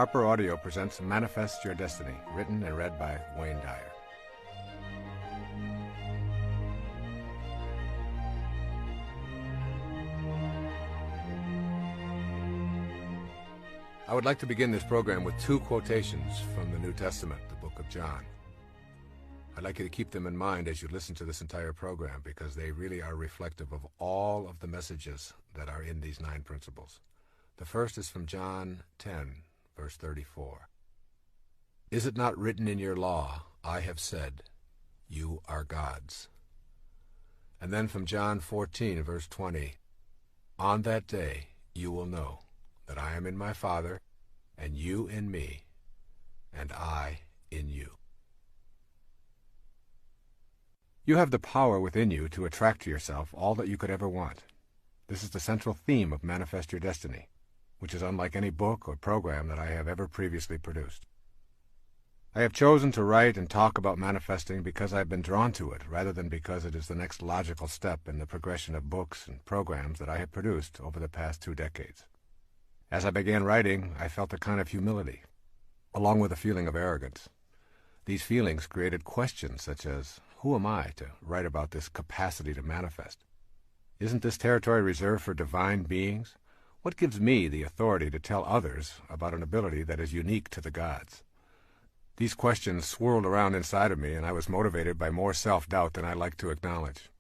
Harper Audio presents Manifest Your Destiny, written and read by Wayne Dyer. I would like to begin this program with two quotations from the New Testament, the book of John. I'd like you to keep them in mind as you listen to this entire program because they really are reflective of all of the messages that are in these 9 principles. The first is from John 10, verse 34. Is it not written in your law, I have said, you are gods? And then from John 14, verse 20, on that day you will know that I am in my Father, and you in me, and I in you. You have the power within you to attract to yourself all that you could ever want. This is the central theme of Manifest Your Destiny, which is unlike any book or program that I have ever previously produced. I have chosen to write and talk about manifesting because I have been drawn to it, rather than because it is the next logical step in the progression of books and programs that I have produced over the past 2 decades. As I began writing, I felt a kind of humility, along with a feeling of arrogance. These feelings created questions such as, who am I to write about this capacity to manifest? Isn't this territory reserved for divine beings? What gives me the authority to tell others about an ability that is unique to the gods? These questions swirled around inside of me, and I was motivated by more self-doubt than I like to acknowledge.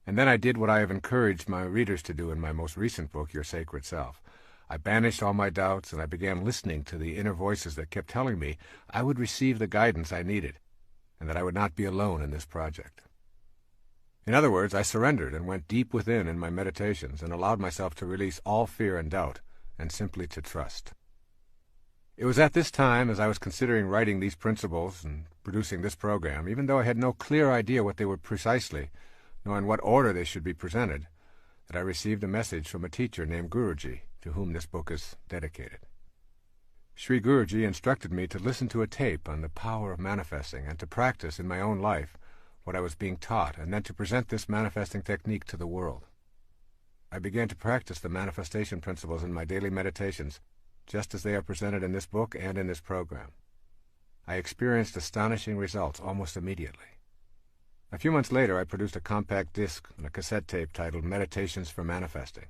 And then I did what I have encouraged my readers to do in my most recent book, Your Sacred Self. I banished all my doubts, and I began listening to the inner voices that kept telling me I would receive the guidance I needed, and that I would not be alone in this project. In other words, I surrendered and went deep within in my meditations and allowed myself to release all fear and doubt and simply to trust. It was at this time, as I was considering writing these principles and producing this program, even though I had no clear idea what they were precisely, nor in what order they should be presented, that I received a message from a teacher named Guruji, to whom this book is dedicated. Sri Guruji instructed me to listen to a tape on the power of manifesting and to practice in my own life what I was being taught, and then to present this manifesting technique to the world. I began to practice the manifestation principles in my daily meditations, just as they are presented in this book and in this program. I experienced astonishing results almost immediately. A few months later, I produced a compact disc and a cassette tape titled Meditations for Manifesting,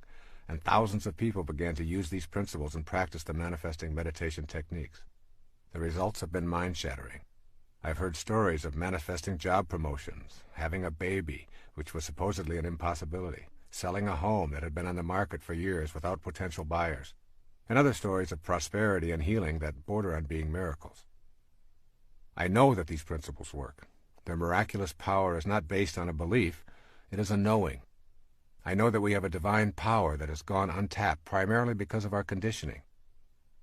and thousands of people began to use these principles and practice the manifesting meditation techniques. The results have been mind-shattering. I've heard stories of manifesting job promotions, having a baby, which was supposedly an impossibility, selling a home that had been on the market for years without potential buyers, and other stories of prosperity and healing that border on being miracles. I know that these principles work. Their miraculous power is not based on a belief, it is a knowing. I know that we have a divine power that has gone untapped primarily because of our conditioning.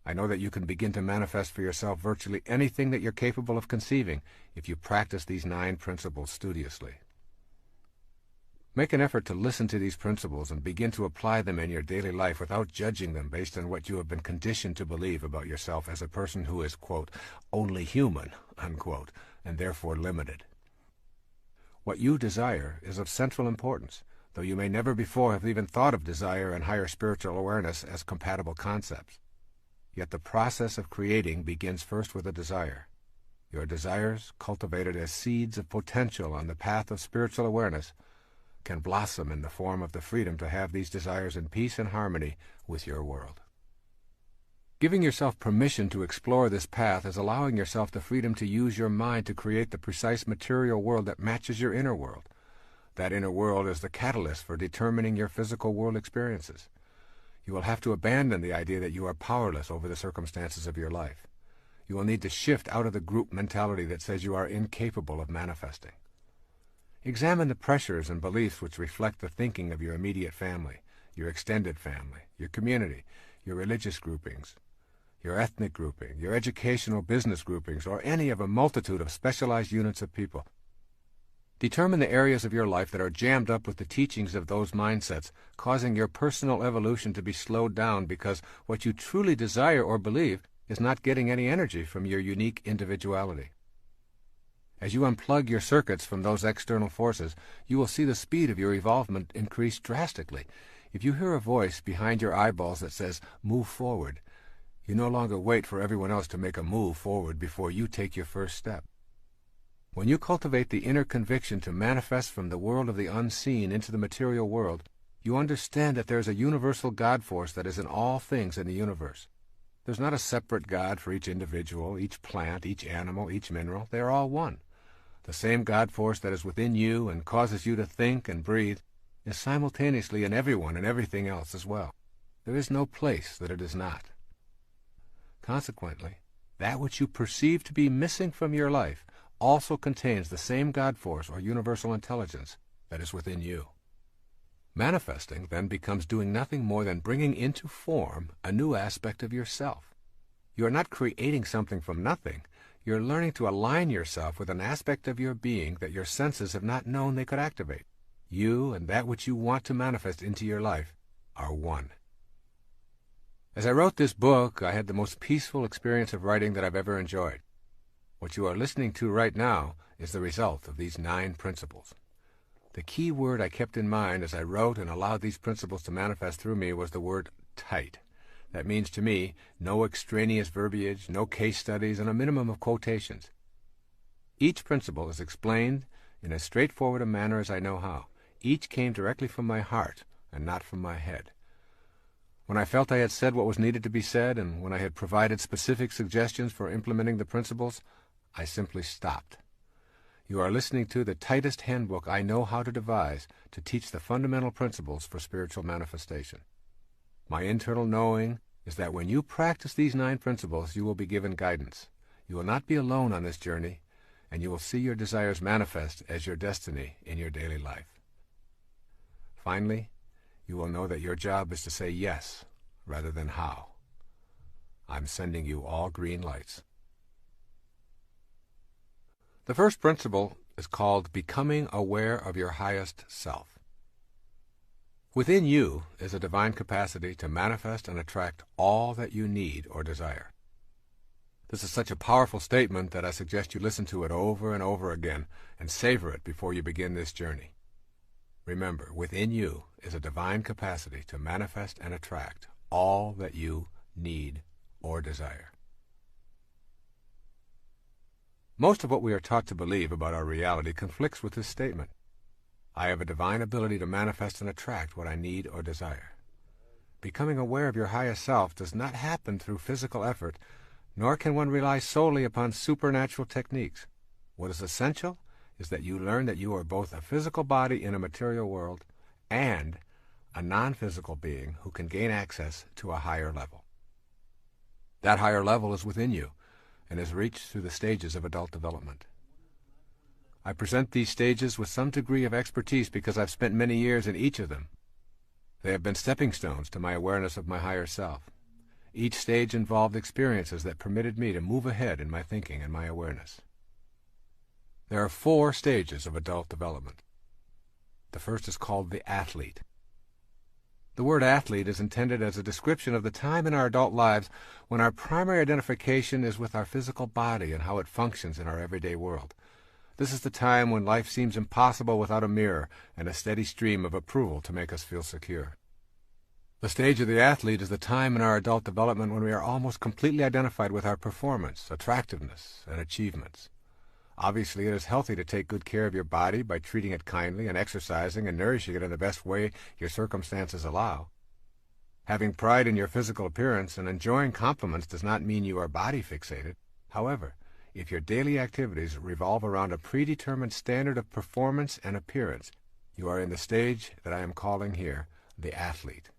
I know that you can begin to manifest for yourself virtually anything that you're capable of conceiving if you practice these 9 principles studiously. Make an effort to listen to these principles and begin to apply them in your daily life without judging them based on what you have been conditioned to believe about yourself as a person who is, quote, only human, unquote, and therefore limited. What you desire is of central importance, though you may never before have even thought of desire and higher spiritual awareness as compatible concepts. Yet the process of creating begins first with a desire. Your desires, cultivated as seeds of potential on the path of spiritual awareness, can blossom in the form of the freedom to have these desires in peace and harmony with your world. Giving yourself permission to explore this path is allowing yourself the freedom to use your mind to create the precise material world that matches your inner world. That inner world is the catalyst for determining your physical world experiences. You will have to abandon the idea that you are powerless over the circumstances of your life. You will need to shift out of the group mentality that says you are incapable of manifesting. Examine the pressures and beliefs which reflect the thinking of your immediate family, your extended family, your community, your religious groupings, your ethnic grouping, your educational business groupings, or any of a multitude of specialized units of people. Determine the areas of your life that are jammed up with the teachings of those mindsets, causing your personal evolution to be slowed down because what you truly desire or believe is not getting any energy from your unique individuality. As you unplug your circuits from those external forces, you will see the speed of your evolvement increase drastically. If you hear a voice behind your eyeballs that says, "Move forward," You no longer wait for everyone else to make a move forward before you take your first step. When you cultivate the inner conviction to manifest from the world of the unseen into the material world, you understand that there is a universal God force that is in all things in the universe. There's not a separate God for each individual, each plant, each animal, each mineral. They are all one. The same God force that is within you and causes you to think and breathe is simultaneously in everyone and everything else as well. There is no place that it is not. Consequently, that which you perceive to be missing from your life also contains the same God force or universal intelligence that is within you. Manifesting then becomes doing nothing more than bringing into form a new aspect of yourself. You are not creating something from nothing. You're learning to align yourself with an aspect of your being that your senses have not known they could activate. You and that which you want to manifest into your life are one. As I wrote this book, I had the most peaceful experience of writing that I've ever enjoyed. What you are listening to right now is the result of these 9 principles. The key word I kept in mind as I wrote and allowed these principles to manifest through me was the word tight. That means to me no extraneous verbiage, no case studies, and a minimum of quotations. Each principle is explained in as straightforward a manner as I know how. Each came directly from my heart and not from my head. When I felt I had said what was needed to be said, and when I had provided specific suggestions for implementing the principles, I simply stopped. You are listening to the tightest handbook I know how to devise to teach the fundamental principles for spiritual manifestation. My internal knowing is that when you practice these 9 principles, you will be given guidance. You will not be alone on this journey, and you will see your desires manifest as your destiny in your daily life. Finally, you will know that your job is to say yes rather than how. I'm sending you all green lights. The first principle is called becoming aware of your highest self. Within you is a divine capacity to manifest and attract all that you need or desire. This is such a powerful statement that I suggest you listen to it over and over again and savor it before you begin this journey. Remember, within you is a divine capacity to manifest and attract all that you need or desire. Most of what we are taught to believe about our reality conflicts with this statement. I have a divine ability to manifest and attract what I need or desire. Becoming aware of your highest self does not happen through physical effort, nor can one rely solely upon supernatural techniques. What is essential is that you learn that you are both a physical body in a material world and a non-physical being who can gain access to a higher level. That higher level is within you and is reached through the stages of adult development. I present these stages with some degree of expertise because I've spent many years in each of them. They have been stepping stones to my awareness of my higher self. Each stage involved experiences that permitted me to move ahead in my thinking and my awareness. There are 4 stages of adult development. The first is called the athlete. The word athlete is intended as a description of the time in our adult lives when our primary identification is with our physical body and how it functions in our everyday world. This is the time when life seems impossible without a mirror and a steady stream of approval to make us feel secure. The stage of the athlete is the time in our adult development when we are almost completely identified with our performance, attractiveness, and achievements. Obviously, it is healthy to take good care of your body by treating it kindly and exercising and nourishing it in the best way your circumstances allow. Having pride in your physical appearance and enjoying compliments does not mean you are body fixated. However, if your daily activities revolve around a predetermined standard of performance and appearance, you are in the stage that I am calling here the athlete.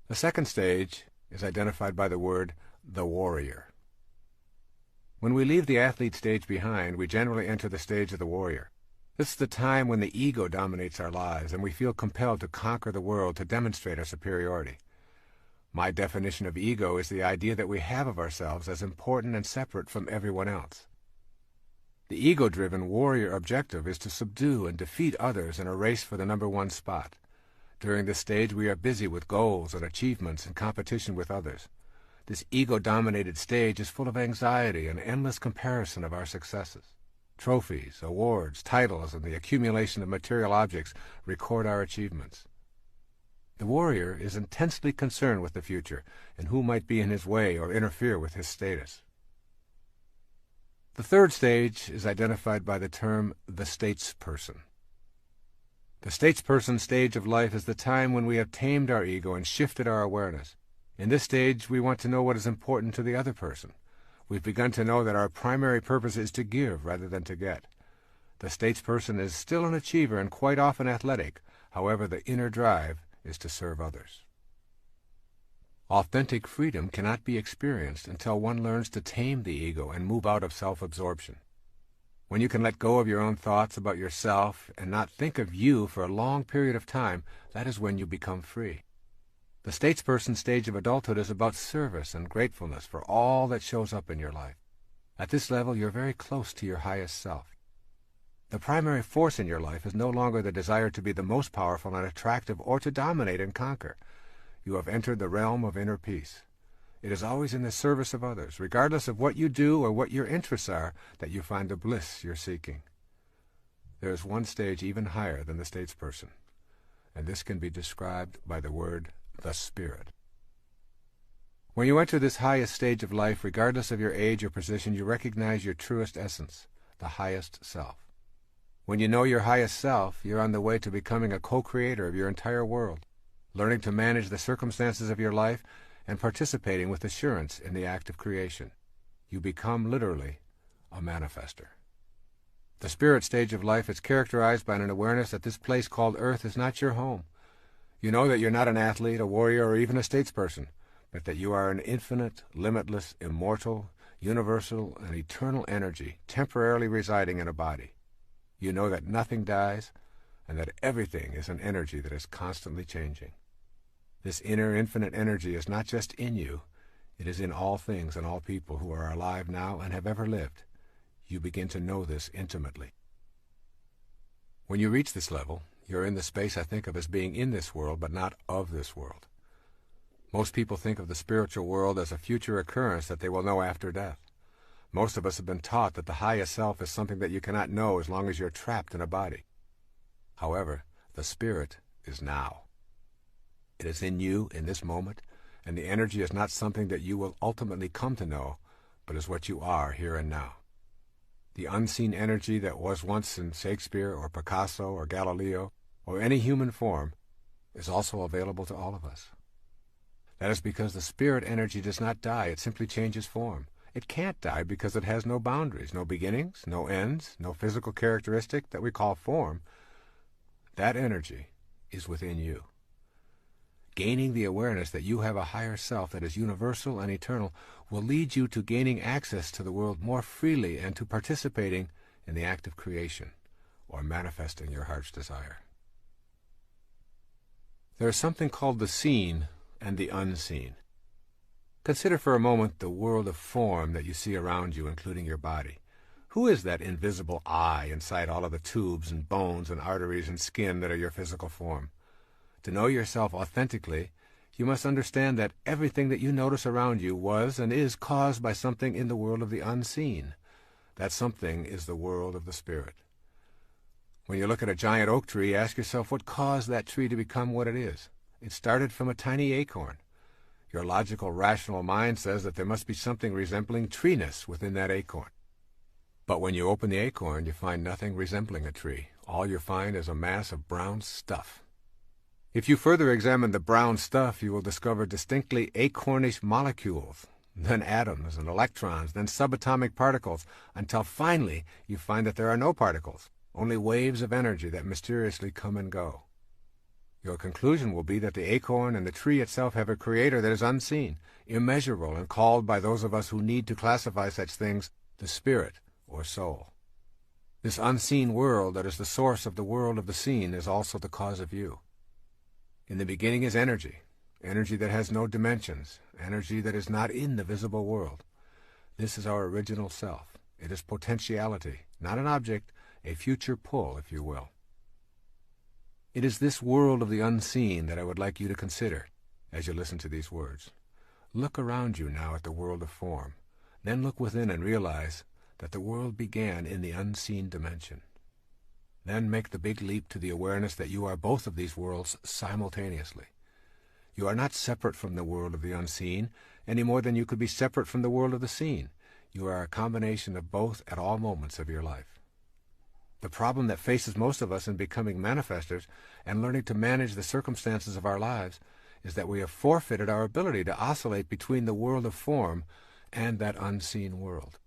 The second stage is identified by the word the warrior. When we leave the athlete stage behind, we generally enter the stage of the warrior. This is the time when the ego dominates our lives and we feel compelled to conquer the world to demonstrate our superiority. My definition of ego is the idea that we have of ourselves as important and separate from everyone else. The ego-driven warrior objective is to subdue and defeat others in a race for the number 1 spot. During this stage, we are busy with goals and achievements in competition with others. This ego-dominated stage is full of anxiety and endless comparison of our successes. Trophies, awards, titles, and the accumulation of material objects record our achievements. The warrior is intensely concerned with the future and who might be in his way or interfere with his status. The third stage is identified by the term the statesperson. The statesperson stage of life is the time when we have tamed our ego and shifted our awareness. In this stage, we want to know what is important to the other person. We've begun to know that our primary purpose is to give rather than to get. The statesperson is still an achiever and quite often athletic. However, the inner drive is to serve others. Authentic freedom cannot be experienced until one learns to tame the ego and move out of self-absorption. When you can let go of your own thoughts about yourself and not think of you for a long period of time, that is when you become free. The statesperson stage of adulthood is about service and gratefulness for all that shows up in your life. At this level, you're very close to your highest self. The primary force in your life is no longer the desire to be the most powerful and attractive or to dominate and conquer. You have entered the realm of inner peace. It is always in the service of others, regardless of what you do or what your interests are, that you find the bliss you're seeking. There is one stage even higher than the statesperson, and this can be described by the word the spirit. When you enter this highest stage of life, regardless of your age or position, you recognize your truest essence, the highest self. When you know your highest self, you're on the way to becoming a co-creator of your entire world, learning to manage the circumstances of your life and participating with assurance in the act of creation. You become literally a manifester. The spirit stage of life is characterized by an awareness that this place called Earth is not your home. You know that you're not an athlete, a warrior, or even a statesperson, but that you are an infinite, limitless, immortal, universal, and eternal energy temporarily residing in a body. You know that nothing dies, and that everything is an energy that is constantly changing. This inner infinite energy is not just in you, it is in all things and all people who are alive now and have ever lived. You begin to know this intimately. When you reach this level, you're in the space I think of as being in this world, but not of this world. Most people think of the spiritual world as a future occurrence that they will know after death. Most of us have been taught that the highest self is something that you cannot know as long as you're trapped in a body. However, the spirit is now. It is in you in this moment, and the energy is not something that you will ultimately come to know, but is what you are here and now. The unseen energy that was once in Shakespeare or Picasso or Galileo or any human form is also available to all of us. That is because the spirit energy does not die, it simply changes form. It can't die because it has no boundaries, no beginnings, no ends, no physical characteristic that we call form. That energy is within you. Gaining the awareness that you have a higher self that is universal and eternal will lead you to gaining access to the world more freely and to participating in the act of creation, or manifesting your heart's desire. There is something called the seen and the unseen. Consider for a moment the world of form that you see around you, including your body. Who is that invisible I inside all of the tubes and bones and arteries and skin that are your physical form? To know yourself authentically, you must understand that everything that you notice around you was and is caused by something in the world of the unseen. That something is the world of the spirit. When you look at a giant oak tree, ask yourself what caused that tree to become what it is. It started from a tiny acorn. Your logical, rational mind says that there must be something resembling treeness within that acorn. But when you open the acorn, you find nothing resembling a tree. All you find is a mass of brown stuff. If you further examine the brown stuff, you will discover distinctly acornish molecules, then atoms and electrons, then subatomic particles, until finally you find that there are no particles, only waves of energy that mysteriously come and go. Your conclusion will be that the acorn and the tree itself have a creator that is unseen, immeasurable, and called by those of us who need to classify such things the spirit or soul. This unseen world that is the source of the world of the seen is also the cause of you. In the beginning is energy, energy that has no dimensions, energy that is not in the visible world. This is our original self. It is potentiality, not an object, a future pull, if you will. It is this world of the unseen that I would like you to consider as you listen to these words. Look around you now at the world of form. Then look within and realize that the world began in the unseen dimension. Then make the big leap to the awareness that you are both of these worlds simultaneously. You are not separate from the world of the unseen, any more than you could be separate from the world of the seen. You are a combination of both at all moments of your life. The problem that faces most of us in becoming manifestors and learning to manage the circumstances of our lives is that we have forfeited our ability to oscillate between the world of form and that unseen world.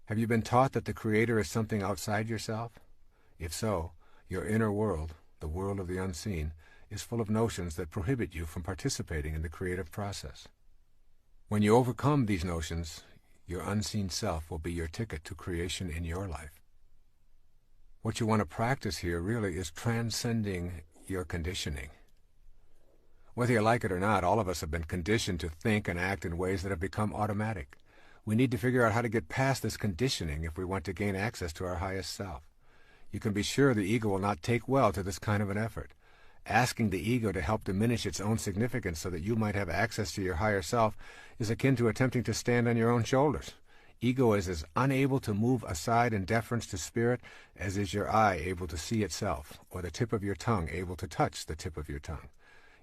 Have you been taught that the Creator is something outside yourself? If so, your inner world, the world of the unseen, is full of notions that prohibit you from participating in the creative process. When you overcome these notions, your unseen self will be your ticket to creation in your life. What you want to practice here really is transcending your conditioning. Whether you like it or not, all of us have been conditioned to think and act in ways that have become automatic. We need to figure out how to get past this conditioning if we want to gain access to our highest self. You can be sure the ego will not take well to this kind of an effort. Asking the ego to help diminish its own significance so that you might have access to your higher self is akin to attempting to stand on your own shoulders. Ego is as unable to move aside in deference to spirit as is your eye able to see itself, or the tip of your tongue able to touch the tip of your tongue.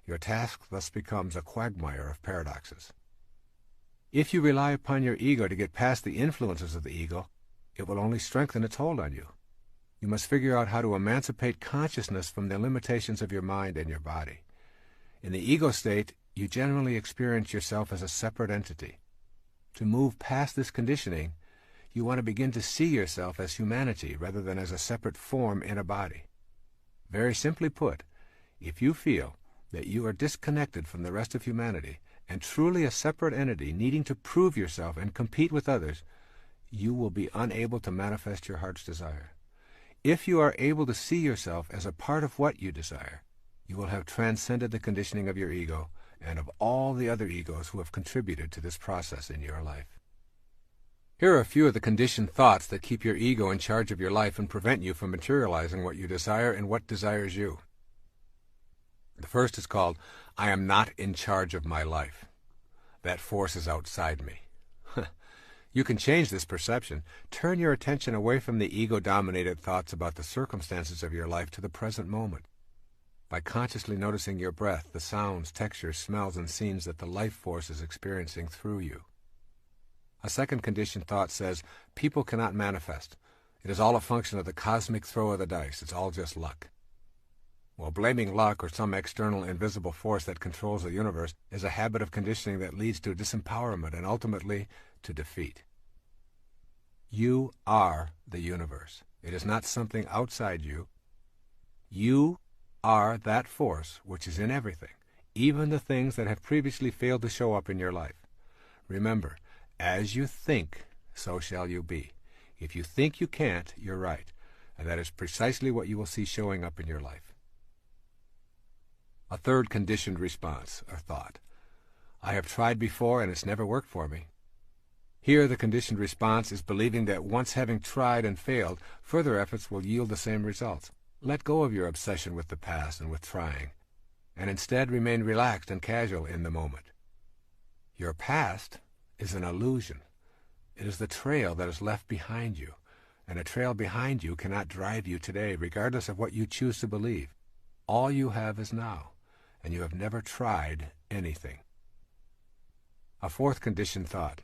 Your task thus becomes a quagmire of paradoxes. If you rely upon your ego to get past the influences of the ego, it will only strengthen its hold on you. You must figure out how to emancipate consciousness from the limitations of your mind and your body. In the ego state, you generally experience yourself as a separate entity. To move past this conditioning, you want to begin to see yourself as humanity rather than as a separate form in a body. Very simply put, if you feel that you are disconnected from the rest of humanity and truly a separate entity needing to prove yourself and compete with others, you will be unable to manifest your heart's desire. If you are able to see yourself as a part of what you desire, you will have transcended the conditioning of your ego and of all the other egos who have contributed to this process in your life. Here are a few of the conditioned thoughts that keep your ego in charge of your life and prevent you from materializing what you desire and what desires you. The first is called, I am not in charge of my life. That force is outside me. You can change this perception. Turn your attention away from the ego-dominated thoughts about the circumstances of your life to the present moment. By consciously noticing your breath, the sounds, textures, smells, and scenes that the life force is experiencing through you. A second conditioned thought says, people cannot manifest. It is all a function of the cosmic throw of the dice. It's all just luck. Well, blaming luck or some external invisible force that controls the universe is a habit of conditioning that leads to disempowerment and ultimately to defeat. You are the universe. It is not something outside you. You are that force which is in everything, even the things that have previously failed to show up in your life. Remember, as you think, so shall you be. If you think you can't, you're right, and that is precisely what you will see showing up in your life. A third conditioned response, or thought. I have tried before and it's never worked for me. Here the conditioned response is believing that once having tried and failed, further efforts will yield the same results. Let go of your obsession with the past and with trying, and instead remain relaxed and casual in the moment. Your past is an illusion. It is the trail that is left behind you, and a trail behind you cannot drive you today, regardless of what you choose to believe. All you have is now, and you have never tried anything. A fourth conditioned thought.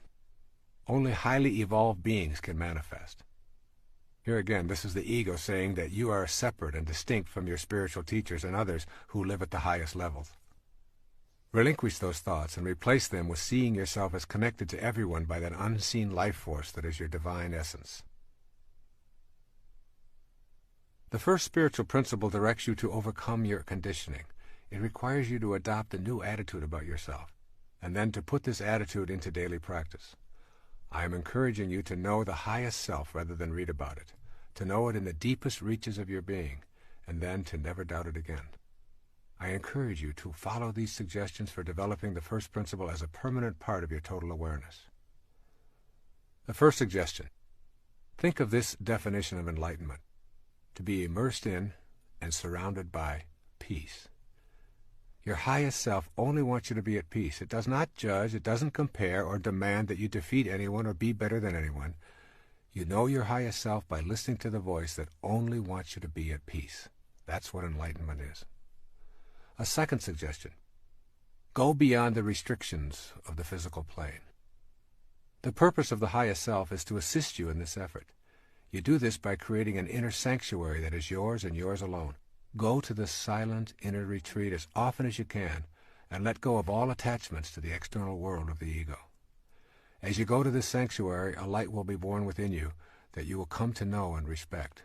Only highly evolved beings can manifest. Here again, this is the ego saying that you are separate and distinct from your spiritual teachers and others who live at the highest levels. Relinquish those thoughts and replace them with seeing yourself as connected to everyone by that unseen life force that is your divine essence. The first spiritual principle directs you to overcome your conditioning. It requires you to adopt a new attitude about yourself, and then to put this attitude into daily practice. I am encouraging you to know the highest self rather than read about it, to know it in the deepest reaches of your being, and then to never doubt it again. I encourage you to follow these suggestions for developing the first principle as a permanent part of your total awareness. The first suggestion. Think of this definition of enlightenment: to be immersed in and surrounded by peace. Your highest self only wants you to be at peace. It does not judge, it doesn't compare or demand that you defeat anyone or be better than anyone. You know your highest self by listening to the voice that only wants you to be at peace. That's what enlightenment is. A second suggestion. Go beyond the restrictions of the physical plane. The purpose of the highest self is to assist you in this effort. You do this by creating an inner sanctuary that is yours and yours alone. Go to this silent inner retreat as often as you can and let go of all attachments to the external world of the ego. As you go to this sanctuary, a light will be born within you that you will come to know and respect.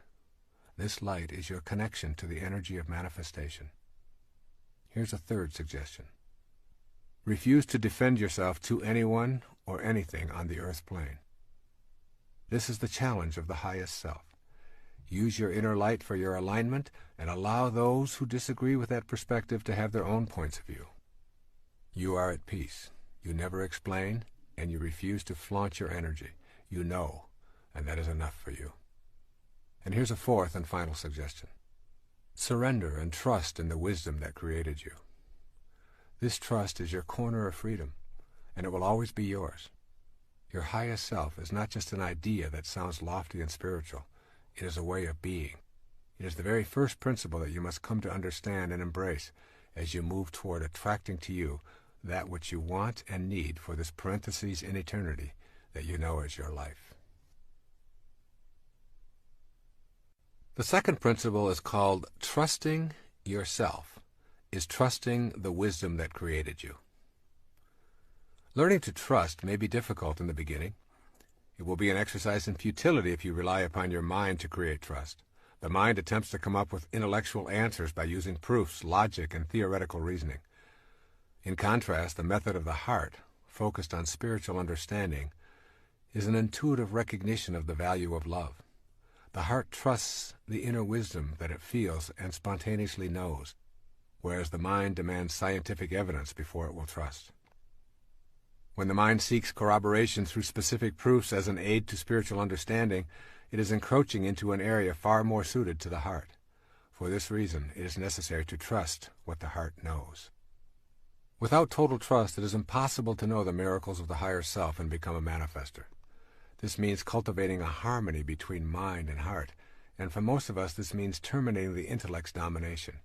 This light is your connection to the energy of manifestation. Here's a third suggestion. Refuse to defend yourself to anyone or anything on the earth plane. This is the challenge of the highest self. Use your inner light for your alignment and allow those who disagree with that perspective to have their own points of view. You are at peace. You never explain, and you refuse to flaunt your energy. You know, and that is enough for you. And here's a fourth and final suggestion. Surrender and trust in the wisdom that created you. This trust is your corner of freedom, and it will always be yours. Your highest self is not just an idea that sounds lofty and spiritual. It is a way of being. It is the very first principle that you must come to understand and embrace as you move toward attracting to you that which you want and need for this parenthesis in eternity that you know as your life. The second principle is called trusting yourself, is trusting the wisdom that created you. Learning to trust may be difficult in the beginning. It will be an exercise in futility if you rely upon your mind to create trust. The mind attempts to come up with intellectual answers by using proofs, logic, and theoretical reasoning. In contrast, the method of the heart, focused on spiritual understanding, is an intuitive recognition of the value of love. The heart trusts the inner wisdom that it feels and spontaneously knows, whereas the mind demands scientific evidence before it will trust. When the mind seeks corroboration through specific proofs as an aid to spiritual understanding, it is encroaching into an area far more suited to the heart. For this reason, it is necessary to trust what the heart knows. Without total trust, it is impossible to know the miracles of the higher self and become a manifester. This means cultivating a harmony between mind and heart, and for most of us this means terminating the intellect's domination.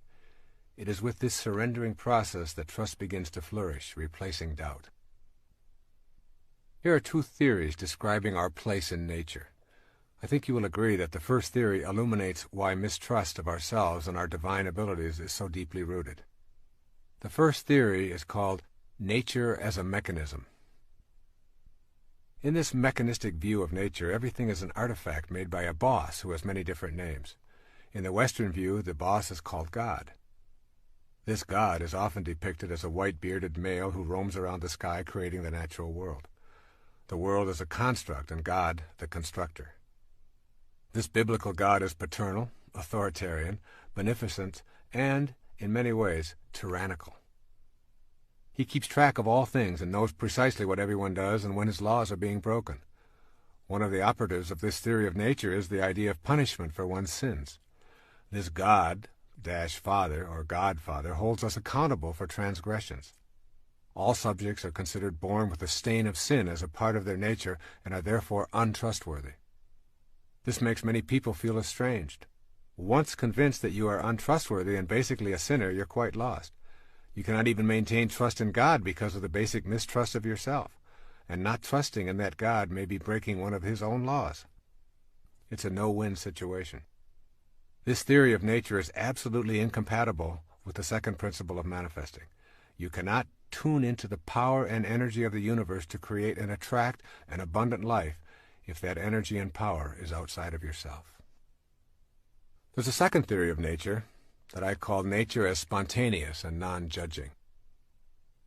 It is with this surrendering process that trust begins to flourish, replacing doubt. Here are two theories describing our place in nature. I think you will agree that the first theory illuminates why mistrust of ourselves and our divine abilities is so deeply rooted. The first theory is called nature as a mechanism. In this mechanistic view of nature, everything is an artifact made by a boss who has many different names. In the Western view, the boss is called God. This God is often depicted as a white-bearded male who roams around the sky creating the natural world. The world is a construct and God the constructor. This biblical God is paternal, authoritarian, beneficent, and, in many ways, tyrannical. He keeps track of all things and knows precisely what everyone does and when his laws are being broken. One of the operatives of this theory of nature is the idea of punishment for one's sins. This God-Father or Godfather holds us accountable for transgressions. All subjects are considered born with the stain of sin as a part of their nature and are therefore untrustworthy. This makes many people feel estranged. Once convinced that you are untrustworthy and basically a sinner, you're quite lost. You cannot even maintain trust in God because of the basic mistrust of yourself, and not trusting in that God may be breaking one of his own laws. It's a no-win situation. This theory of nature is absolutely incompatible with the second principle of manifesting. You cannot tune into the power and energy of the universe to create and attract an abundant life if that energy and power is outside of yourself. There's a second theory of nature that I call nature as spontaneous and non-judging.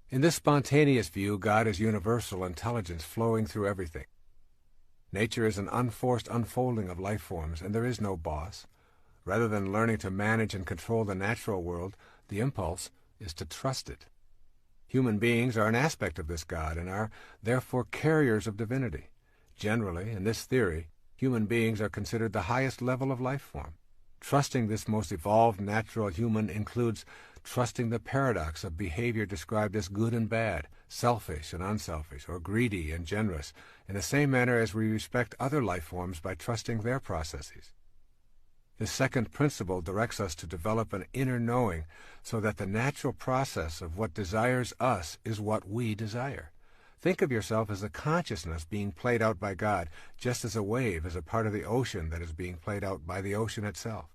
In this spontaneous view, God is universal intelligence flowing through everything. Nature is an unforced unfolding of life forms, and there is no boss. Rather than learning to manage and control the natural world, the impulse is to trust it. Human beings are an aspect of this God and are, therefore, carriers of divinity. Generally, in this theory, human beings are considered the highest level of life form. Trusting this most evolved natural human includes trusting the paradox of behavior described as good and bad, selfish and unselfish, or greedy and generous, in the same manner as we respect other life forms by trusting their processes. This second principle directs us to develop an inner knowing so that the natural process of what desires us is what we desire. Think of yourself as a consciousness being played out by God, just as a wave is a part of the ocean that is being played out by the ocean itself.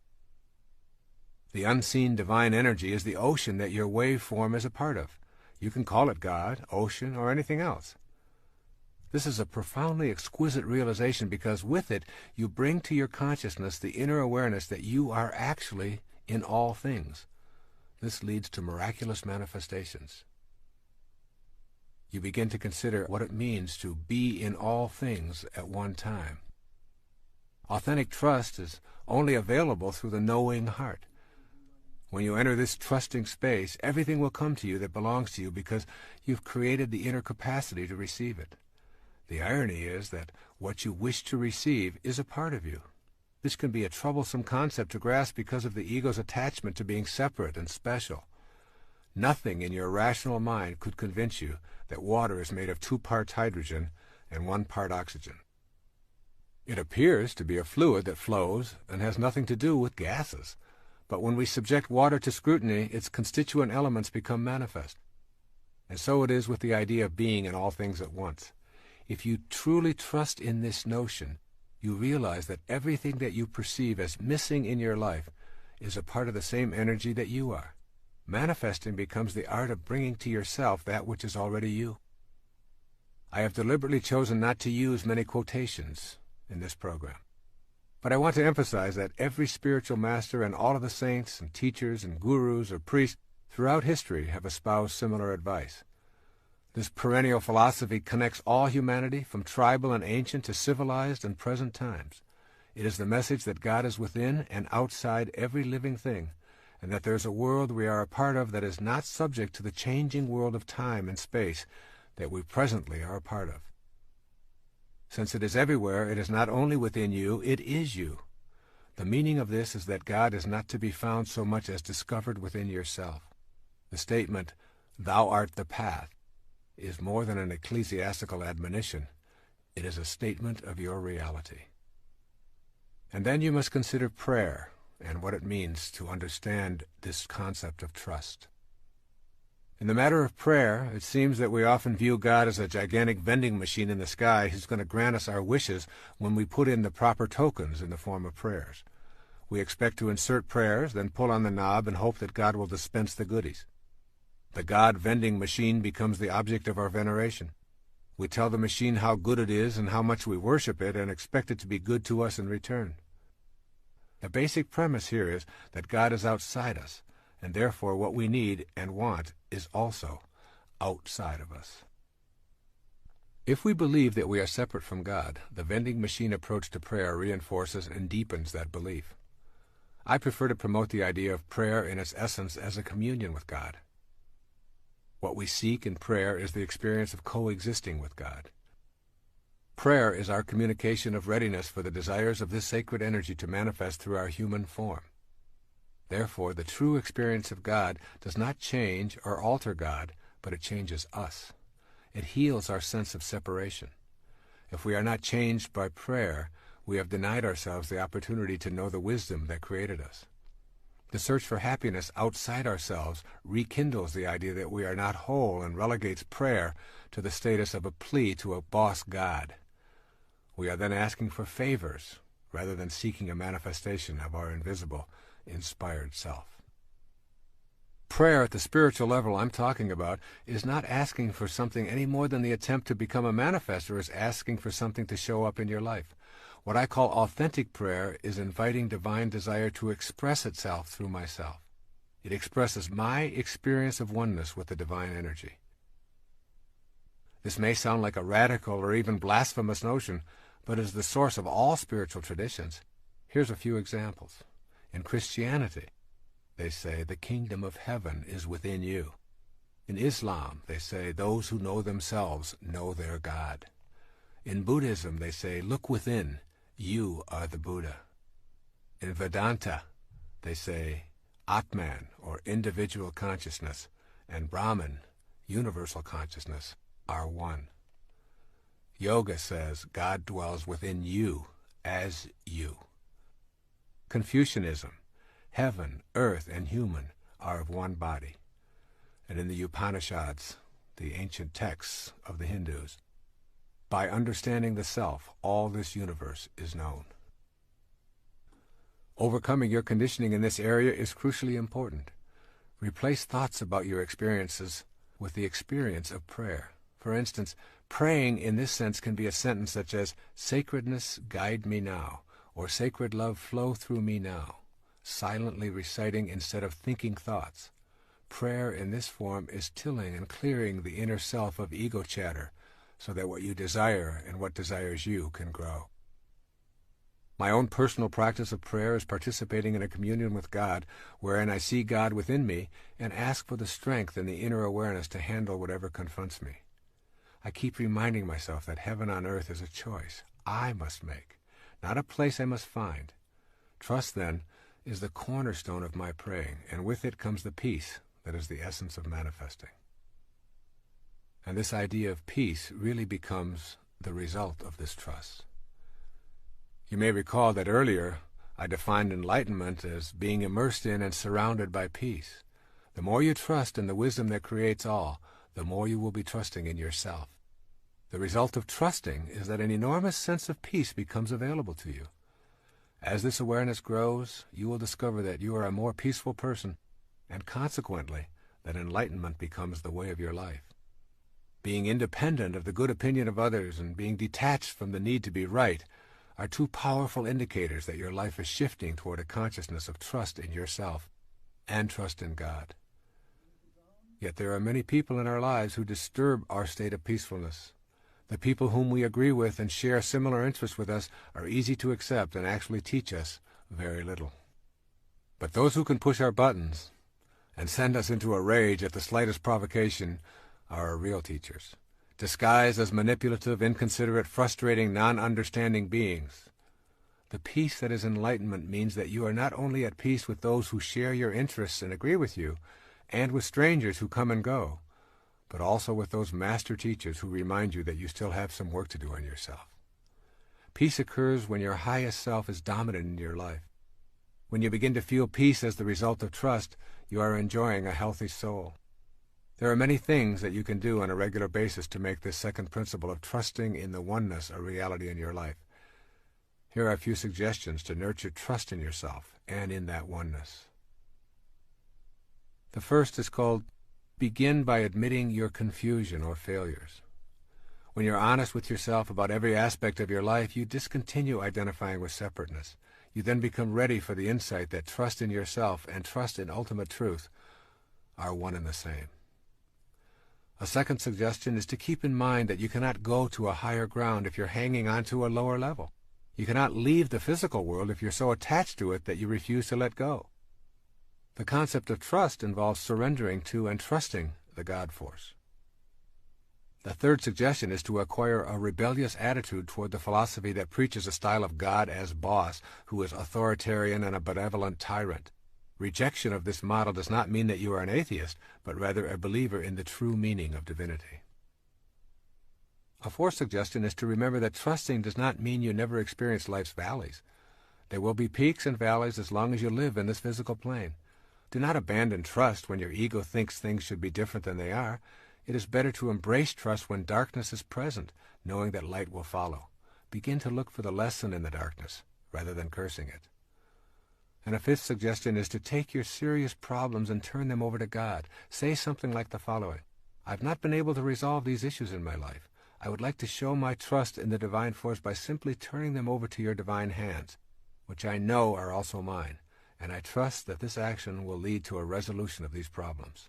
The unseen divine energy is the ocean that your waveform is a part of. You can call it God, ocean, or anything else. This is a profoundly exquisite realization because with it you bring to your consciousness the inner awareness that you are actually in all things. This leads to miraculous manifestations. You begin to consider what it means to be in all things at one time. Authentic trust is only available through the knowing heart. When you enter this trusting space, everything will come to you that belongs to you because you've created the inner capacity to receive it. The irony is that what you wish to receive is a part of you. This can be a troublesome concept to grasp because of the ego's attachment to being separate and special. Nothing in your rational mind could convince you that water is made of 2 parts hydrogen and 1 part oxygen. It appears to be a fluid that flows and has nothing to do with gases. But when we subject water to scrutiny, its constituent elements become manifest. And so it is with the idea of being in all things at once. If you truly trust in this notion, you realize that everything that you perceive as missing in your life is a part of the same energy that you are. Manifesting becomes the art of bringing to yourself that which is already you. I have deliberately chosen not to use many quotations in this program. But I want to emphasize that every spiritual master and all of the saints and teachers and gurus or priests throughout history have espoused similar advice. This perennial philosophy connects all humanity, from tribal and ancient to civilized and present times. It is the message that God is within and outside every living thing, and that there is a world we are a part of that is not subject to the changing world of time and space that we presently are a part of. Since it is everywhere, it is not only within you, it is you. The meaning of this is that God is not to be found so much as discovered within yourself. The statement, "Thou art the path," is more than an ecclesiastical admonition. It is a statement of your reality. And then you must consider prayer and what it means to understand this concept of trust. In the matter of prayer, it seems that we often view God as a gigantic vending machine in the sky who's going to grant us our wishes when we put in the proper tokens in the form of prayers. We expect to insert prayers, then pull on the knob and hope that God will dispense the goodies. The God vending machine becomes the object of our veneration. We tell the machine how good it is and how much we worship it and expect it to be good to us in return. The basic premise here is that God is outside us, and therefore what we need and want is also outside of us. If we believe that we are separate from God, the vending machine approach to prayer reinforces and deepens that belief. I prefer to promote the idea of prayer in its essence as a communion with God. What we seek in prayer is the experience of coexisting with God. Prayer is our communication of readiness for the desires of this sacred energy to manifest through our human form. Therefore, the true experience of God does not change or alter God, but it changes us. It heals our sense of separation. If we are not changed by prayer, we have denied ourselves the opportunity to know the wisdom that created us. The search for happiness outside ourselves rekindles the idea that we are not whole and relegates prayer to the status of a plea to a boss God. We are then asking for favors rather than seeking a manifestation of our invisible, inspired self. Prayer at the spiritual level I'm talking about is not asking for something any more than the attempt to become a manifester is asking for something to show up in your life. What I call authentic prayer is inviting divine desire to express itself through myself. It expresses my experience of oneness with the divine energy. This may sound like a radical or even blasphemous notion, but is the source of all spiritual traditions. Here's a few examples. In Christianity, they say the kingdom of heaven is within you. In Islam, they say those who know themselves know their God. In Buddhism, they say, look within, you are the Buddha. In Vedanta, they say Atman, or individual consciousness, and Brahman, universal consciousness, are one. Yoga says God dwells within you as you. Confucianism, heaven, earth, and human are of one body. And in the Upanishads, the ancient texts of the Hindus, by understanding the self, all this universe is known. Overcoming your conditioning in this area is crucially important. Replace thoughts about your experiences with the experience of prayer. For instance, praying in this sense can be a sentence such as, "Sacredness, guide me now," or "Sacred love, flow through me now," silently reciting instead of thinking thoughts. Prayer in this form is tilling and clearing the inner self of ego chatter so that what you desire and what desires you can grow. My own personal practice of prayer is participating in a communion with God, wherein I see God within me and ask for the strength and the inner awareness to handle whatever confronts me. I keep reminding myself that heaven on earth is a choice I must make, not a place I must find. Trust, then, is the cornerstone of my praying, and with it comes the peace that is the essence of manifesting. And this idea of peace really becomes the result of this trust. You may recall that earlier I defined enlightenment as being immersed in and surrounded by peace. The more you trust in the wisdom that creates all, the more you will be trusting in yourself. The result of trusting is that an enormous sense of peace becomes available to you. As this awareness grows, you will discover that you are a more peaceful person, and consequently, that enlightenment becomes the way of your life. Being independent of the good opinion of others and being detached from the need to be right are two powerful indicators that your life is shifting toward a consciousness of trust in yourself and trust in God. Yet there are many people in our lives who disturb our state of peacefulness. The people whom we agree with and share similar interests with us are easy to accept and actually teach us very little. But those who can push our buttons and send us into a rage at the slightest provocation are our real teachers, disguised as manipulative, inconsiderate, frustrating, non-understanding beings. The peace that is enlightenment means that you are not only at peace with those who share your interests and agree with you, and with strangers who come and go, but also with those master teachers who remind you that you still have some work to do on yourself. Peace occurs when your highest self is dominant in your life. When you begin to feel peace as the result of trust, you are enjoying a healthy soul. There are many things that you can do on a regular basis to make this second principle of trusting in the oneness a reality in your life. Here are a few suggestions to nurture trust in yourself and in that oneness. The first is called begin by admitting your confusion or failures. When you're honest with yourself about every aspect of your life, you discontinue identifying with separateness. You then become ready for the insight that trust in yourself and trust in ultimate truth are one and the same. A second suggestion is to keep in mind that you cannot go to a higher ground if you're hanging on to a lower level. You cannot leave the physical world if you're so attached to it that you refuse to let go. The concept of trust involves surrendering to and trusting the God force. The third suggestion is to acquire a rebellious attitude toward the philosophy that preaches a style of God as boss, who is authoritarian and a benevolent tyrant. Rejection of this model does not mean that you are an atheist, but rather a believer in the true meaning of divinity. A fourth suggestion is to remember that trusting does not mean you never experience life's valleys. There will be peaks and valleys as long as you live in this physical plane. Do not abandon trust when your ego thinks things should be different than they are. It is better to embrace trust when darkness is present, knowing that light will follow. Begin to look for the lesson in the darkness, rather than cursing it. And a fifth suggestion is to take your serious problems and turn them over to God. Say something like the following: I've not been able to resolve these issues in my life. I would like to show my trust in the divine force by simply turning them over to your divine hands, which I know are also mine, and I trust that this action will lead to a resolution of these problems.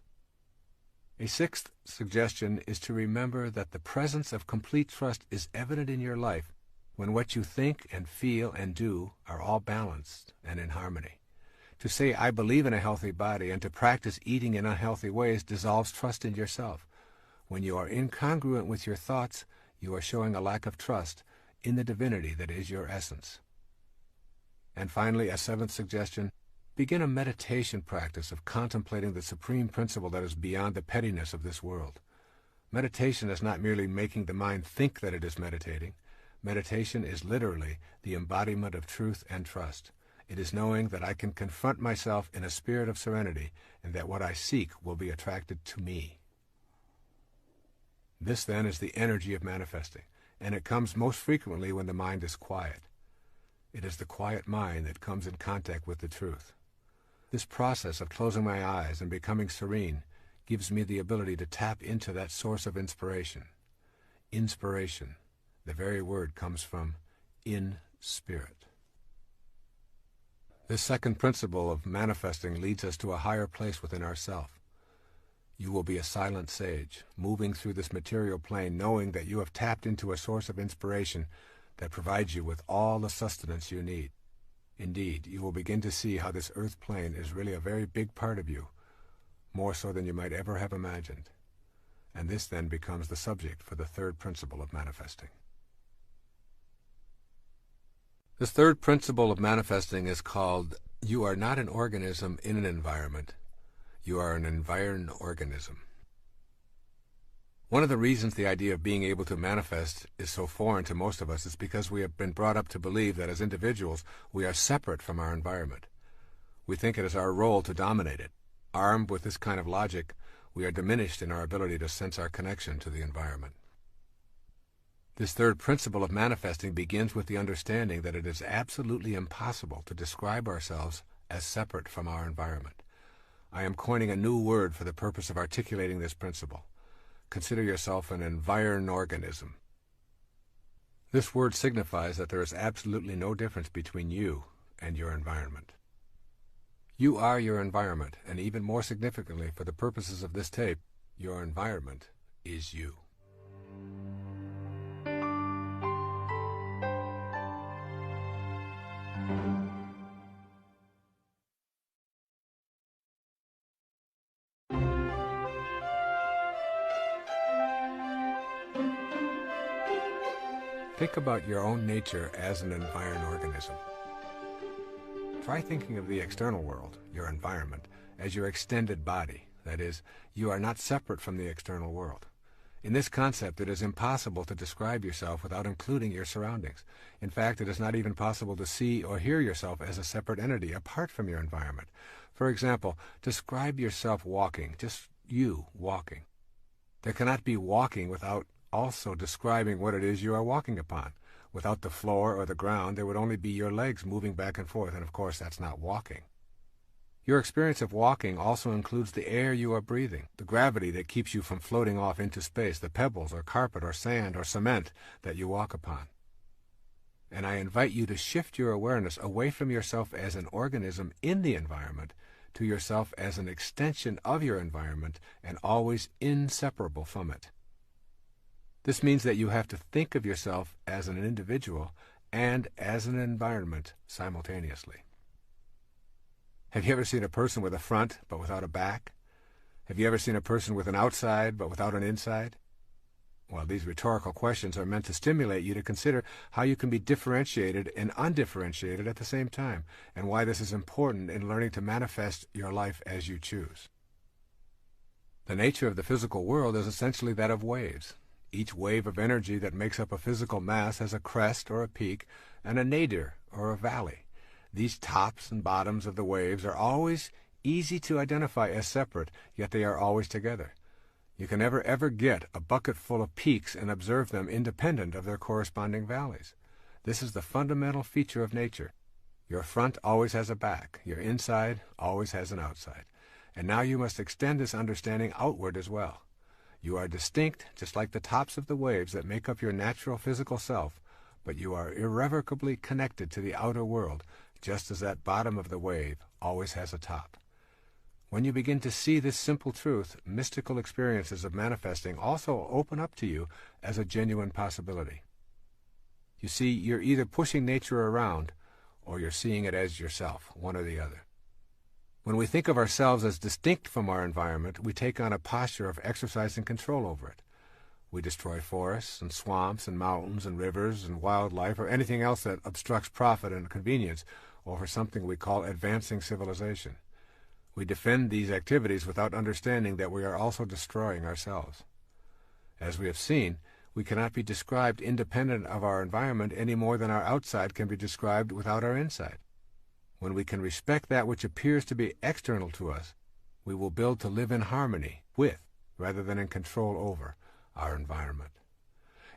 A sixth suggestion is to remember that the presence of complete trust is evident in your life when what you think and feel and do are all balanced and in harmony. To say, I believe in a healthy body, and to practice eating in unhealthy ways dissolves trust in yourself. When you are incongruent with your thoughts, you are showing a lack of trust in the divinity that is your essence. And finally, a seventh suggestion, begin a meditation practice of contemplating the supreme principle that is beyond the pettiness of this world. Meditation is not merely making the mind think that it is meditating. Meditation is literally the embodiment of truth and trust. It is knowing that I can confront myself in a spirit of serenity and that what I seek will be attracted to me. This, then, is the energy of manifesting, and it comes most frequently when the mind is quiet. It is the quiet mind that comes in contact with the truth. This process of closing my eyes and becoming serene gives me the ability to tap into that source of inspiration. Inspiration, the very word comes from in spirit. This second principle of manifesting leads us to a higher place within ourself. You will be a silent sage, moving through this material plane, knowing that you have tapped into a source of inspiration that provides you with all the sustenance you need. Indeed, you will begin to see how this earth plane is really a very big part of you, more so than you might ever have imagined. And this then becomes the subject for the third principle of manifesting. This third principle of manifesting is called, you are not an organism in an environment. You are an environed organism. One of the reasons the idea of being able to manifest is so foreign to most of us is because we have been brought up to believe that as individuals we are separate from our environment. We think it is our role to dominate it. Armed with this kind of logic, we are diminished in our ability to sense our connection to the environment. This third principle of manifesting begins with the understanding that it is absolutely impossible to describe ourselves as separate from our environment. I am coining a new word for the purpose of articulating this principle. Consider yourself an environed organism. This word signifies that there is absolutely no difference between you and your environment. You are your environment, and even more significantly for the purposes of this tape, your environment is you. Think about your own nature as an environed organism. Try thinking of the external world, your environment, as your extended body. That is, you are not separate from the external world. In this concept, it is impossible to describe yourself without including your surroundings. In fact, it is not even possible to see or hear yourself as a separate entity apart from your environment. For example, describe yourself walking, just you walking. There cannot be walking without also describing what it is you are walking upon. Without the floor or the ground, there would only be your legs moving back and forth, and of course that's not walking. Your experience of walking also includes the air you are breathing, the gravity that keeps you from floating off into space, the pebbles or carpet or sand or cement that you walk upon. And I invite you to shift your awareness away from yourself as an organism in the environment to yourself as an extension of your environment and always inseparable from it. This means that you have to think of yourself as an individual and as an environment simultaneously. Have you ever seen a person with a front but without a back? Have you ever seen a person with an outside but without an inside? Well, these rhetorical questions are meant to stimulate you to consider how you can be differentiated and undifferentiated at the same time, and why this is important in learning to manifest your life as you choose. The nature of the physical world is essentially that of waves. Each wave of energy that makes up a physical mass has a crest or a peak and a nadir or a valley. These tops and bottoms of the waves are always easy to identify as separate, yet they are always together. You can never ever get a bucket full of peaks and observe them independent of their corresponding valleys. This is the fundamental feature of nature. Your front always has a back, your inside always has an outside. And now you must extend this understanding outward as well. You are distinct, just like the tops of the waves that make up your natural physical self, but you are irrevocably connected to the outer world, just as that bottom of the wave always has a top. When you begin to see this simple truth, mystical experiences of manifesting also open up to you as a genuine possibility. You see, you're either pushing nature around, or you're seeing it as yourself, one or the other. When we think of ourselves as distinct from our environment, we take on a posture of exercising control over it. We destroy forests and swamps and mountains and rivers and wildlife or anything else that obstructs profit and convenience over something we call advancing civilization. We defend these activities without understanding that we are also destroying ourselves. As we have seen, we cannot be described independent of our environment any more than our outside can be described without our inside. When we can respect that which appears to be external to us, we will build to live in harmony with, rather than in control over, our environment.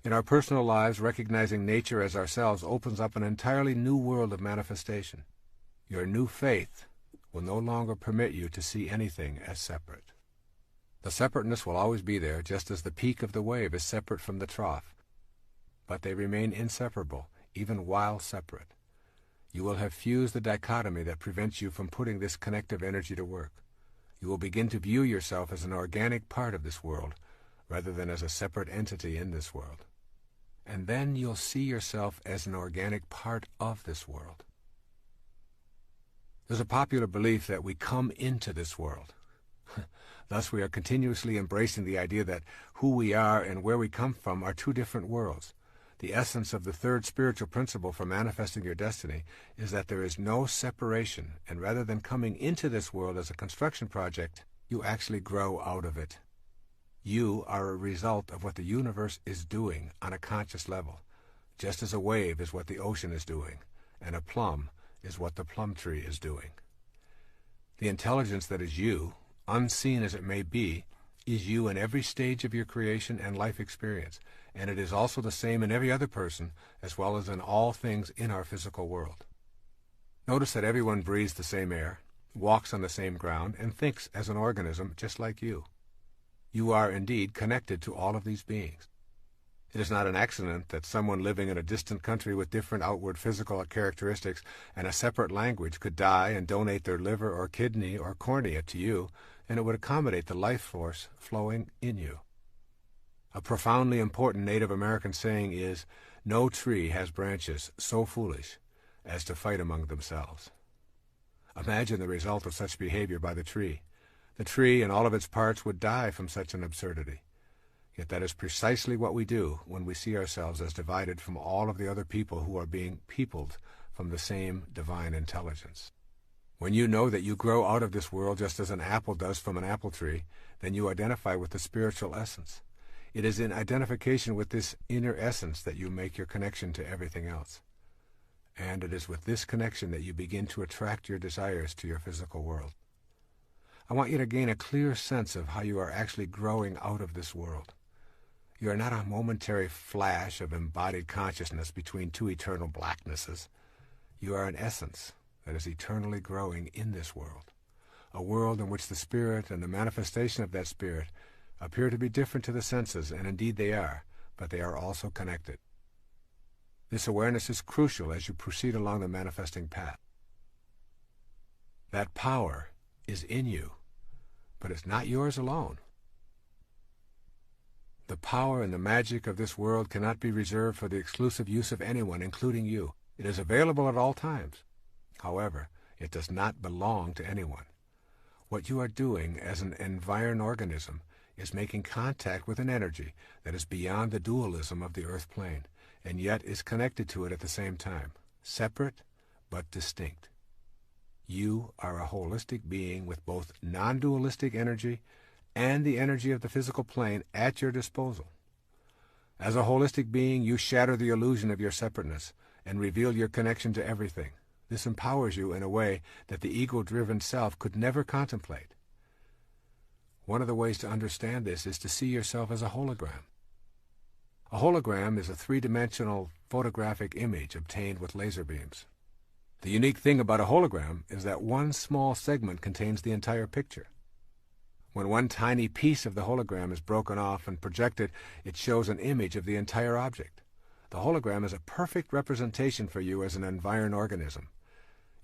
In our personal lives, recognizing nature as ourselves opens up an entirely new world of manifestation. Your new faith will no longer permit you to see anything as separate. The separateness will always be there, just as the peak of the wave is separate from the trough. But they remain inseparable, even while separate. You will have fused the dichotomy that prevents you from putting this connective energy to work. You will begin to view yourself as an organic part of this world, rather than as a separate entity in this world. And then you'll see yourself as an organic part of this world. There's a popular belief that we come into this world. Thus we are continuously embracing the idea that who we are and where we come from are two different worlds. The essence of the third spiritual principle for manifesting your destiny is that there is no separation, and rather than coming into this world as a construction project, you actually grow out of it. You are a result of what the universe is doing on a conscious level, just as a wave is what the ocean is doing, and a plum is what the plum tree is doing. The intelligence that is you, unseen as it may be, is you in every stage of your creation and life experience, and it is also the same in every other person, as well as in all things in our physical world. Notice that everyone breathes the same air, walks on the same ground, and thinks as an organism just like you. You are indeed connected to all of these beings. It is not an accident that someone living in a distant country with different outward physical characteristics and a separate language could die and donate their liver or kidney or cornea to you, and it would accommodate the life force flowing in you. A profoundly important Native American saying is, "No tree has branches so foolish as to fight among themselves." Imagine the result of such behavior by the tree. The tree and all of its parts would die from such an absurdity. Yet that is precisely what we do when we see ourselves as divided from all of the other people who are being peopled from the same divine intelligence. When you know that you grow out of this world just as an apple does from an apple tree, then you identify with the spiritual essence. It is in identification with this inner essence that you make your connection to everything else. And it is with this connection that you begin to attract your desires to your physical world. I want you to gain a clear sense of how you are actually growing out of this world. You are not a momentary flash of embodied consciousness between two eternal blacknesses. You are an essence that is eternally growing in this world, a world in which the spirit and the manifestation of that spirit appear to be different to the senses, and indeed they are, but they are also connected. This awareness is crucial as you proceed along the manifesting path. That power is in you, but it's not yours alone. The power and the magic of this world cannot be reserved for the exclusive use of anyone, including you. It is available at all times. However, it does not belong to anyone. What you are doing as an environ organism is making contact with an energy that is beyond the dualism of the earth plane, and yet is connected to it at the same time, separate but distinct. You are a holistic being with both non-dualistic energy and the energy of the physical plane at your disposal. As a holistic being, you shatter the illusion of your separateness and reveal your connection to everything. This empowers you in a way that the ego-driven self could never contemplate. One of the ways to understand this is to see yourself as a hologram. A hologram is a three-dimensional photographic image obtained with laser beams. The unique thing about a hologram is that one small segment contains the entire picture. When one tiny piece of the hologram is broken off and projected, it shows an image of the entire object. The hologram is a perfect representation for you as an environ organism.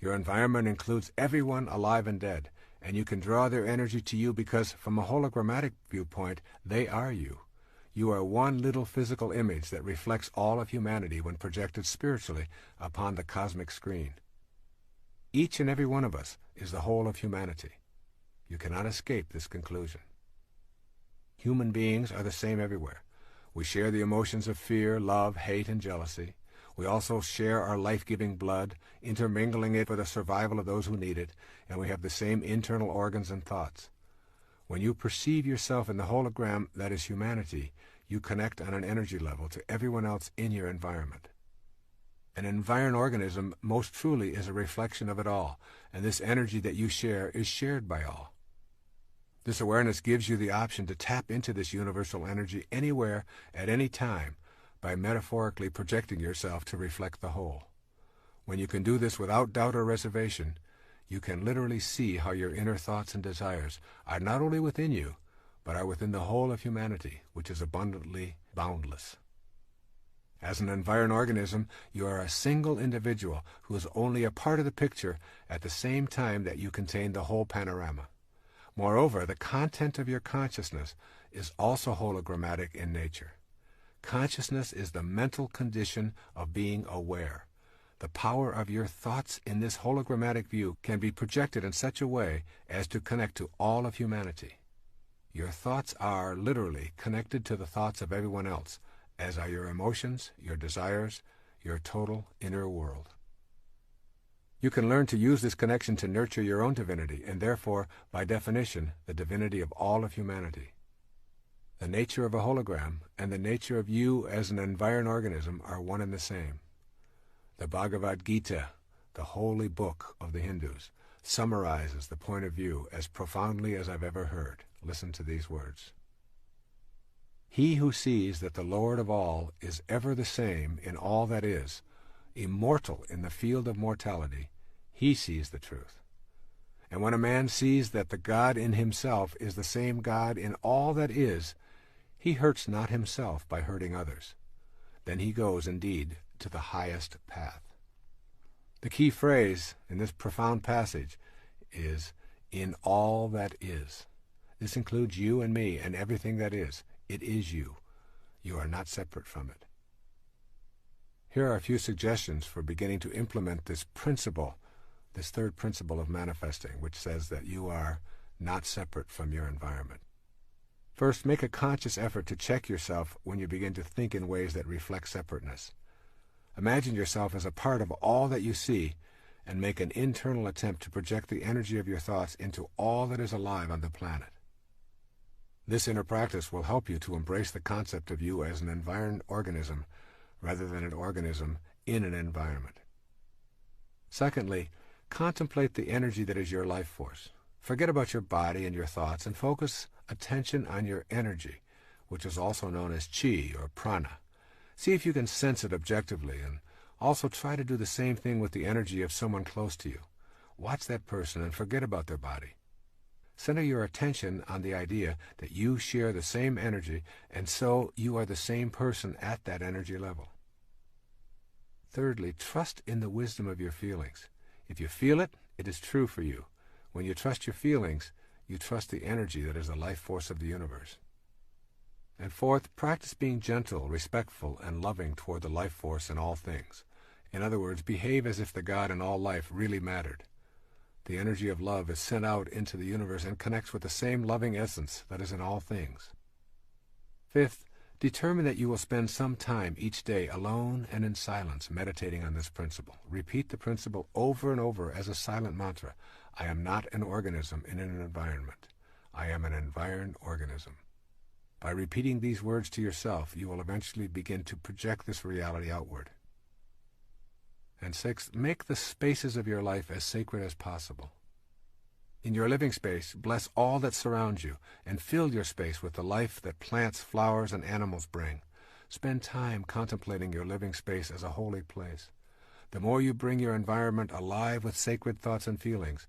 Your environment includes everyone alive and dead, and you can draw their energy to you because, from a hologrammatic viewpoint, they are you. You are one little physical image that reflects all of humanity when projected spiritually upon the cosmic screen. Each and every one of us is the whole of humanity. You cannot escape this conclusion. Human beings are the same everywhere. We share the emotions of fear, love, hate, and jealousy. We also share our life-giving blood, intermingling it for the survival of those who need it, and we have the same internal organs and thoughts. When you perceive yourself in the hologram that is humanity, you connect on an energy level to everyone else in your environment. An environed organism most truly is a reflection of it all, and this energy that you share is shared by all. This awareness gives you the option to tap into this universal energy anywhere, at any time, by metaphorically projecting yourself to reflect the whole. When you can do this without doubt or reservation, you can literally see how your inner thoughts and desires are not only within you, but are within the whole of humanity, which is abundantly boundless. As an environed organism, you are a single individual who is only a part of the picture at the same time that you contain the whole panorama. Moreover, the content of your consciousness is also hologrammatic in nature. Consciousness is the mental condition of being aware. The power of your thoughts in this hologrammatic view can be projected in such a way as to connect to all of humanity. Your thoughts are literally connected to the thoughts of everyone else, as are your emotions, your desires, your total inner world. You can learn to use this connection to nurture your own divinity, and therefore, by definition, the divinity of all of humanity. The nature of a hologram and the nature of you as an environed organism are one and the same. The Bhagavad Gita, the holy book of the Hindus, summarizes the point of view as profoundly as I've ever heard. Listen to these words. He who sees that the Lord of all is ever the same in all that is, immortal in the field of mortality, he sees the truth. And when a man sees that the God in himself is the same God in all that is, he hurts not himself by hurting others. Then he goes, indeed, to the highest path. The key phrase in this profound passage is, in all that is. This includes you and me and everything that is. It is you. You are not separate from it. Here are a few suggestions for beginning to implement this principle, this third principle of manifesting, which says that you are not separate from your environment. First, make a conscious effort to check yourself when you begin to think in ways that reflect separateness. Imagine yourself as a part of all that you see, and make an internal attempt to project the energy of your thoughts into all that is alive on the planet. This inner practice will help you to embrace the concept of you as an environed organism rather than an organism in an environment. Secondly, contemplate the energy that is your life force. Forget about your body and your thoughts and focus attention on your energy, which is also known as chi or prana. See if you can sense it objectively, and also try to do the same thing with the energy of someone close to you. Watch that person and forget about their body. Center your attention on the idea that you share the same energy, and so you are the same person at that energy level. Thirdly, trust in the wisdom of your feelings. If you feel it, it is true for you. When you trust your feelings, you trust the energy that is the life force of the universe. And fourth, practice being gentle, respectful, and loving toward the life force in all things. In other words, behave as if the God in all life really mattered. The energy of love is sent out into the universe and connects with the same loving essence that is in all things. Fifth, determine that you will spend some time each day alone and in silence meditating on this principle. Repeat the principle over and over as a silent mantra. I am not an organism in an environment. I am an environed organism. By repeating these words to yourself, you will eventually begin to project this reality outward. And sixth, make the spaces of your life as sacred as possible. In your living space, bless all that surrounds you, and fill your space with the life that plants, flowers, and animals bring. Spend time contemplating your living space as a holy place. The more you bring your environment alive with sacred thoughts and feelings,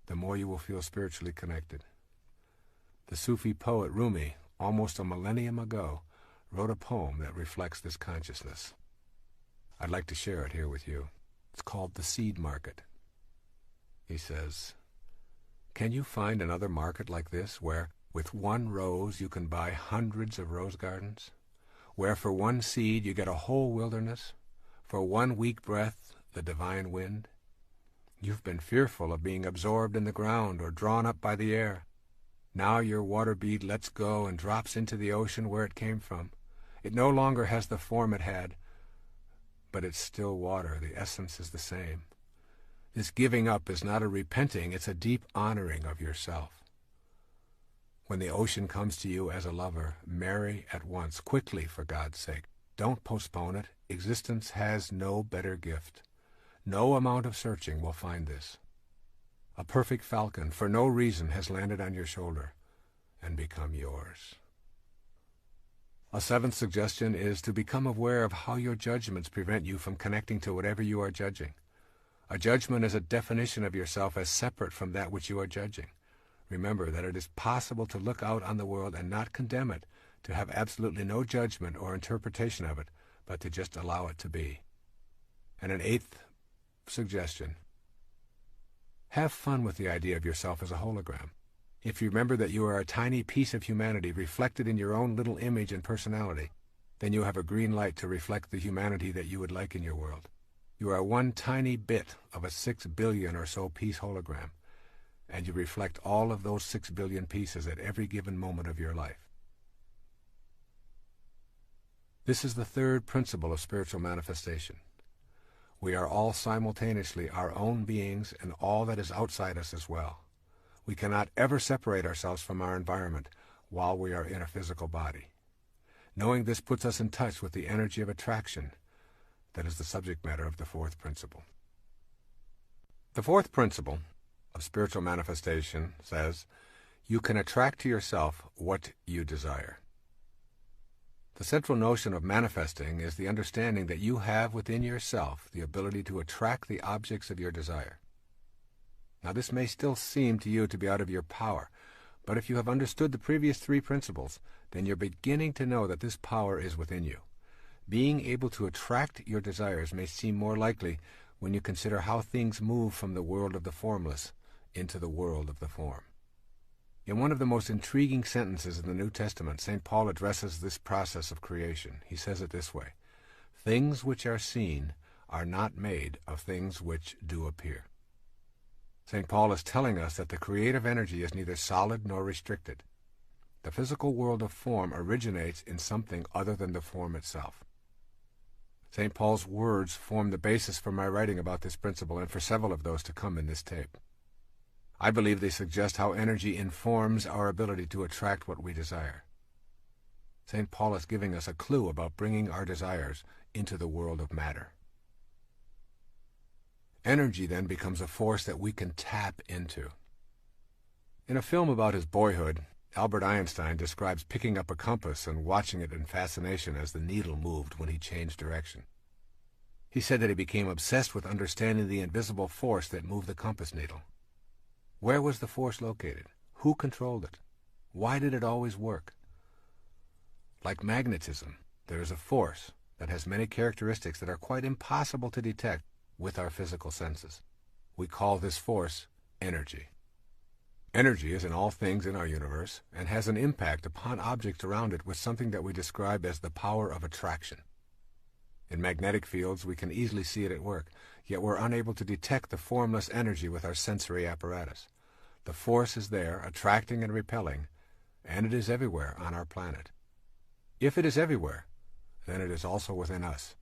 the more you will feel spiritually connected. The Sufi poet Rumi, almost a millennium ago, wrote a poem that reflects this consciousness. I'd like to share it here with you. It's called The Seed Market. He says, "Can you find another market like this, where with one rose you can buy hundreds of rose gardens? Where for one seed you get a whole wilderness? For one weak breath, the divine wind? You've been fearful of being absorbed in the ground or drawn up by the air. Now your water bead lets go and drops into the ocean where it came from. It no longer has the form it had, but it's still water. The essence is the same. This giving up is not a repenting, it's a deep honoring of yourself. When the ocean comes to you as a lover, marry at once, quickly for God's sake. Don't postpone it. Existence has no better gift. No amount of searching will find this. A perfect falcon, for no reason, has landed on your shoulder and become yours. A seventh suggestion is to become aware of how your judgments prevent you from connecting to whatever you are judging. A judgment is a definition of yourself as separate from that which you are judging. Remember that it is possible to look out on the world and not condemn it, to have absolutely no judgment or interpretation of it, but to just allow it to be. And an eighth suggestion: have fun with the idea of yourself as a hologram. If you remember that you are a tiny piece of humanity reflected in your own little image and personality, then you have a green light to reflect the humanity that you would like in your world. You are one tiny bit of a 6 billion or so piece hologram, and you reflect all of those 6 billion pieces at every given moment of your life. This is the third principle of spiritual manifestation. We are all simultaneously our own beings and all that is outside us as well. We cannot ever separate ourselves from our environment while we are in a physical body. Knowing this puts us in touch with the energy of attraction that is the subject matter of the fourth principle. The fourth principle of spiritual manifestation says, you can attract to yourself what you desire. The central notion of manifesting is the understanding that you have within yourself the ability to attract the objects of your desire. Now, this may still seem to you to be out of your power, but if you have understood the previous three principles, then you're beginning to know that this power is within you. Being able to attract your desires may seem more likely when you consider how things move from the world of the formless into the world of the form. In one of the most intriguing sentences in the New Testament, St. Paul addresses this process of creation. He says it this way: things which are seen are not made of things which do appear. St. Paul is telling us that the creative energy is neither solid nor restricted. The physical world of form originates in something other than the form itself. St. Paul's words form the basis for my writing about this principle and for several of those to come in this tape. I believe they suggest how energy informs our ability to attract what we desire. St. Paul is giving us a clue about bringing our desires into the world of matter. Energy then becomes a force that we can tap into. In a film about his boyhood, Albert Einstein describes picking up a compass and watching it in fascination as the needle moved when he changed direction. He said that he became obsessed with understanding the invisible force that moved the compass needle. Where was the force located? Who controlled it? Why did it always work? Like magnetism, there is a force that has many characteristics that are quite impossible to detect with our physical senses. We call this force energy. Energy is in all things in our universe and has an impact upon objects around it with something that we describe as the power of attraction. In magnetic fields, we can easily see it at work, yet we're unable to detect the formless energy with our sensory apparatus. The force is there, attracting and repelling, and it is everywhere on our planet. If it is everywhere, then it is also within us.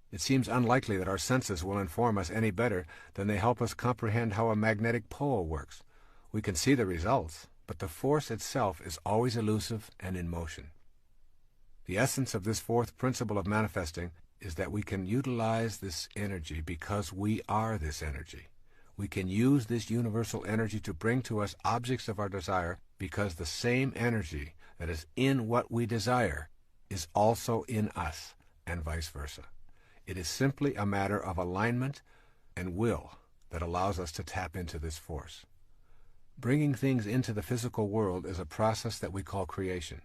It seems unlikely that our senses will inform us any better than they help us comprehend how a magnetic pole works. We can see the results, but the force itself is always elusive and in motion. The essence of this fourth principle of manifesting is that we can utilize this energy because we are this energy. We can use this universal energy to bring to us objects of our desire because the same energy that is in what we desire is also in us, and vice versa. It is simply a matter of alignment and will that allows us to tap into this force. Bringing things into the physical world is a process that we call creation.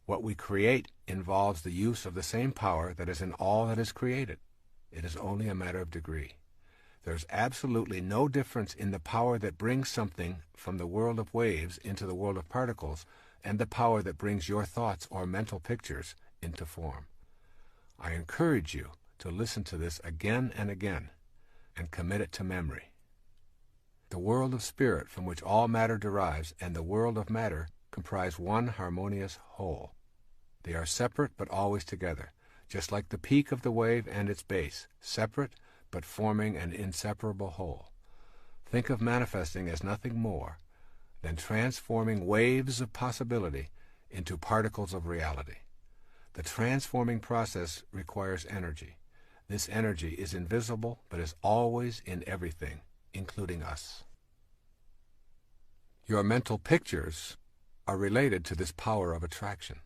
What we create involves the use of the same power that is in all that is created. It is only a matter of degree. There's absolutely no difference in the power that brings something from the world of waves into the world of particles and the power that brings your thoughts or mental pictures into form. I encourage you to listen to this again and again and commit it to memory. The world of spirit from which all matter derives and the world of matter comprise one harmonious whole. They are separate but always together, just like the peak of the wave and its base, separate but forming an inseparable whole. Think of manifesting as nothing more than transforming waves of possibility into particles of reality. The transforming process requires energy. This energy is invisible, but is always in everything, including us. Your mental pictures are related to this power of attraction.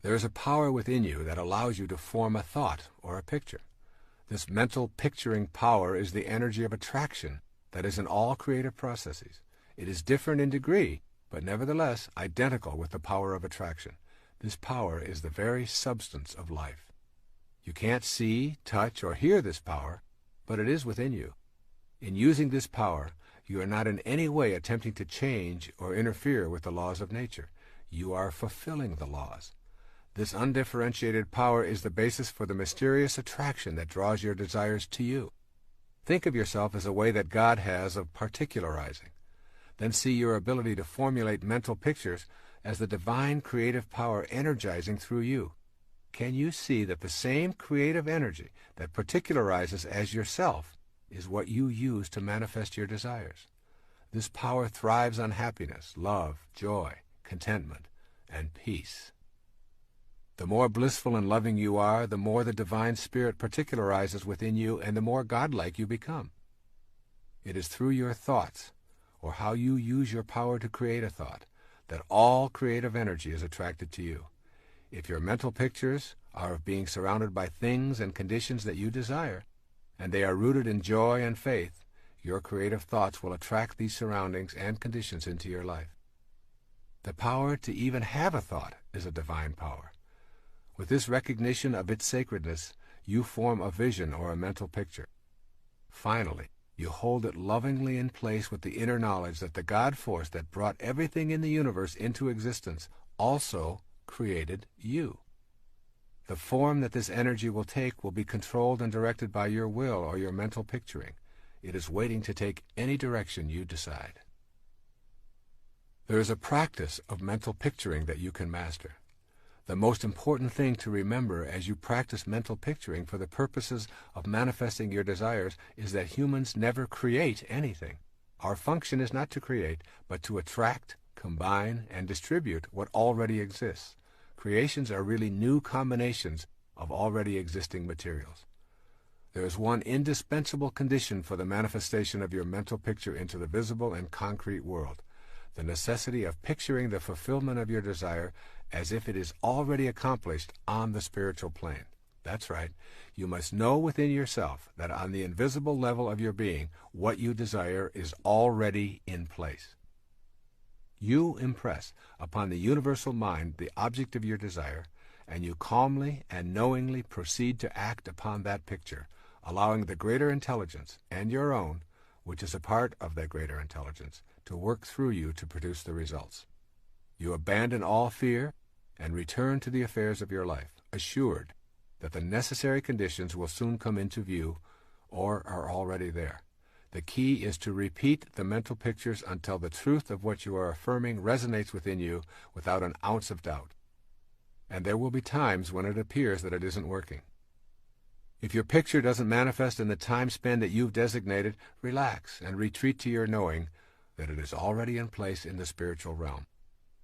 There is a power within you that allows you to form a thought or a picture. This mental picturing power is the energy of attraction that is in all creative processes. It is different in degree, but nevertheless identical with the power of attraction. This power is the very substance of life. You can't see, touch, or hear this power, but it is within you. In using this power, you are not in any way attempting to change or interfere with the laws of nature. You are fulfilling the laws. This undifferentiated power is the basis for the mysterious attraction that draws your desires to you. Think of yourself as a way that God has of particularizing. Then see your ability to formulate mental pictures as the divine creative power energizing through you. Can you see that the same creative energy that particularizes as yourself is what you use to manifest your desires? This power thrives on happiness, love, joy, contentment, and peace. The more blissful and loving you are, the more the divine spirit particularizes within you and the more godlike you become. It is through your thoughts, or how you use your power to create a thought, that all creative energy is attracted to you. If your mental pictures are of being surrounded by things and conditions that you desire, and they are rooted in joy and faith, your creative thoughts will attract these surroundings and conditions into your life. The power to even have a thought is a divine power. With this recognition of its sacredness, you form a vision or a mental picture. Finally, you hold it lovingly in place with the inner knowledge that the God force that brought everything in the universe into existence also created you. The form that this energy will take will be controlled and directed by your will or your mental picturing. It is waiting to take any direction you decide. There is a practice of mental picturing that you can master. The most important thing to remember as you practice mental picturing for the purposes of manifesting your desires is that humans never create anything. Our function is not to create, but to attract, combine, and distribute what already exists. Creations are really new combinations of already existing materials. There is one indispensable condition for the manifestation of your mental picture into the visible and concrete world: the necessity of picturing the fulfillment of your desire as if it is already accomplished on the spiritual plane. That's right. You must know within yourself that on the invisible level of your being, what you desire is already in place. You impress upon the universal mind the object of your desire, and you calmly and knowingly proceed to act upon that picture, allowing the greater intelligence and your own, which is a part of that greater intelligence, to work through you to produce the results. You abandon all fear and return to the affairs of your life, assured that the necessary conditions will soon come into view or are already there. The key is to repeat the mental pictures until the truth of what you are affirming resonates within you without an ounce of doubt. And there will be times when it appears that it isn't working. If your picture doesn't manifest in the time span that you've designated, relax and retreat to your knowing that it is already in place in the spiritual realm.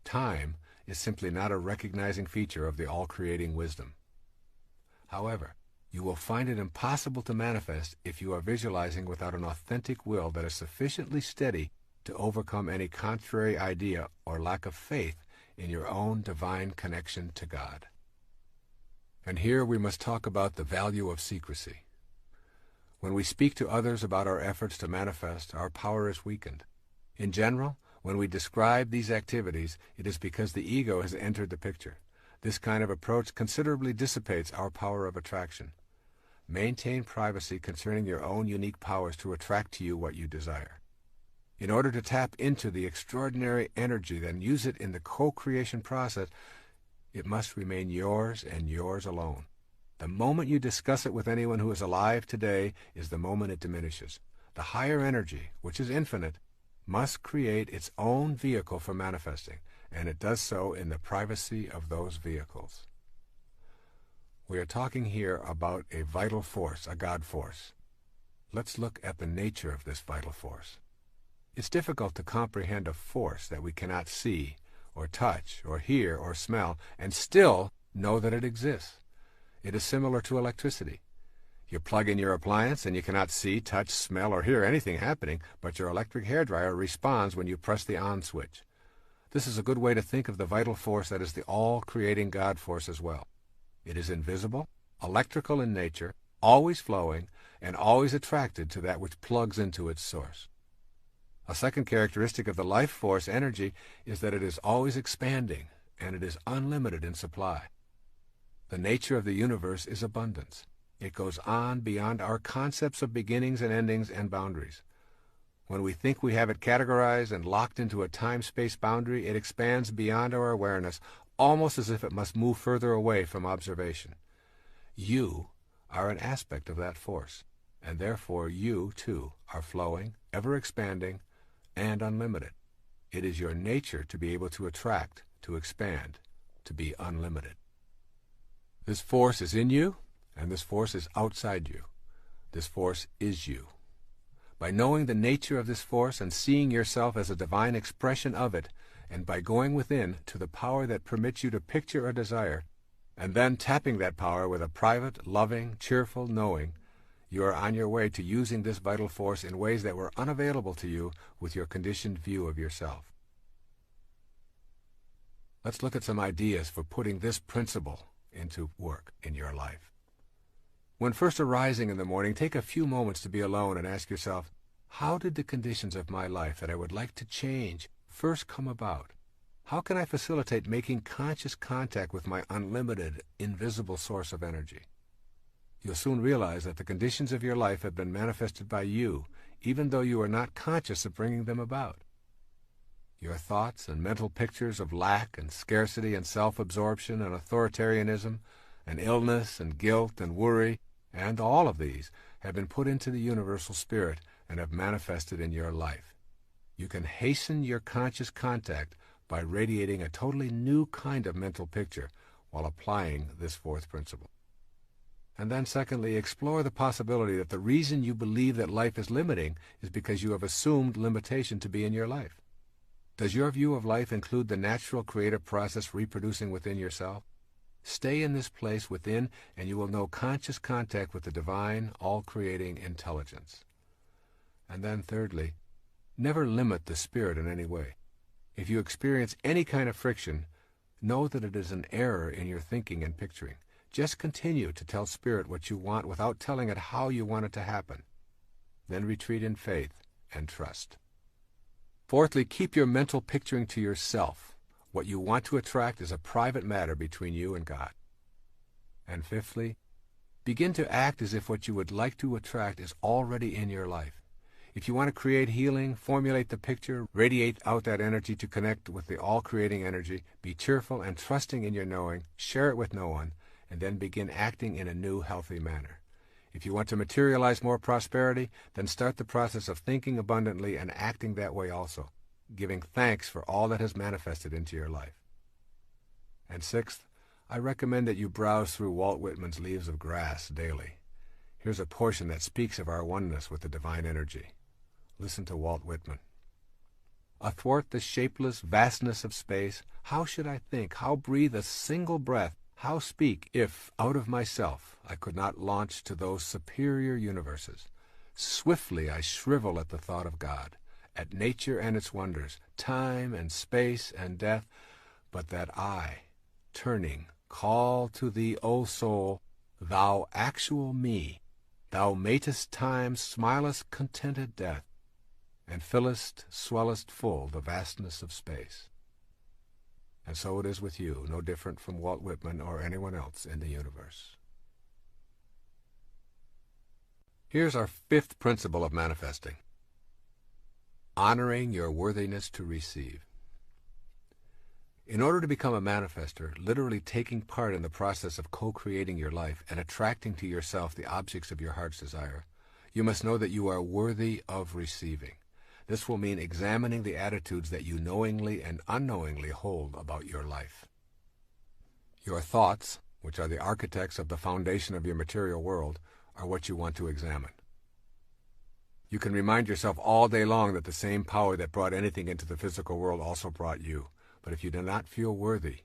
Time is simply not a recognizing feature of the all-creating wisdom. However, you will find it impossible to manifest if you are visualizing without an authentic will that is sufficiently steady to overcome any contrary idea or lack of faith in your own divine connection to God. And here we must talk about the value of secrecy. When we speak to others about our efforts to manifest, our power is weakened. In general, when we describe these activities, it is because the ego has entered the picture. This kind of approach considerably dissipates our power of attraction. Maintain privacy concerning your own unique powers to attract to you what you desire. In order to tap into the extraordinary energy, then use it in the co-creation process, it must remain yours and yours alone. The moment you discuss it with anyone who is alive today is the moment it diminishes. The higher energy, which is infinite, must create its own vehicle for manifesting, and it does so in the privacy of those vehicles. We are talking here about a vital force, a God force. Let's look at the nature of this vital force. It's difficult to comprehend a force that we cannot see, or touch, or hear, or smell, and still Know that it exists. It is similar to electricity. You plug in your appliance and you cannot see, touch, smell, or hear anything happening, but your electric hairdryer responds when you press the on switch. This is a good way to think of the vital force that is the all-creating God force as well. It is invisible, electrical in nature, always flowing, and always attracted to that which plugs into its source. A second characteristic of the life force energy is that it is always expanding, and it is unlimited in supply. The nature of the universe is abundance. It goes on beyond our concepts of beginnings and endings and boundaries. When we think we have it categorized and locked into a time-space boundary, it expands beyond our awareness, almost as if it must move further away from observation. You are an aspect of that force, and therefore you, too, are flowing, ever-expanding, and unlimited. It is your nature to be able to attract, to expand, to be unlimited. This force is in you, and this force is outside you. This force is you. By knowing the nature of this force and seeing yourself as a divine expression of it, and by going within to the power that permits you to picture a desire, and then tapping that power with a private, loving, cheerful knowing, you are on your way to using this vital force in ways that were unavailable to you with your conditioned view of yourself. Let's look at some ideas for putting this principle into work in your life. When first arising in the morning, take a few moments to be alone and ask yourself, how did the conditions of my life that I would like to change first come about? How can I facilitate making conscious contact with my unlimited, invisible source of energy? You'll soon realize that the conditions of your life have been manifested by you, even though you are not conscious of bringing them about. Your thoughts and mental pictures of lack and scarcity and self-absorption and authoritarianism and illness and guilt and worry, and all of these have been put into the universal spirit and have manifested in your life. You can hasten your conscious contact by radiating a totally new kind of mental picture while applying this fourth principle. And then secondly, explore the possibility that the reason you believe that life is limiting is because you have assumed limitation to be in your life. Does your view of life include the natural creative process reproducing within yourself? Stay in this place within, and you will know conscious contact with the divine, all-creating intelligence. And then thirdly, never limit the spirit in any way. If you experience any kind of friction, know that it is an error in your thinking and picturing. Just continue to tell spirit what you want without telling it how you want it to happen. Then retreat in faith and trust. Fourthly, keep your mental picturing to yourself. What you want to attract is a private matter between you and God. And fifthly, begin to act as if what you would like to attract is already in your life. If you want to create healing, formulate the picture, radiate out that energy to connect with the all-creating energy, be cheerful and trusting in your knowing, share it with no one, and then begin acting in a new, healthy manner. If you want to materialize more prosperity, then start the process of thinking abundantly and acting that way also, giving thanks for all that has manifested into your life. And sixth, I recommend that you browse through Walt Whitman's Leaves of Grass daily. Here's a portion that speaks of our oneness with the divine energy. Listen to Walt Whitman. Athwart the shapeless vastness of space, how should I think, how breathe a single breath, how speak, if, out of myself, I could not launch to those superior universes? Swiftly I shrivel at the thought of God, at nature and its wonders, time and space and death, but that I, turning, call to thee, O soul, thou actual me, thou matest time, smilest contented death, and fillest, swellest full the vastness of space. And so it is with you, no different from Walt Whitman or anyone else in the universe. Here's our fifth principle of manifesting. Honoring your worthiness to receive. In order to become a manifester, literally taking part in the process of co-creating your life and attracting to yourself the objects of your heart's desire, you must know that you are worthy of receiving. This will mean examining the attitudes that you knowingly and unknowingly hold about your life. Your thoughts, which are the architects of the foundation of your material world, are what you want to examine. You can remind yourself all day long that the same power that brought anything into the physical world also brought you. But if you do not feel worthy,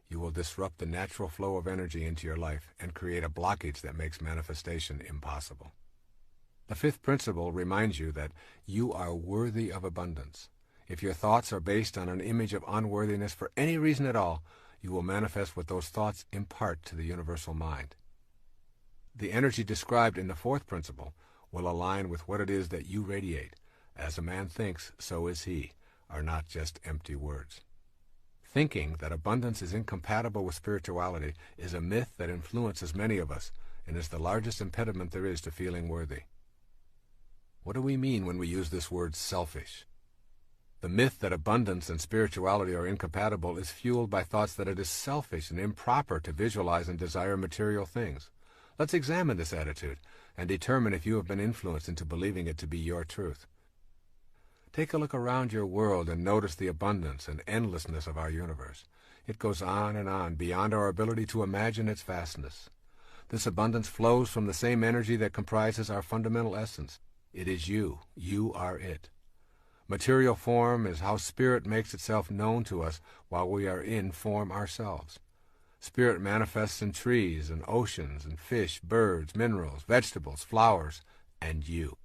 you will disrupt the natural flow of energy into your life and create a blockage that makes manifestation impossible. The fifth principle reminds you that you are worthy of abundance. If your thoughts are based on an image of unworthiness for any reason at all, you will manifest what those thoughts impart to the universal mind. The energy described in the fourth principle will align with what it is that you radiate. As a man thinks, so is he, are not just empty words. Thinking that abundance is incompatible with spirituality is a myth that influences many of us and is the largest impediment there is to feeling worthy. What do we mean when we use this word selfish? The myth that abundance and spirituality are incompatible is fueled by thoughts that it is selfish and improper to visualize and desire material things. Let's examine this attitude and determine if you have been influenced into believing it to be your truth. Take a look around your world and notice the abundance and endlessness of our universe. It goes on and on, beyond our ability to imagine its vastness. This abundance flows from the same energy that comprises our fundamental essence. It is you. You are it. Material form is how spirit makes itself known to us while we are in form ourselves. Spirit manifests in trees and oceans and fish, birds, minerals, vegetables, flowers, and you.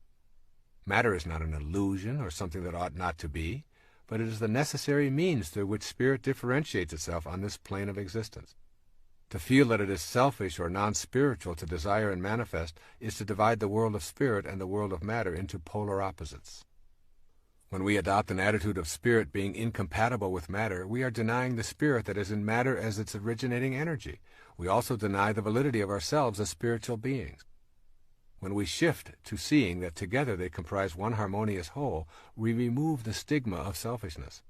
Matter is not an illusion or something that ought not to be, but it is the necessary means through which spirit differentiates itself on this plane of existence. To feel that it is selfish or non-spiritual to desire and manifest is to divide the world of spirit and the world of matter into polar opposites. When we adopt an attitude of spirit being incompatible with matter, we are denying the spirit that is in matter as its originating energy. We also deny the validity of ourselves as spiritual beings. When we shift to seeing that together they comprise one harmonious whole, we remove the stigma of selfishness.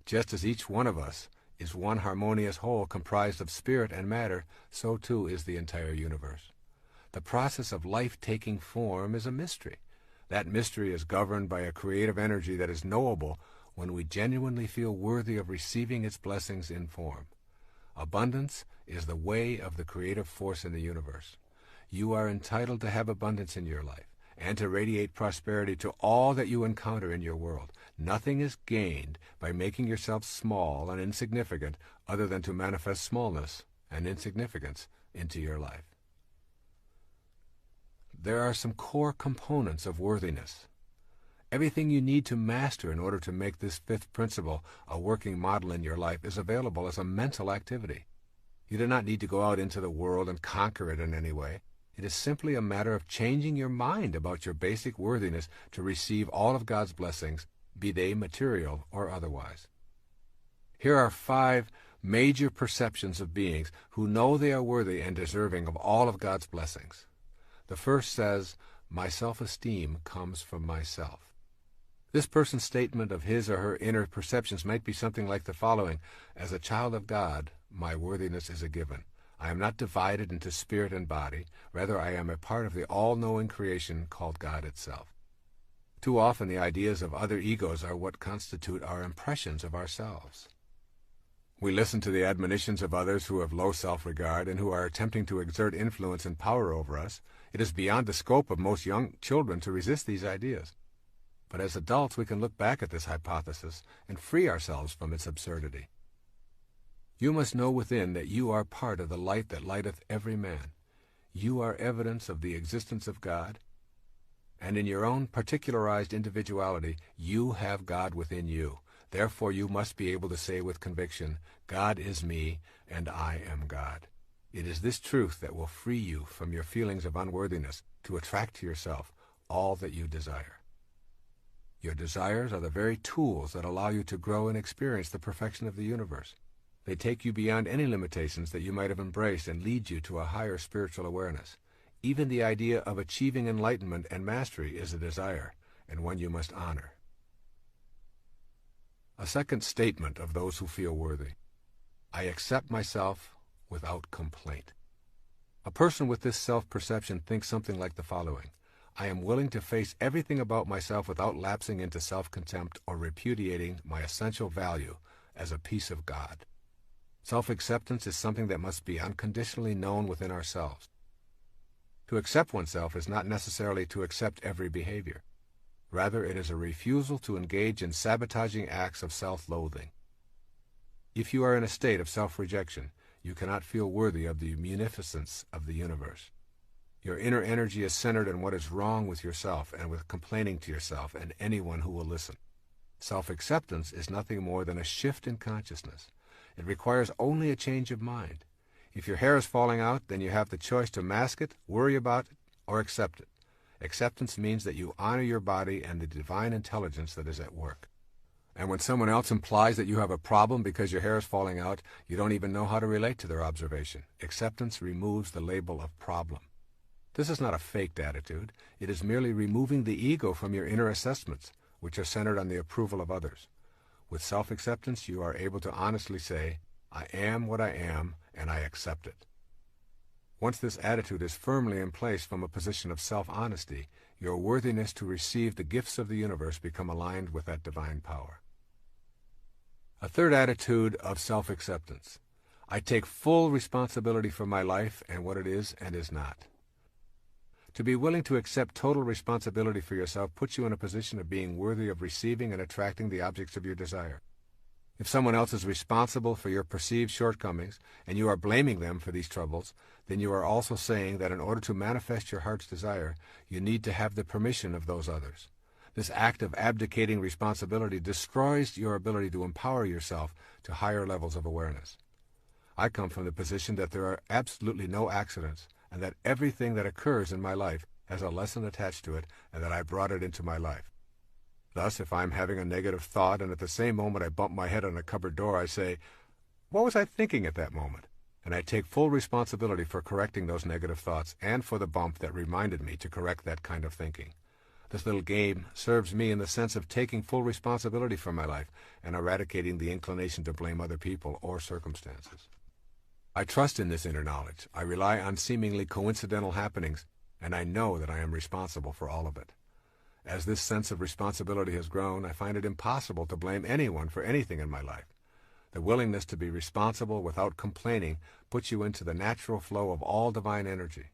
Just as each one of us is one harmonious whole comprised of spirit and matter, so too is the entire universe. The process of life taking form is a mystery. That mystery is governed by a creative energy that is knowable when we genuinely feel worthy of receiving its blessings in form. Abundance is the way of the creative force in the universe. You are entitled to have abundance in your life and to radiate prosperity to all that you encounter in your world. Nothing is gained by making yourself small and insignificant other than to manifest smallness and insignificance into your life. There are some core components of worthiness. Everything you need to master in order to make this fifth principle a working model in your life is available as a mental activity. You do not need to go out into the world and conquer it in any way. It is simply a matter of changing your mind about your basic worthiness to receive all of God's blessings, be they material or otherwise. Here are 5 major perceptions of beings who know they are worthy and deserving of all of God's blessings. The first says, "My self-esteem comes from myself." This person's statement of his or her inner perceptions might be something like the following: "As a child of God, my worthiness is a given. I am not divided into spirit and body. Rather, I am a part of the all-knowing creation called God itself." Too often the ideas of other egos are what constitute our impressions of ourselves. We listen to the admonitions of others who have low self-regard and who are attempting to exert influence and power over us. It is beyond the scope of most young children to resist these ideas. But as adults, we can look back at this hypothesis and free ourselves from its absurdity. You must know within that you are part of the light that lighteth every man. You are evidence of the existence of God, and in your own particularized individuality, you have God within you. Therefore, you must be able to say with conviction, "God is me, and I am God." It is this truth that will free you from your feelings of unworthiness to attract to yourself all that you desire. Your desires are the very tools that allow you to grow and experience the perfection of the universe. They take you beyond any limitations that you might have embraced and lead you to a higher spiritual awareness. Even the idea of achieving enlightenment and mastery is a desire, and one you must honor. A second statement of those who feel worthy: "I accept myself without complaint." A person with this self-perception thinks something like the following: "I am willing to face everything about myself without lapsing into self-contempt or repudiating my essential value as a piece of God." Self-acceptance is something that must be unconditionally known within ourselves. To accept oneself is not necessarily to accept every behavior. Rather, it is a refusal to engage in sabotaging acts of self-loathing. If you are in a state of self-rejection, you cannot feel worthy of the munificence of the universe. Your inner energy is centered on what is wrong with yourself and with complaining to yourself and anyone who will listen. Self-acceptance is nothing more than a shift in consciousness. It requires only a change of mind. If your hair is falling out, then you have the choice to mask it, worry about it, or accept it. Acceptance means that you honor your body and the divine intelligence that is at work. And when someone else implies that you have a problem because your hair is falling out, you don't even know how to relate to their observation. Acceptance removes the label of problem. This is not a faked attitude. It is merely removing the ego from your inner assessments, which are centered on the approval of others. With self-acceptance, you are able to honestly say, I am what I am, and I accept it. Once this attitude is firmly in place from a position of self-honesty, your worthiness to receive the gifts of the universe become aligned with that divine power. A third attitude of self-acceptance. I take full responsibility for my life and what it is and is not. To be willing to accept total responsibility for yourself puts you in a position of being worthy of receiving and attracting the objects of your desire. If someone else is responsible for your perceived shortcomings, and you are blaming them for these troubles, then you are also saying that in order to manifest your heart's desire, you need to have the permission of those others. This act of abdicating responsibility destroys your ability to empower yourself to higher levels of awareness. I come from the position that there are absolutely no accidents, and that everything that occurs in my life has a lesson attached to it, and that I brought it into my life. Thus, if I'm having a negative thought, and at the same moment I bump my head on a cupboard door, I say, what was I thinking at that moment? And I take full responsibility for correcting those negative thoughts, and for the bump that reminded me to correct that kind of thinking. This little game serves me in the sense of taking full responsibility for my life, and eradicating the inclination to blame other people or circumstances. I trust in this inner knowledge. I rely on seemingly coincidental happenings, and I know that I am responsible for all of it. As this sense of responsibility has grown, I find it impossible to blame anyone for anything in my life. The willingness to be responsible without complaining puts you into the natural flow of all divine energy.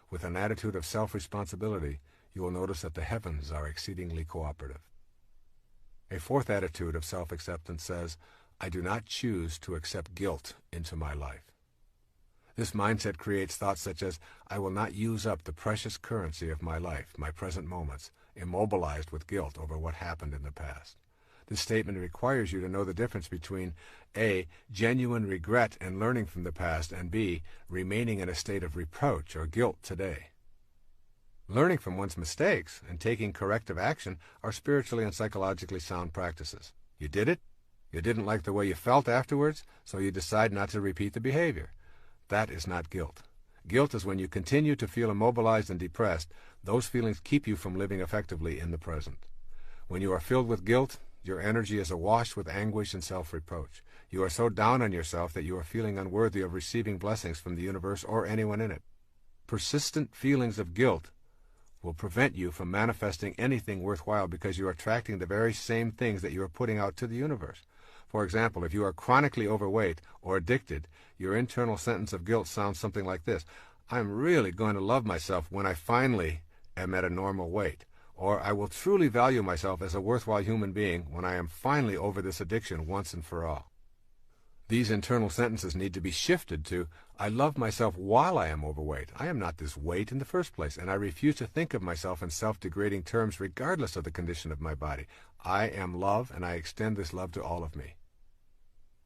With an attitude of self-responsibility, you will notice that the heavens are exceedingly cooperative. A fourth attitude of self-acceptance says, I do not choose to accept guilt into my life. This mindset creates thoughts such as, I will not use up the precious currency of my life, my present moments, immobilized with guilt over what happened in the past. This statement requires you to know the difference between A, genuine regret and learning from the past, and B, remaining in a state of reproach or guilt today. Learning from one's mistakes and taking corrective action are spiritually and psychologically sound practices. You did it, you didn't like the way you felt afterwards, so you decide not to repeat the behavior. That is not guilt. Guilt is when you continue to feel immobilized and depressed. Those feelings keep you from living effectively in the present. When you are filled with guilt, your energy is awash with anguish and self-reproach. You are so down on yourself that you are feeling unworthy of receiving blessings from the universe or anyone in it. Persistent feelings of guilt will prevent you from manifesting anything worthwhile because you are attracting the very same things that you are putting out to the universe. For example, if you are chronically overweight or addicted, your internal sentence of guilt sounds something like this. I'm really going to love myself when I finally am at a normal weight. Or I will truly value myself as a worthwhile human being when I am finally over this addiction once and for all. These internal sentences need to be shifted to, I love myself while I am overweight. I am not this weight in the first place, and I refuse to think of myself in self-degrading terms regardless of the condition of my body. I am love, and I extend this love to all of me.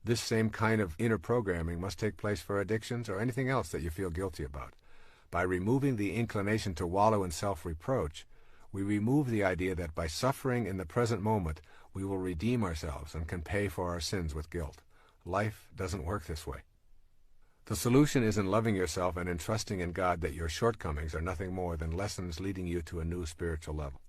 This same kind of inner programming must take place for addictions or anything else that you feel guilty about. By removing the inclination to wallow in self-reproach, we remove the idea that by suffering in the present moment, we will redeem ourselves and can pay for our sins with guilt. Life doesn't work this way. The solution is in loving yourself and in trusting in God that your shortcomings are nothing more than lessons leading you to a new spiritual level.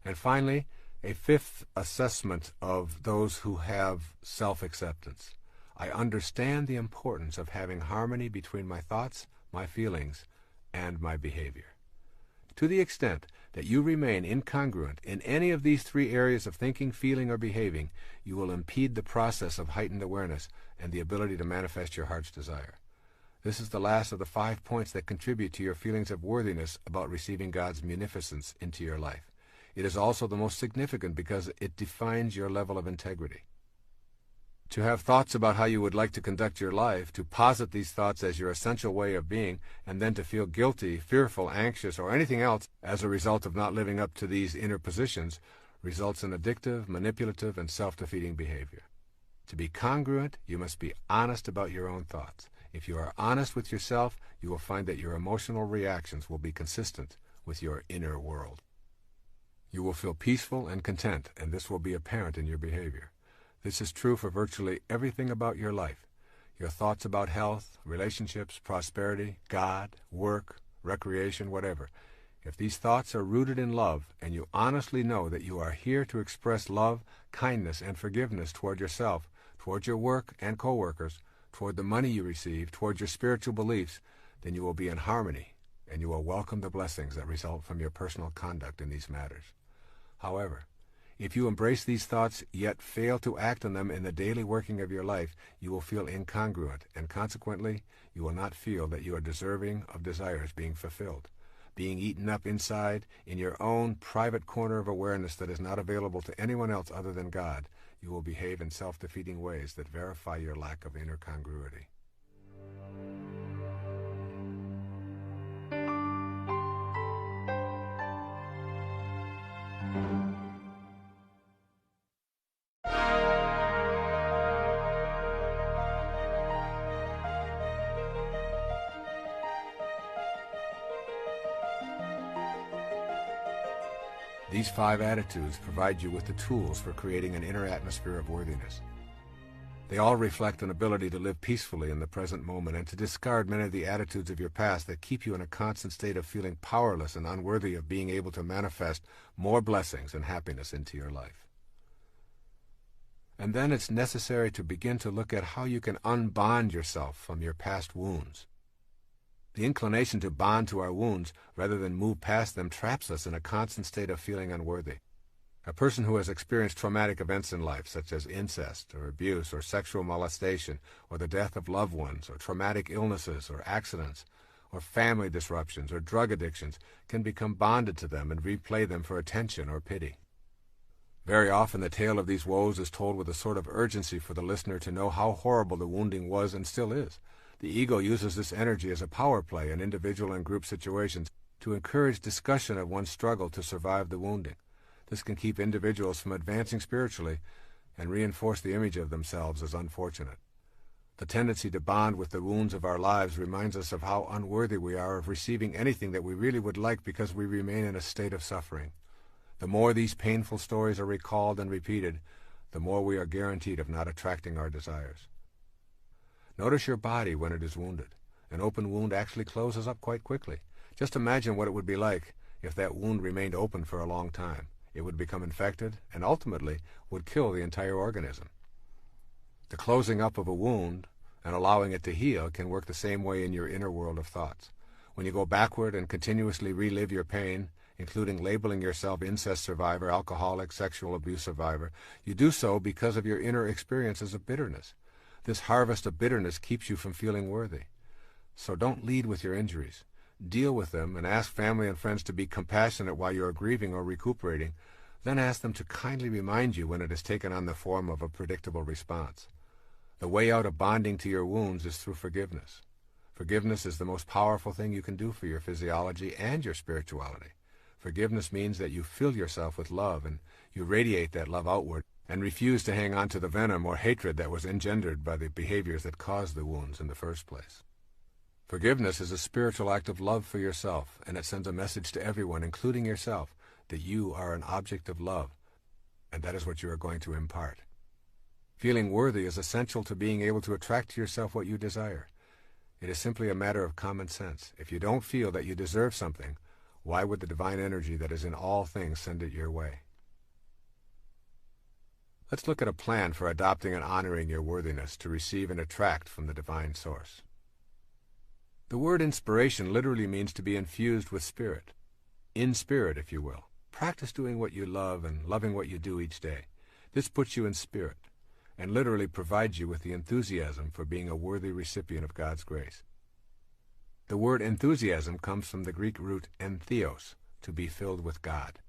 And finally, a fifth assessment of those who have self-acceptance. I understand the importance of having harmony between my thoughts, my feelings, and my behavior. To the extent that you remain incongruent in any of these three areas of thinking, feeling, or behaving, you will impede the process of heightened awareness and the ability to manifest your heart's desire. This is the last of the 5 points that contribute to your feelings of worthiness about receiving God's munificence into your life. It is also the most significant because it defines your level of integrity. To have thoughts about how you would like to conduct your life, to posit these thoughts as your essential way of being, and then to feel guilty, fearful, anxious, or anything else as a result of not living up to these inner positions, results in addictive, manipulative, and self-defeating behavior. To be congruent, you must be honest about your own thoughts. If you are honest with yourself, you will find that your emotional reactions will be consistent with your inner world. You will feel peaceful and content, and this will be apparent in your behavior. This is true for virtually everything about your life. Your thoughts about health, relationships, prosperity, God, work, recreation, whatever. If these thoughts are rooted in love, and you honestly know that you are here to express love, kindness, and forgiveness toward yourself, toward your work and co-workers, toward the money you receive, toward your spiritual beliefs, then you will be in harmony, and you will welcome the blessings that result from your personal conduct in these matters. However, if you embrace these thoughts yet fail to act on them in the daily working of your life, you will feel incongruent, and consequently, you will not feel that you are deserving of desires being fulfilled, being eaten up inside in your own private corner of awareness that is not available to anyone else other than God. You will behave in self-defeating ways that verify your lack of inner congruity. These 5 attitudes provide you with the tools for creating an inner atmosphere of worthiness. They all reflect an ability to live peacefully in the present moment and to discard many of the attitudes of your past that keep you in a constant state of feeling powerless and unworthy of being able to manifest more blessings and happiness into your life. And then it's necessary to begin to look at how you can unbond yourself from your past wounds. The inclination to bond to our wounds rather than move past them traps us in a constant state of feeling unworthy. A person who has experienced traumatic events in life, such as incest or abuse or sexual molestation or the death of loved ones or traumatic illnesses or accidents or family disruptions or drug addictions, can become bonded to them and replay them for attention or pity. Very often the tale of these woes is told with a sort of urgency for the listener to know how horrible the wounding was and still is. The ego uses this energy as a power play in individual and group situations to encourage discussion of one's struggle to survive the wounding. This can keep individuals from advancing spiritually and reinforce the image of themselves as unfortunate. The tendency to bond with the wounds of our lives reminds us of how unworthy we are of receiving anything that we really would like because we remain in a state of suffering. The more these painful stories are recalled and repeated, the more we are guaranteed of not attracting our desires. Notice your body when it is wounded. An open wound actually closes up quite quickly. Just imagine what it would be like if that wound remained open for a long time. It would become infected and ultimately would kill the entire organism. The closing up of a wound and allowing it to heal can work the same way in your inner world of thoughts. When you go backward and continuously relive your pain, including labeling yourself incest survivor, alcoholic, sexual abuse survivor, you do so because of your inner experiences of bitterness. This harvest of bitterness keeps you from feeling worthy. So don't lead with your injuries. Deal with them and ask family and friends to be compassionate while you are grieving or recuperating. Then ask them to kindly remind you when it has taken on the form of a predictable response. The way out of bonding to your wounds is through forgiveness. Forgiveness is the most powerful thing you can do for your physiology and your spirituality. Forgiveness means that you fill yourself with love and you radiate that love outward and refuse to hang on to the venom or hatred that was engendered by the behaviors that caused the wounds in the first place. Forgiveness is a spiritual act of love for yourself, and it sends a message to everyone, including yourself, that you are an object of love, and that is what you are going to impart. Feeling worthy is essential to being able to attract to yourself what you desire. It is simply a matter of common sense. If you don't feel that you deserve something, why would the divine energy that is in all things send it your way? Let's look at a plan for adopting and honoring your worthiness to receive and attract from the divine source. The word inspiration literally means to be infused with spirit. In spirit, if you will. Practice doing what you love and loving what you do each day. This puts you in spirit and literally provides you with the enthusiasm for being a worthy recipient of God's grace. The word enthusiasm comes from the Greek root entheos, to be filled with God.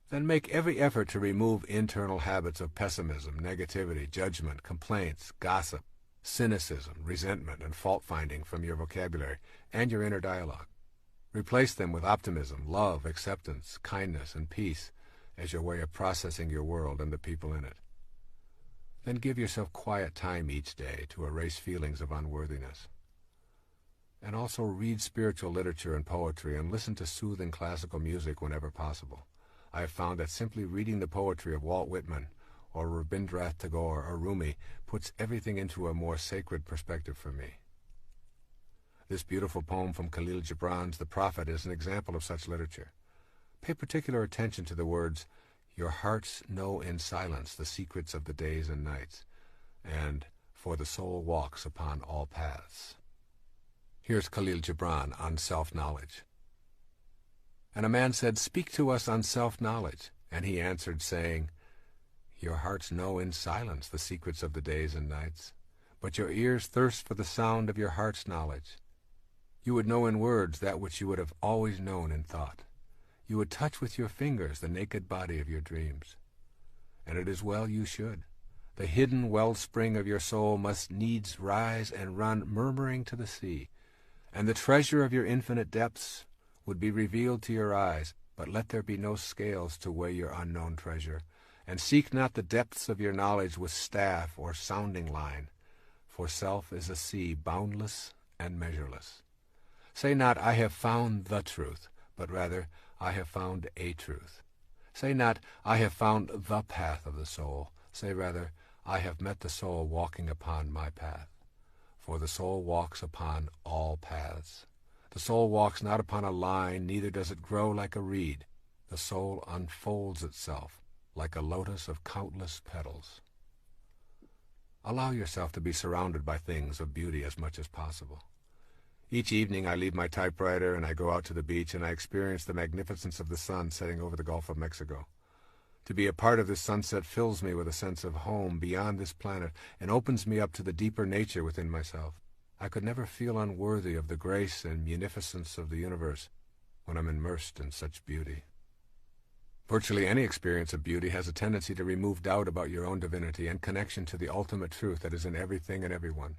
Then make every effort to remove internal habits of pessimism, negativity, judgment, complaints, gossip, cynicism, resentment, and fault-finding from your vocabulary and your inner dialogue. Replace them with optimism, love, acceptance, kindness, and peace as your way of processing your world and the people in it. Then give yourself quiet time each day to erase feelings of unworthiness. And also read spiritual literature and poetry and listen to soothing classical music whenever possible. I have found that simply reading the poetry of Walt Whitman or Rabindranath Tagore or Rumi puts everything into a more sacred perspective for me. This beautiful poem from Khalil Gibran's The Prophet is an example of such literature. Pay particular attention to the words, "Your hearts know in silence the secrets of the days and nights," and "For the soul walks upon all paths." Here's Khalil Gibran on self-knowledge. And a man said, "Speak to us on self-knowledge." And he answered, saying, "Your hearts know in silence the secrets of the days and nights, but your ears thirst for the sound of your heart's knowledge. You would know in words that which you would have always known in thought. You would touch with your fingers the naked body of your dreams. And it is well you should. The hidden wellspring of your soul must needs rise and run murmuring to the sea, and the treasure of your infinite depths would be revealed to your eyes, but let there be no scales to weigh your unknown treasure, and seek not the depths of your knowledge with staff or sounding line, for self is a sea boundless and measureless. Say not, I have found the truth, but rather, I have found a truth. Say not, I have found the path of the soul. Say rather, I have met the soul walking upon my path. For the soul walks upon all paths. The soul walks not upon a line, neither does it grow like a reed. The soul unfolds itself like a lotus of countless petals. Allow yourself to be surrounded by things of beauty as much as possible. Each evening I leave my typewriter and I go out to the beach and I experience the magnificence of the sun setting over the Gulf of Mexico. To be a part of this sunset fills me with a sense of home beyond this planet and opens me up to the deeper nature within myself. I could never feel unworthy of the grace and munificence of the universe when I'm immersed in such beauty. Virtually any experience of beauty has a tendency to remove doubt about your own divinity and connection to the ultimate truth that is in everything and everyone.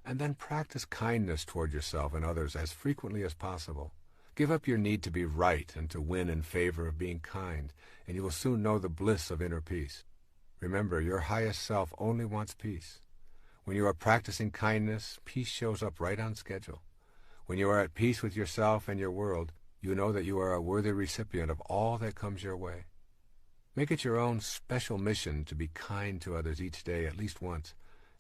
And then practice kindness toward yourself and others as frequently as possible. Give up your need to be right and to win in favor of being kind, and you will soon know the bliss of inner peace. Remember, your highest self only wants peace. When you are practicing kindness, peace shows up right on schedule. When you are at peace with yourself and your world, you know that you are a worthy recipient of all that comes your way. Make it your own special mission to be kind to others each day at least once,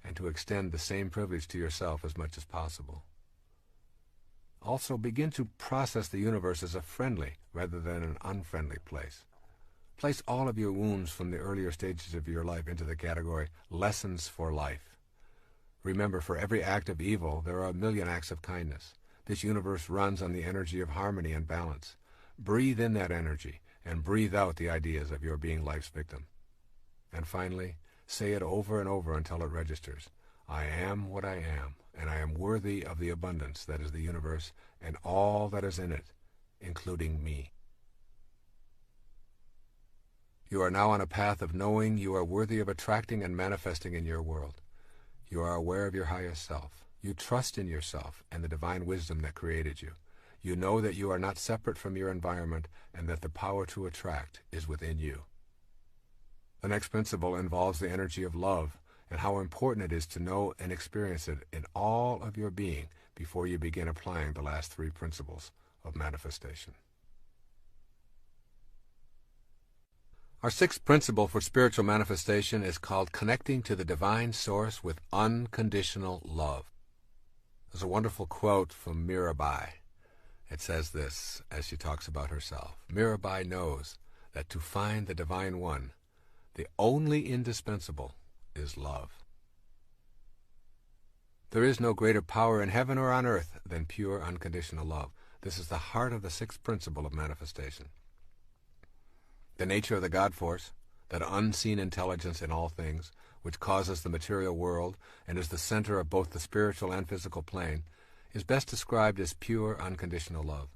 and to extend the same privilege to yourself as much as possible. Also, begin to process the universe as a friendly rather than an unfriendly place. Place all of your wounds from the earlier stages of your life into the category lessons for life. Remember, for every act of evil, there are a million acts of kindness. This universe runs on the energy of harmony and balance. Breathe in that energy and breathe out the ideas of your being life's victim. And finally, say it over and over until it registers. I am what I am, and I am worthy of the abundance that is the universe and all that is in it, including me. You are now on a path of knowing you are worthy of attracting and manifesting in your world. You are aware of your highest self. You trust in yourself and the divine wisdom that created you. You know that you are not separate from your environment and that the power to attract is within you. The next principle involves the energy of love and how important it is to know and experience it in all of your being before you begin applying the last three principles of manifestation. Our sixth principle for spiritual manifestation is called connecting to the divine source with unconditional love. There's a wonderful quote from Mirabai. It says this as she talks about herself. Mirabai knows that to find the divine one, the only indispensable is love. There is no greater power in heaven or on earth than pure unconditional love. This is the heart of the sixth principle of manifestation. The nature of the God force, that unseen intelligence in all things, which causes the material world and is the center of both the spiritual and physical plane, is best described as pure unconditional love.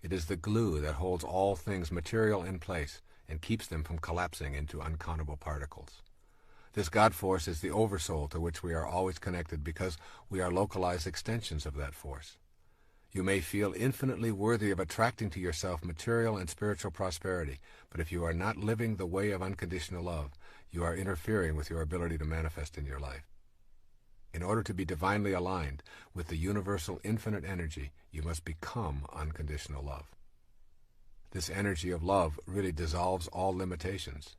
It is the glue that holds all things material in place and keeps them from collapsing into uncountable particles. This God force is the oversoul to which we are always connected because we are localized extensions of that force. You may feel infinitely worthy of attracting to yourself material and spiritual prosperity, but if you are not living the way of unconditional love, you are interfering with your ability to manifest in your life. In order to be divinely aligned with the universal infinite energy, you must become unconditional love. This energy of love really dissolves all limitations.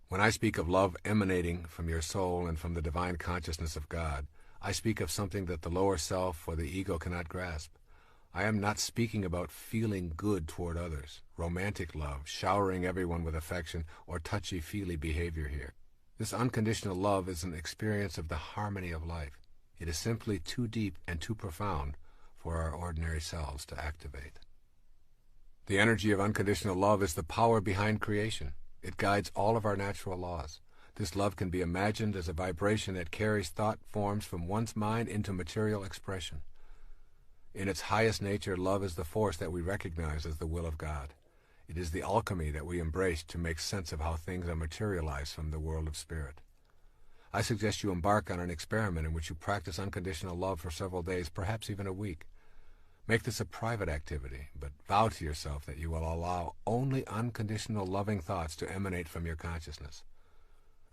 When I speak of love emanating from your soul and from the divine consciousness of God, I speak of something that the lower self or the ego cannot grasp. I am not speaking about feeling good toward others, romantic love, showering everyone with affection, or touchy-feely behavior here. This unconditional love is an experience of the harmony of life. It is simply too deep and too profound for our ordinary selves to activate. The energy of unconditional love is the power behind creation. It guides all of our natural laws. This love can be imagined as a vibration that carries thought forms from one's mind into material expression. In its highest nature, love is the force that we recognize as the will of God. It is the alchemy that we embrace to make sense of how things are materialized from the world of spirit. I suggest you embark on an experiment in which you practice unconditional love for several days, perhaps even a week. Make this a private activity, but vow to yourself that you will allow only unconditional loving thoughts to emanate from your consciousness.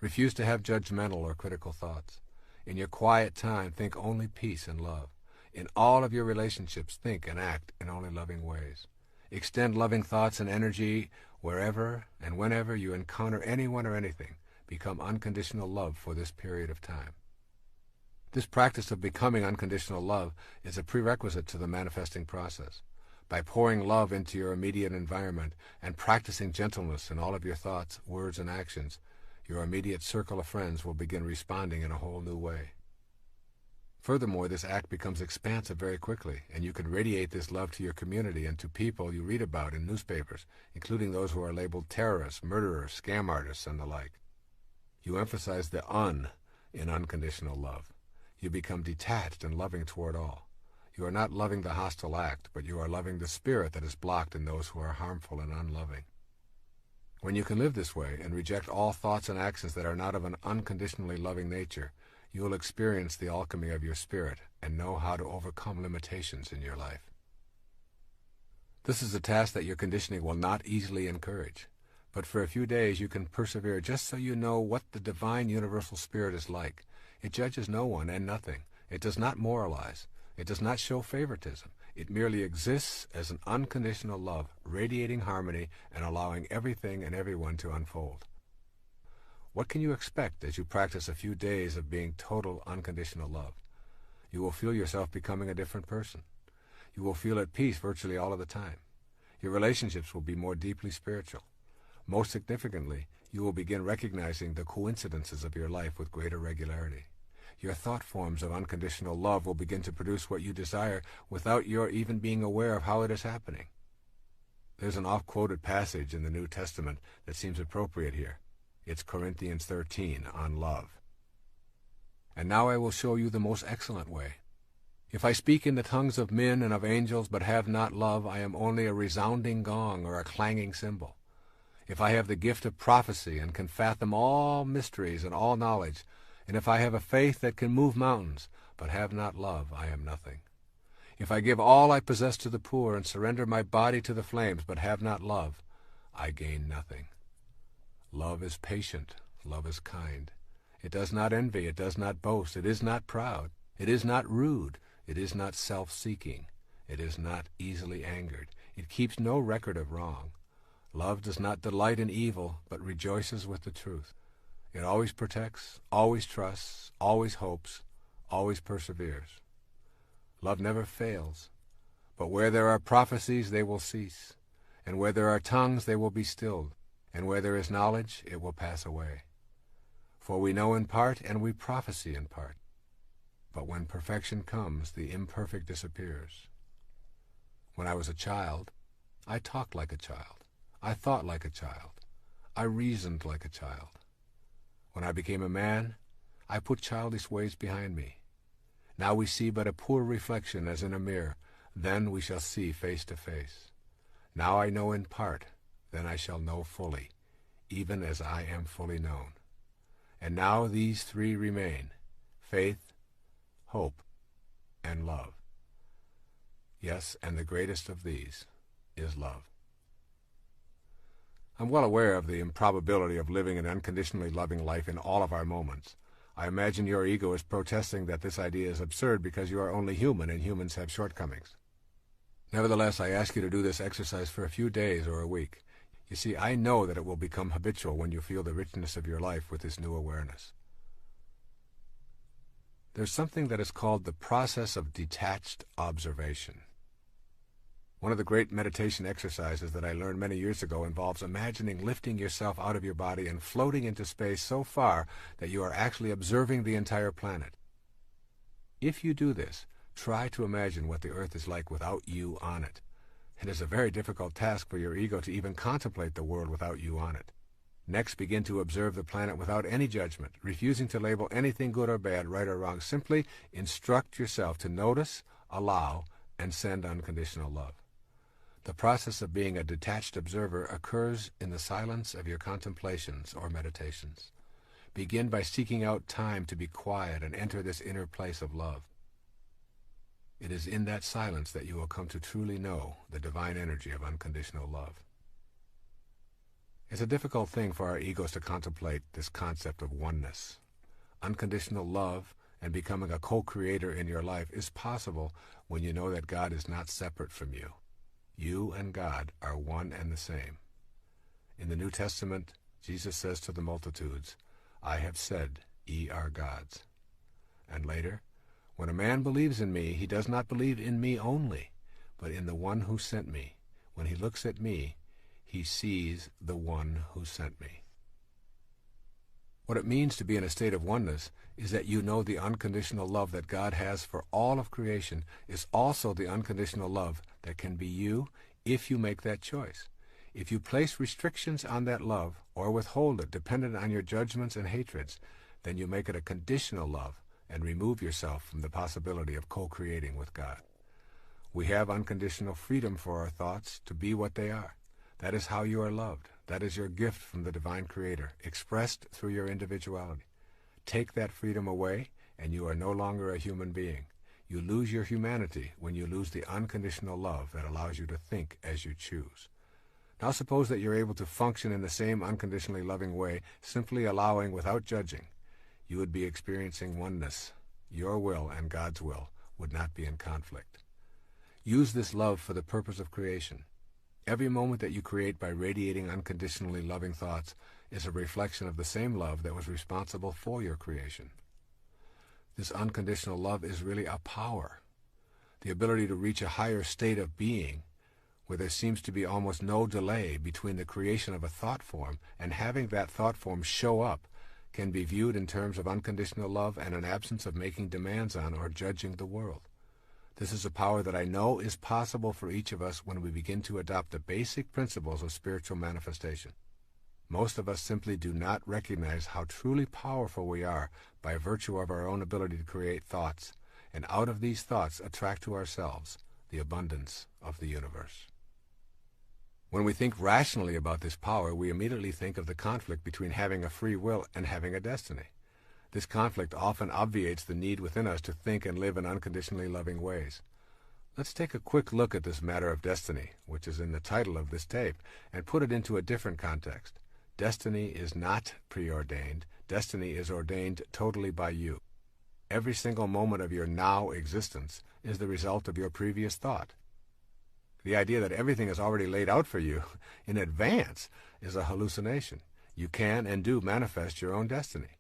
Refuse to have judgmental or critical thoughts. In your quiet time, think only peace and love. In all of your relationships, think and act in only loving ways. Extend loving thoughts and energy wherever and whenever you encounter anyone or anything. Become unconditional love for this period of time. This practice of becoming unconditional love is a prerequisite to the manifesting process. By pouring love into your immediate environment and practicing gentleness in all of your thoughts, words, and actions, your immediate circle of friends will begin responding in a whole new way. Furthermore, this act becomes expansive very quickly, and you can radiate this love to your community and to people you read about in newspapers, including those who are labeled terrorists, murderers, scam artists, and the like. You emphasize the "un" in unconditional love. You become detached and loving toward all. You are not loving the hostile act, but you are loving the spirit that is blocked in those who are harmful and unloving. When you can live this way and reject all thoughts and actions that are not of an unconditionally loving nature, you will experience the alchemy of your spirit and know how to overcome limitations in your life. This is a task that your conditioning will not easily encourage, but for a few days you can persevere just so you know what the divine universal spirit is like. It judges no one and nothing. It does not moralize. It does not show favoritism. It merely exists as an unconditional love, radiating harmony and allowing everything and everyone to unfold. What can you expect as you practice a few days of being total unconditional love? You will feel yourself becoming a different person. You will feel at peace virtually all of the time. Your relationships will be more deeply spiritual. Most significantly, you will begin recognizing the coincidences of your life with greater regularity. Your thought forms of unconditional love will begin to produce what you desire without your even being aware of how it is happening. There's an oft-quoted passage in the New Testament that seems appropriate here. It's Corinthians 13 on love. And now I will show you the most excellent way. If I speak in the tongues of men and of angels but have not love, I am only a resounding gong or a clanging cymbal. If I have the gift of prophecy and can fathom all mysteries and all knowledge, and if I have a faith that can move mountains, but have not love, I am nothing. If I give all I possess to the poor and surrender my body to the flames, but have not love, I gain nothing. Love is patient. Love is kind. It does not envy. It does not boast. It is not proud. It is not rude. It is not self-seeking. It is not easily angered. It keeps no record of wrong. Love does not delight in evil, but rejoices with the truth. It always protects, always trusts, always hopes, always perseveres. Love never fails, but where there are prophecies they will cease, and where there are tongues they will be stilled, and where there is knowledge it will pass away. For we know in part and we prophesy in part, but when perfection comes the imperfect disappears. When I was a child, I talked like a child, I thought like a child, I reasoned like a child. When I became a man, I put childish ways behind me. Now we see but a poor reflection as in a mirror, Then we shall see face to face. Now I know in part, then I shall know fully, even as I am fully known. And now these three remain: faith, hope, and love. Yes, and the greatest of these is love. I'm well aware of the improbability of living an unconditionally loving life in all of our moments. I imagine your ego is protesting that this idea is absurd because you are only human and humans have shortcomings. Nevertheless, I ask you to do this exercise for a few days or a week. You see, I know that it will become habitual when you feel the richness of your life with this new awareness. There's something that is called the process of detached observation. One of the great meditation exercises that I learned many years ago involves imagining lifting yourself out of your body and floating into space so far that you are actually observing the entire planet. If you do this, try to imagine what the Earth is like without you on it. It is a very difficult task for your ego to even contemplate the world without you on it. Next, begin to observe the planet without any judgment, refusing to label anything good or bad, right or wrong. Simply instruct yourself to notice, allow, and send unconditional love. The process of being a detached observer occurs in the silence of your contemplations or meditations. Begin by seeking out time to be quiet and enter this inner place of love. It is in that silence that you will come to truly know the divine energy of unconditional love. It's a difficult thing for our egos to contemplate this concept of oneness. Unconditional love and becoming a co-creator in your life is possible when you know that God is not separate from you. You and God are one and the same. In the New Testament, Jesus says to the multitudes, "I have said, ye are gods." And later, "When a man believes in me, he does not believe in me only, but in the one who sent me. When he looks at me, he sees the one who sent me." What it means to be in a state of oneness is that you know the unconditional love that God has for all of creation is also the unconditional love that can be you if you make that choice. If you place restrictions on that love or withhold it dependent on your judgments and hatreds, then you make it a conditional love and remove yourself from the possibility of co-creating with God. We have unconditional freedom for our thoughts to be what they are. That is how you are loved. That is your gift from the divine Creator, expressed through your individuality. Take that freedom away, and you are no longer a human being. You lose your humanity when you lose the unconditional love that allows you to think as you choose. Now suppose that you're able to function in the same unconditionally loving way, simply allowing without judging. You would be experiencing oneness. Your will and God's will would not be in conflict. Use this love for the purpose of creation. Every moment that you create by radiating unconditionally loving thoughts is a reflection of the same love that was responsible for your creation. This unconditional love is really a power, the ability to reach a higher state of being where there seems to be almost no delay between the creation of a thought form and having that thought form show up can be viewed in terms of unconditional love and an absence of making demands on or judging the world. This is a power that I know is possible for each of us when we begin to adopt the basic principles of spiritual manifestation. Most of us simply do not recognize how truly powerful we are by virtue of our own ability to create thoughts, and out of these thoughts attract to ourselves the abundance of the universe. When we think rationally about this power, we immediately think of the conflict between having a free will and having a destiny. This conflict often obviates the need within us to think and live in unconditionally loving ways. Let's take a quick look at this matter of destiny, which is in the title of this tape, and put it into a different context. Destiny is not preordained. Destiny is ordained totally by you. Every single moment of your now existence is the result of your previous thought. The idea that everything is already laid out for you in advance is a hallucination. You can and do manifest your own destiny.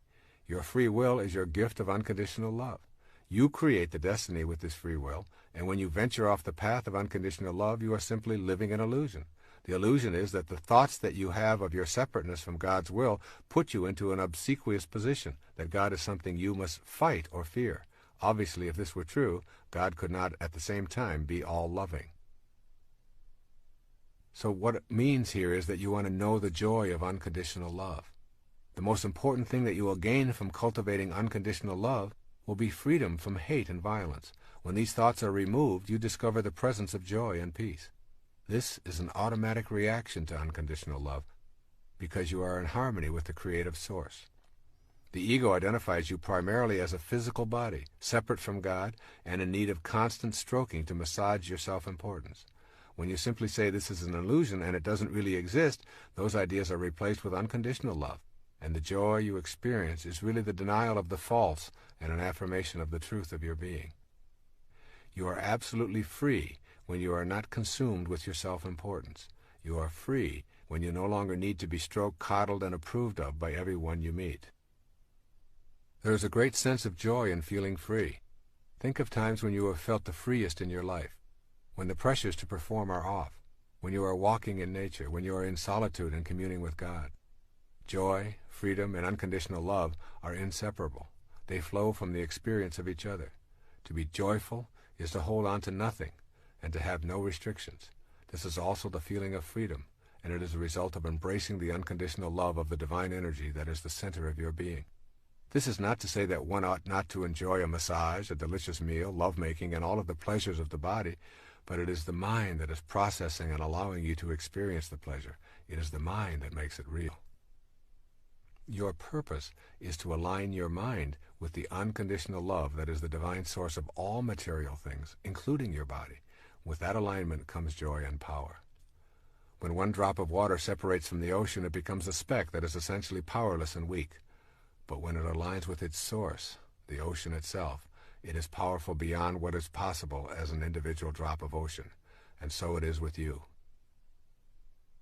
Your free will is your gift of unconditional love. You create the destiny with this free will, and when you venture off the path of unconditional love, you are simply living an illusion. The illusion is that the thoughts that you have of your separateness from God's will put you into an obsequious position, that God is something you must fight or fear. Obviously, if this were true, God could not at the same time be all-loving. So what it means here is that you want to know the joy of unconditional love. The most important thing that you will gain from cultivating unconditional love will be freedom from hate and violence. When these thoughts are removed, you discover the presence of joy and peace. This is an automatic reaction to unconditional love because you are in harmony with the creative source. The ego identifies you primarily as a physical body, separate from God, and in need of constant stroking to massage your self-importance. When you simply say this is an illusion and it doesn't really exist, those ideas are replaced with unconditional love, and the joy you experience is really the denial of the false and an affirmation of the truth of your being. You are absolutely free when you are not consumed with your self-importance. You are free when you no longer need to be stroked, coddled, and approved of by everyone you meet. There is a great sense of joy in feeling free. Think of times when you have felt the freest in your life, when the pressures to perform are off, when you are walking in nature, when you are in solitude and communing with God. Joy, freedom, and unconditional love are inseparable. They flow from the experience of each other. To be joyful is to hold on to nothing and to have no restrictions. This is also the feeling of freedom, and it is a result of embracing the unconditional love of the divine energy that is the center of your being. This is not to say that one ought not to enjoy a massage, a delicious meal, lovemaking, and all of the pleasures of the body, but it is the mind that is processing and allowing you to experience the pleasure. It is the mind that makes it real. Your purpose is to align your mind with the unconditional love that is the divine source of all material things, including your body. With that alignment comes joy and power. When one drop of water separates from the ocean, it becomes a speck that is essentially powerless and weak. But when it aligns with its source, the ocean itself, it is powerful beyond what is possible as an individual drop of ocean, and so it is with you.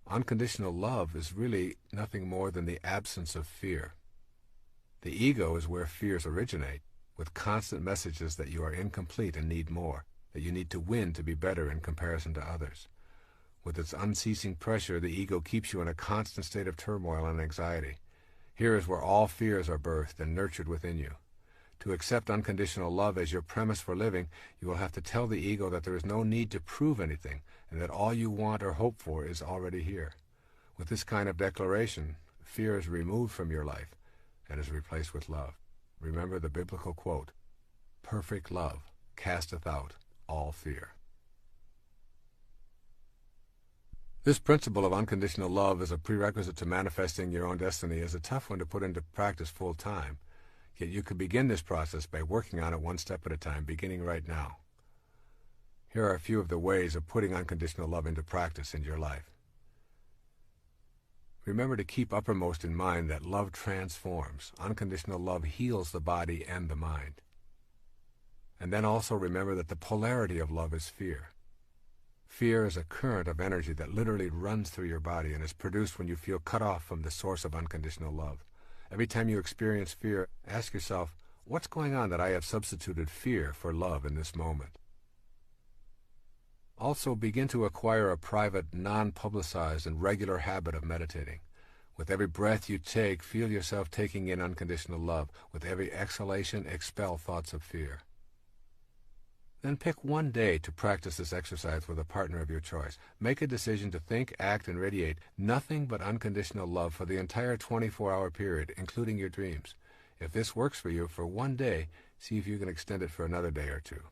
Unconditional love is really nothing more than the absence of fear. The ego is where fears originate, with constant messages that you are incomplete and need more, that you need to win to be better in comparison to others. With its unceasing pressure, the ego keeps you in a constant state of turmoil and anxiety. Here is where all fears are birthed and nurtured within you. To accept unconditional love as your premise for living, you will have to tell the ego that there is no need to prove anything, and that all you want or hope for is already here. With this kind of declaration, fear is removed from your life and is replaced with love. Remember the biblical quote, "Perfect love casteth out all fear." This principle of unconditional love as a prerequisite to manifesting your own destiny is a tough one to put into practice full time. Yet you can begin this process by working on it one step at a time, beginning right now. Here are a few of the ways of putting unconditional love into practice in your life. Remember to keep uppermost in mind that love transforms. Unconditional love heals the body and the mind. And then also remember that the polarity of love is fear. Fear is a current of energy that literally runs through your body and is produced when you feel cut off from the source of unconditional love. Every time you experience fear, ask yourself, what's going on that I have substituted fear for love in this moment? Also, begin to acquire a private, non-publicized, and regular habit of meditating. With every breath you take, feel yourself taking in unconditional love. With every exhalation, expel thoughts of fear. Then pick one day to practice this exercise with a partner of your choice. Make a decision to think, act, and radiate nothing but unconditional love for the entire 24-hour period, including your dreams. If this works for you for one day, see if you can extend it for another day or two.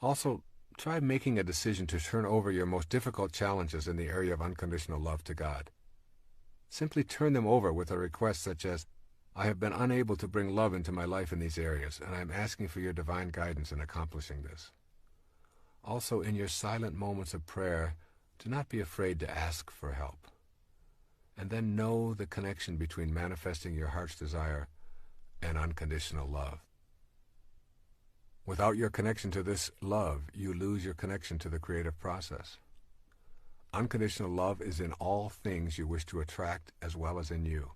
Also, try making a decision to turn over your most difficult challenges in the area of unconditional love to God. Simply turn them over with a request such as, I have been unable to bring love into my life in these areas, and I am asking for your divine guidance in accomplishing this. Also, in your silent moments of prayer, do not be afraid to ask for help. And then know the connection between manifesting your heart's desire and unconditional love. Without your connection to this love, you lose your connection to the creative process. Unconditional love is in all things you wish to attract as well as in you.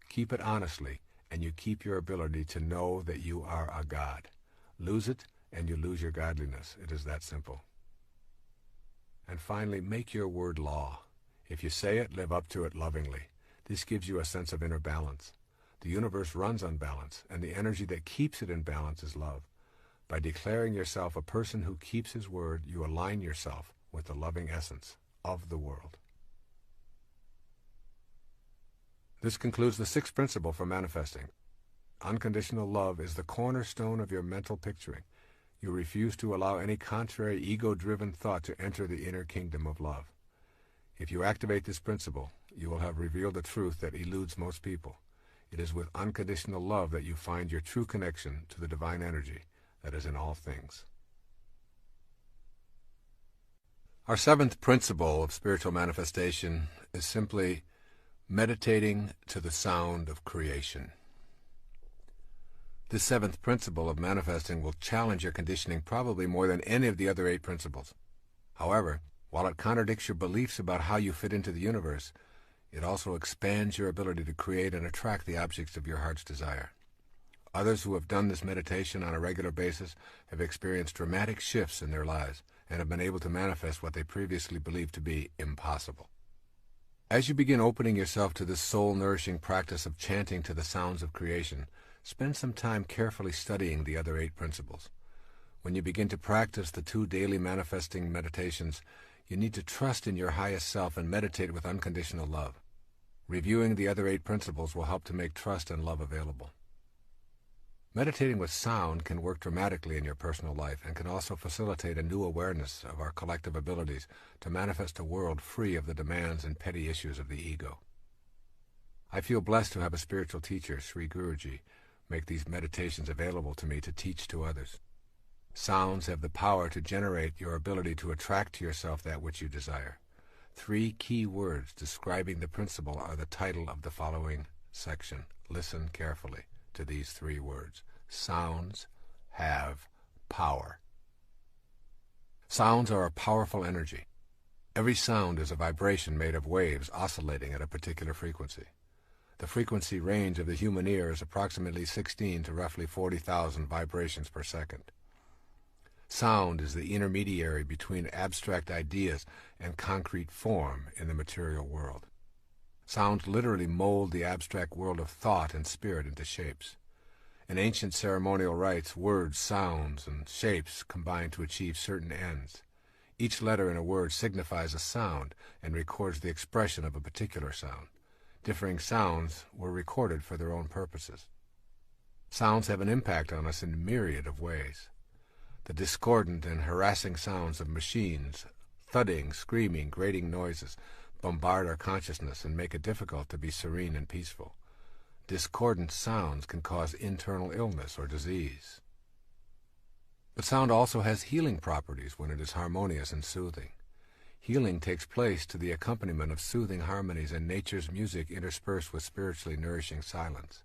Keep it honestly, and you keep your ability to know that you are a God. Lose it, and you lose your godliness. It is that simple. And finally, make your word law. If you say it, live up to it lovingly. This gives you a sense of inner balance. The universe runs on balance, and the energy that keeps it in balance is love. By declaring yourself a person who keeps his word, you align yourself with the loving essence of the world. This concludes the sixth principle for manifesting. Unconditional love is the cornerstone of your mental picturing. You refuse to allow any contrary ego-driven thought to enter the inner kingdom of love. If you activate this principle, you will have revealed a truth that eludes most people. It is with unconditional love that you find your true connection to the divine energy that is in all things. Our seventh principle of spiritual manifestation is simply meditating to the sound of creation. This seventh principle of manifesting will challenge your conditioning probably more than any of the other 8 principles. However, while it contradicts your beliefs about how you fit into the universe, it also expands your ability to create and attract the objects of your heart's desire. Others who have done this meditation on a regular basis have experienced dramatic shifts in their lives and have been able to manifest what they previously believed to be impossible. As you begin opening yourself to this soul-nourishing practice of chanting to the sounds of creation, spend some time carefully studying the other 8 principles. When you begin to practice the 2 daily manifesting meditations, you need to trust in your highest self and meditate with unconditional love. Reviewing the other 8 principles will help to make trust and love available. Meditating with sound can work dramatically in your personal life and can also facilitate a new awareness of our collective abilities to manifest a world free of the demands and petty issues of the ego. I feel blessed to have a spiritual teacher, Sri Guruji, make these meditations available to me to teach to others. Sounds have the power to generate your ability to attract to yourself that which you desire. 3 key words describing the principle are the title of the following section. Listen carefully to these 3 words. Sounds have power. Sounds are a powerful energy. Every sound is a vibration made of waves oscillating at a particular frequency. The frequency range of the human ear is approximately 16 to roughly 40,000 vibrations per second. Sound is the intermediary between abstract ideas and concrete form in the material world. Sounds literally mold the abstract world of thought and spirit into shapes. In ancient ceremonial rites, words, sounds, and shapes combine to achieve certain ends. Each letter in a word signifies a sound and records the expression of a particular sound. Differing sounds were recorded for their own purposes. Sounds have an impact on us in a myriad of ways. The discordant and harassing sounds of machines, thudding, screaming, grating noises, bombard our consciousness and make it difficult to be serene and peaceful. Discordant sounds can cause internal illness or disease. But sound also has healing properties when it is harmonious and soothing. Healing takes place to the accompaniment of soothing harmonies and nature's music interspersed with spiritually nourishing silence.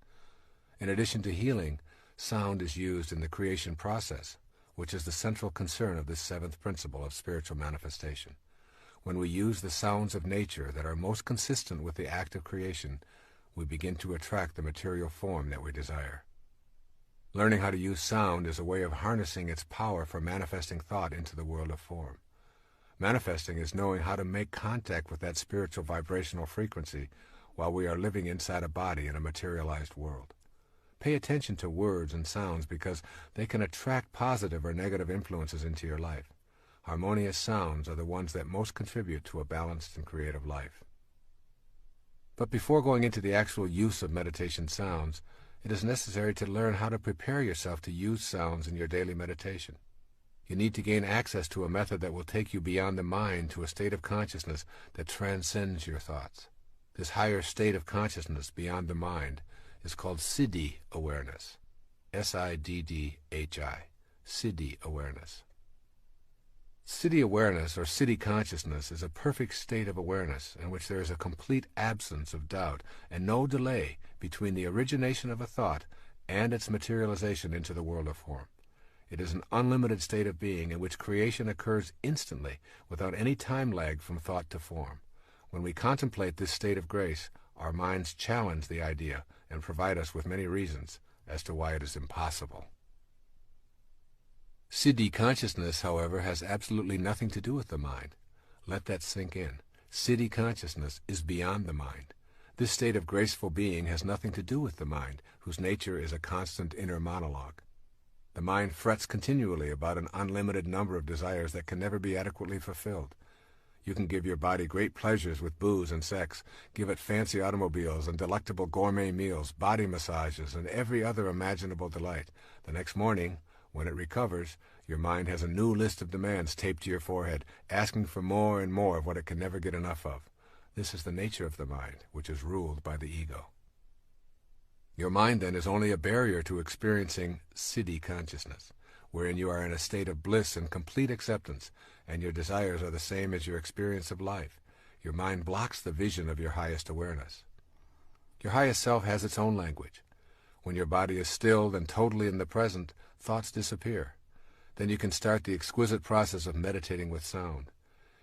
In addition to healing, sound is used in the creation process, which is the central concern of this 7th principle of spiritual manifestation. When we use the sounds of nature that are most consistent with the act of creation, we begin to attract the material form that we desire. Learning how to use sound is a way of harnessing its power for manifesting thought into the world of form. Manifesting is knowing how to make contact with that spiritual vibrational frequency while we are living inside a body in a materialized world. Pay attention to words and sounds because they can attract positive or negative influences into your life. Harmonious sounds are the ones that most contribute to a balanced and creative life. But before going into the actual use of meditation sounds, it is necessary to learn how to prepare yourself to use sounds in your daily meditation. You need to gain access to a method that will take you beyond the mind to a state of consciousness that transcends your thoughts. This higher state of consciousness beyond the mind is called Siddhi awareness. Siddhi, Siddhi awareness. Siddhi awareness, or Siddhi consciousness, is a perfect state of awareness in which there is a complete absence of doubt and no delay between the origination of a thought and its materialization into the world of form. It is an unlimited state of being in which creation occurs instantly without any time lag from thought to form. When we contemplate this state of grace, our minds challenge the idea and provide us with many reasons as to why it is impossible. Siddhi consciousness, however, has absolutely nothing to do with the mind. Let that sink in. Siddhi consciousness is beyond the mind. This state of graceful being has nothing to do with the mind, whose nature is a constant inner monologue. The mind frets continually about an unlimited number of desires that can never be adequately fulfilled. You can give your body great pleasures with booze and sex, give it fancy automobiles and delectable gourmet meals, body massages, and every other imaginable delight. The next morning, when it recovers, your mind has a new list of demands taped to your forehead, asking for more and more of what it can never get enough of. This is the nature of the mind, which is ruled by the ego. Your mind, then, is only a barrier to experiencing siddhi consciousness, wherein you are in a state of bliss and complete acceptance, and your desires are the same as your experience of life. Your mind blocks the vision of your highest awareness. Your highest self has its own language. When your body is stilled and totally in the present, thoughts disappear. Then you can start the exquisite process of meditating with sound.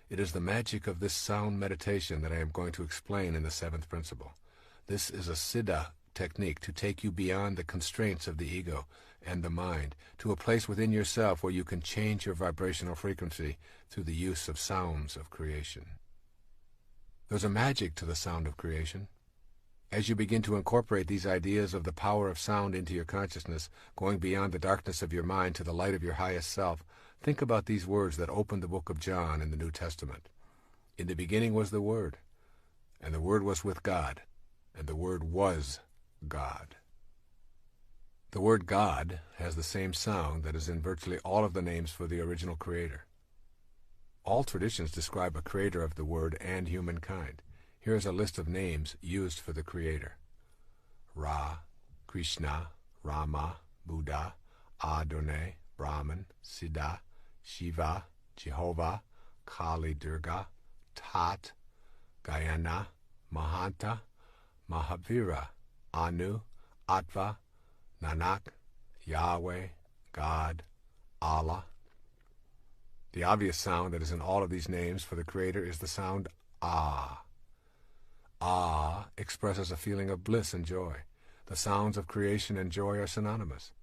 It is the magic of this sound meditation that I am going to explain in the seventh principle. This is a siddha technique to take you beyond the constraints of the ego and the mind to a place within yourself where you can change your vibrational frequency through the use of sounds of creation. There's a magic to the sound of creation. As you begin to incorporate these ideas of the power of sound into your consciousness, going beyond the darkness of your mind to the light of your highest self, think about these words that open the book of John in the New Testament. In the beginning was the Word, and the Word was with God, and the Word was God. The word God has the same sound that is in virtually all of the names for the original creator. All traditions describe a creator of the word and humankind. Here is a list of names used for the creator: Ra, Krishna, Rama, Buddha, Adonai, Brahman, Siddha, Shiva, Jehovah, Kali Durga, Tat, Gayana, Mahanta, Mahavira, Anu, Atva, Nanak, Yahweh, God, Allah. The obvious sound that is in all of these names for the Creator is the sound Ah. Ah expresses a feeling of bliss and joy. The sounds of creation and joy are synonymous.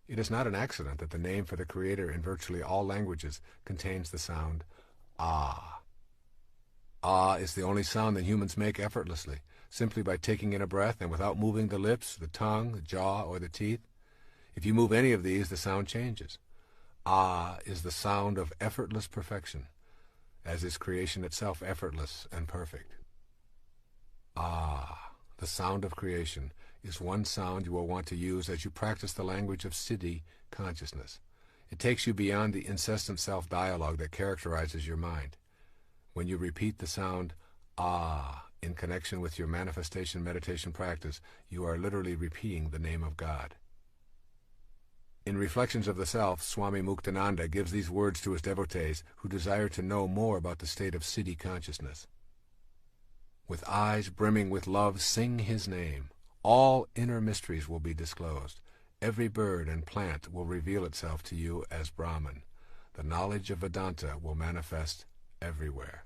It is not an accident that the name for the Creator in virtually all languages contains the sound Ah. Ah is the only sound that humans make effortlessly, simply by taking in a breath and without moving the lips, the tongue, the jaw, or the teeth. If you move any of these, the sound changes. Ah is the sound of effortless perfection, as is creation itself effortless and perfect. Ah, the sound of creation, is one sound you will want to use as you practice the language of siddhi consciousness. It takes you beyond the incessant self-dialogue that characterizes your mind. When you repeat the sound Ah in connection with your manifestation meditation practice, you are literally repeating the name of God. In Reflections of the Self, Swami Muktananda gives these words to his devotees who desire to know more about the state of siddhi consciousness. With eyes brimming with love, sing his name. All inner mysteries will be disclosed. Every bird and plant will reveal itself to you as Brahman. The knowledge of Vedanta will manifest everywhere.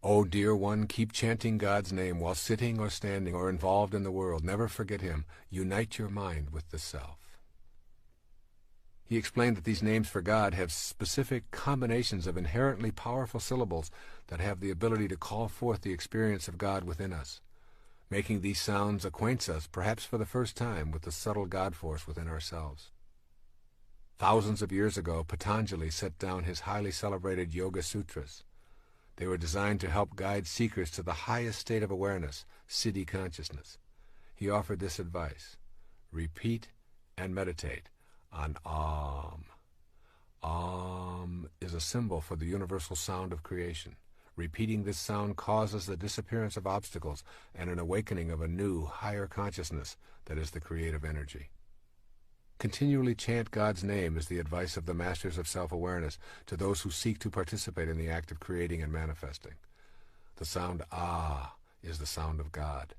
O dear one, keep chanting God's name while sitting or standing or involved in the world. Never forget him. Unite your mind with the self. He explained that these names for God have specific combinations of inherently powerful syllables that have the ability to call forth the experience of God within us. Making these sounds acquaints us, perhaps for the first time, with the subtle God force within ourselves. Thousands of years ago, Patanjali set down his highly celebrated Yoga Sutras. They were designed to help guide seekers to the highest state of awareness, siddhi consciousness. He offered this advice: repeat and meditate on Om. Om is a symbol for the universal sound of creation. Repeating this sound causes the disappearance of obstacles and an awakening of a new, higher consciousness that is the creative energy. Continually chant God's name is the advice of the masters of self-awareness to those who seek to participate in the act of creating and manifesting. The sound Ah is the sound of God.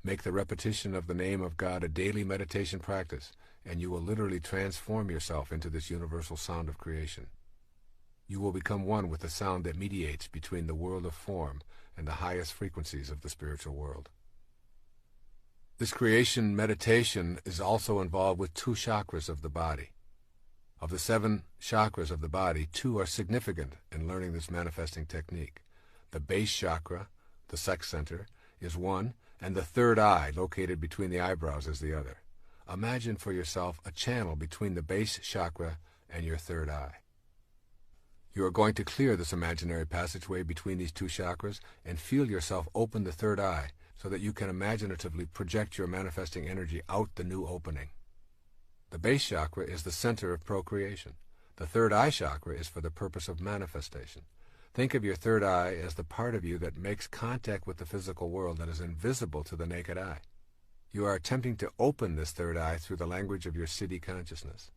Make the repetition of the name of God a daily meditation practice, and you will literally transform yourself into this universal sound of creation. You will become one with the sound that mediates between the world of form and the highest frequencies of the spiritual world. This creation meditation is also involved with 2 chakras of the body. Of the 7 chakras of the body, 2 are significant in learning this manifesting technique. The base chakra, the sex center, is one, and the third eye, located between the eyebrows, is the other. Imagine for yourself a channel between the base chakra and your third eye. You are going to clear this imaginary passageway between these two chakras and feel yourself open the third eye so that you can imaginatively project your manifesting energy out the new opening. The base chakra is the center of procreation. The third eye chakra is for the purpose of manifestation. Think of your third eye as the part of you that makes contact with the physical world that is invisible to the naked eye. You are attempting to open this third eye through the language of your siddhi consciousness.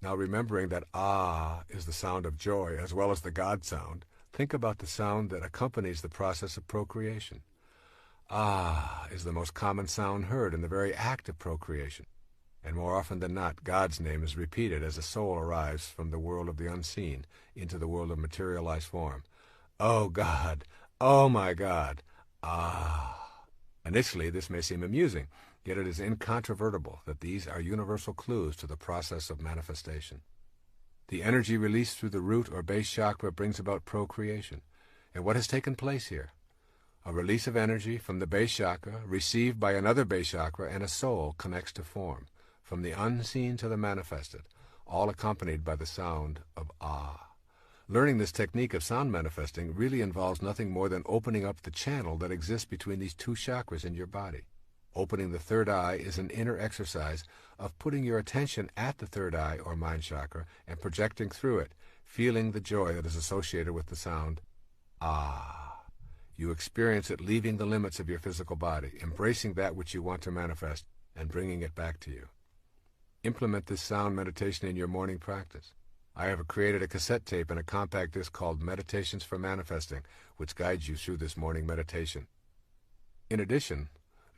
Now, remembering that ah is the sound of joy as well as the God sound, think about the sound that accompanies the process of procreation. Ah is the most common sound heard in the very act of procreation. And more often than not, God's name is repeated as a soul arrives from the world of the unseen into the world of materialized form. Oh God! Oh my God! Ah! Initially, this may seem amusing, yet it is incontrovertible that these are universal clues to the process of manifestation. The energy released through the root or base chakra brings about procreation. And what has taken place here? A release of energy from the base chakra, received by another base chakra, and a soul connects to form, from the unseen to the manifested, all accompanied by the sound of ah. Learning this technique of sound manifesting really involves nothing more than opening up the channel that exists between these two chakras in your body. Opening the third eye is an inner exercise of putting your attention at the third eye or mind chakra and projecting through it, feeling the joy that is associated with the sound ah. You experience it leaving the limits of your physical body, embracing that which you want to manifest, and bringing it back to you. Implement this sound meditation in your morning practice. I have created a cassette tape and a compact disc called Meditations for Manifesting, which guides you through this morning meditation. In addition,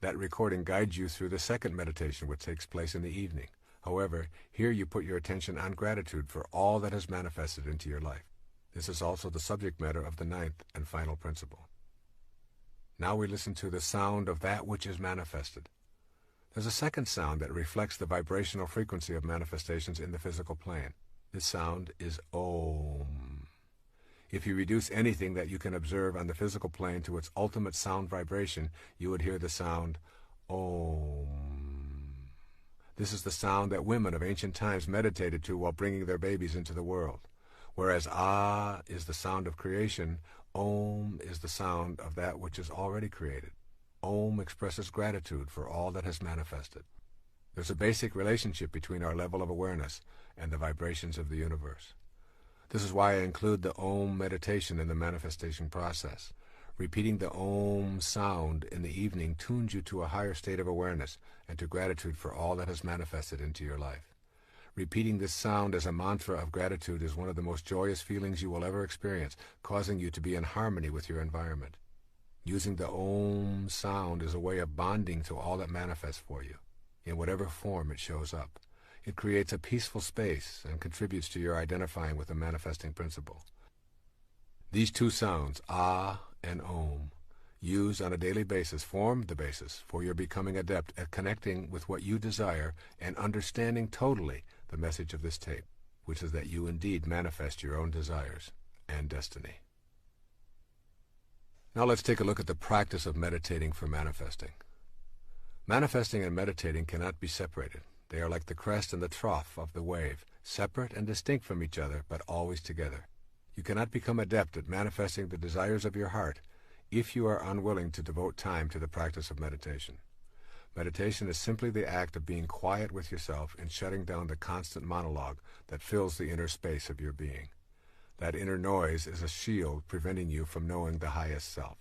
that recording guides you through the second meditation, which takes place in the evening. However, here you put your attention on gratitude for all that has manifested into your life. This is also the subject matter of the ninth and final principle. Now we listen to the sound of that which is manifested. There's a second sound that reflects the vibrational frequency of manifestations in the physical plane. This sound is Om. If you reduce anything that you can observe on the physical plane to its ultimate sound vibration, you would hear the sound Om. This is the sound that women of ancient times meditated to while bringing their babies into the world. Whereas Ah is the sound of creation, Om is the sound of that which is already created. Om expresses gratitude for all that has manifested. There's a basic relationship between our level of awareness and the vibrations of the universe. This is why I include the Om meditation in the manifestation process. Repeating the Om sound in the evening tunes you to a higher state of awareness and to gratitude for all that has manifested into your life. Repeating this sound as a mantra of gratitude is one of the most joyous feelings you will ever experience, causing you to be in harmony with your environment. Using the Om sound is a way of bonding to all that manifests for you, in whatever form it shows up. It creates a peaceful space and contributes to your identifying with the manifesting principle. These two sounds, Ah and Om, used on a daily basis, form the basis for your becoming adept at connecting with what you desire and understanding totally the message of this tape, which is that you indeed manifest your own desires and destiny. Now let's take a look at the practice of meditating for manifesting. Manifesting and meditating cannot be separated. They are like the crest and the trough of the wave, separate and distinct from each other, but always together. You cannot become adept at manifesting the desires of your heart if you are unwilling to devote time to the practice of meditation. Meditation is simply the act of being quiet with yourself and shutting down the constant monologue that fills the inner space of your being. That inner noise is a shield preventing you from knowing the highest self.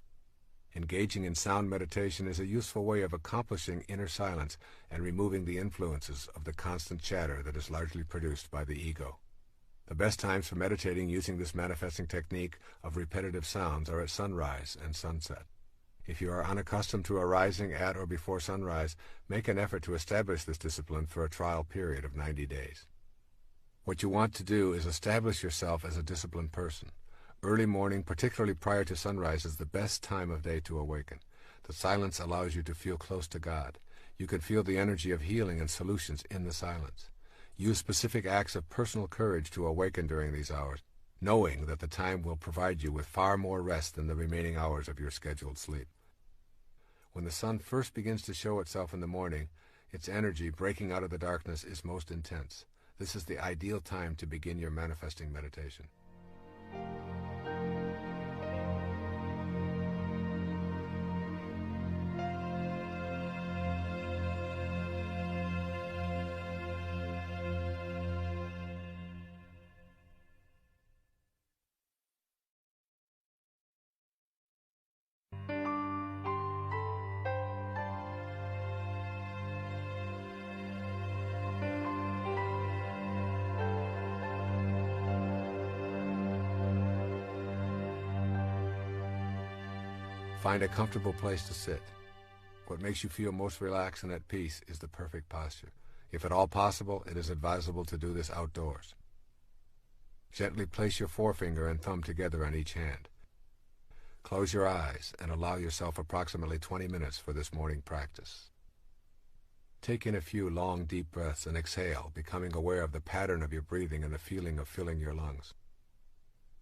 Engaging in sound meditation is a useful way of accomplishing inner silence and removing the influences of the constant chatter that is largely produced by the ego. The best times for meditating using this manifesting technique of repetitive sounds are at sunrise and sunset. If you are unaccustomed to arising at or before sunrise, make an effort to establish this discipline for a trial period of 90 days. What you want to do is establish yourself as a disciplined person. Early morning, particularly prior to sunrise, is the best time of day to awaken. The silence allows you to feel close to God. You can feel the energy of healing and solutions in the silence. Use specific acts of personal courage to awaken during these hours, knowing that the time will provide you with far more rest than the remaining hours of your scheduled sleep. When the sun first begins to show itself in the morning, its energy breaking out of the darkness is most intense. This is the ideal time to begin your manifesting meditation. Find a comfortable place to sit. What makes you feel most relaxed and at peace is the perfect posture. If at all possible, it is advisable to do this outdoors. Gently place your forefinger and thumb together on each hand. Close your eyes and allow yourself approximately 20 minutes for this morning practice. Take in a few long, deep breaths and exhale, becoming aware of the pattern of your breathing and the feeling of filling your lungs.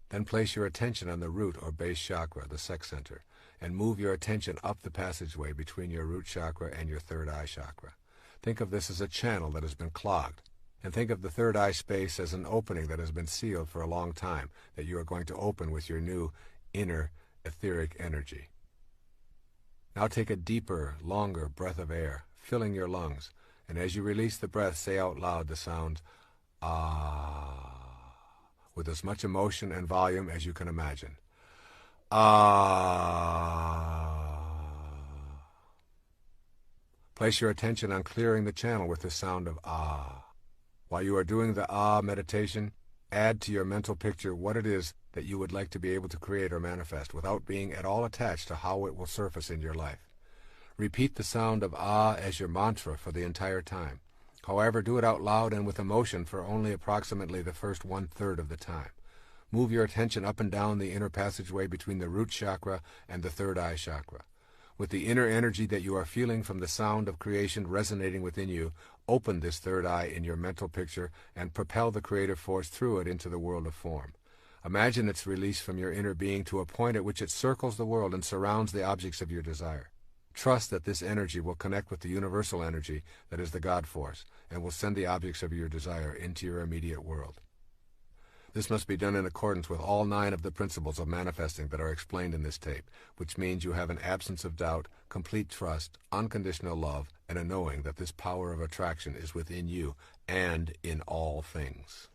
Then place your attention on the root or base chakra, the sex center, and move your attention up the passageway between your root chakra and your third eye chakra. Think of this as a channel that has been clogged, and think of the third eye space as an opening that has been sealed for a long time that you are going to open with your new inner etheric energy. Now take a deeper, longer breath of air, filling your lungs, and as you release the breath, say out loud the sound ah, with as much emotion and volume as you can imagine. Ah. Place your attention on clearing the channel with the sound of ah. While you are doing the ah meditation, add to your mental picture what it is that you would like to be able to create or manifest without being at all attached to how it will surface in your life. Repeat the sound of ah as your mantra for the entire time. However, do it out loud and with emotion for only approximately the first 1/3 of the time. Move your attention up and down the inner passageway between the root chakra and the third eye chakra. With the inner energy that you are feeling from the sound of creation resonating within you, open this third eye in your mental picture and propel the creative force through it into the world of form. Imagine its release from your inner being to a point at which it circles the world and surrounds the objects of your desire. Trust that this energy will connect with the universal energy that is the God force and will send the objects of your desire into your immediate world. This must be done in accordance with all 9 of the principles of manifesting that are explained in this tape, which means you have an absence of doubt, complete trust, unconditional love, and a knowing that this power of attraction is within you and in all things.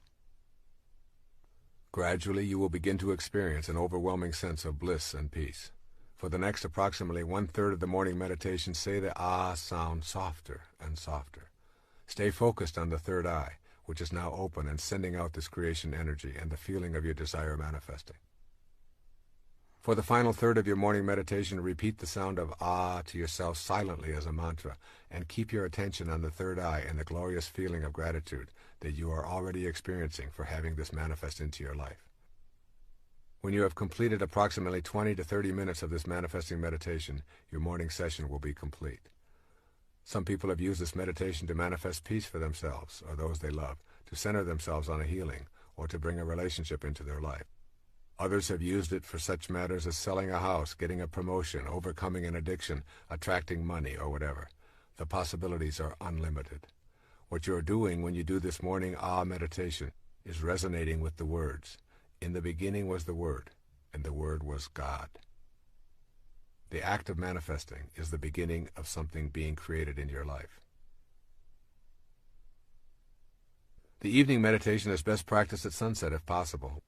Gradually, you will begin to experience an overwhelming sense of bliss and peace. For the next approximately 1/3 of the morning meditation, say the ah sound softer and softer. Stay focused on the third eye, which is now open and sending out this creation energy and the feeling of your desire manifesting. For the final third of your morning meditation, repeat the sound of ah to yourself silently as a mantra, and keep your attention on the third eye and the glorious feeling of gratitude that you are already experiencing for having this manifest into your life. When you have completed approximately 20 to 30 minutes of this manifesting meditation, your morning session will be complete. Some people have used this meditation to manifest peace for themselves or those they love, to center themselves on a healing, or to bring a relationship into their life. Others have used it for such matters as selling a house, getting a promotion, overcoming an addiction, attracting money, or whatever. The possibilities are unlimited. What you are doing when you do this morning ah meditation is resonating with the words, "In the beginning was the Word, and the Word was God." The act of manifesting is the beginning of something being created in your life. The evening meditation is best practiced at sunset if possible.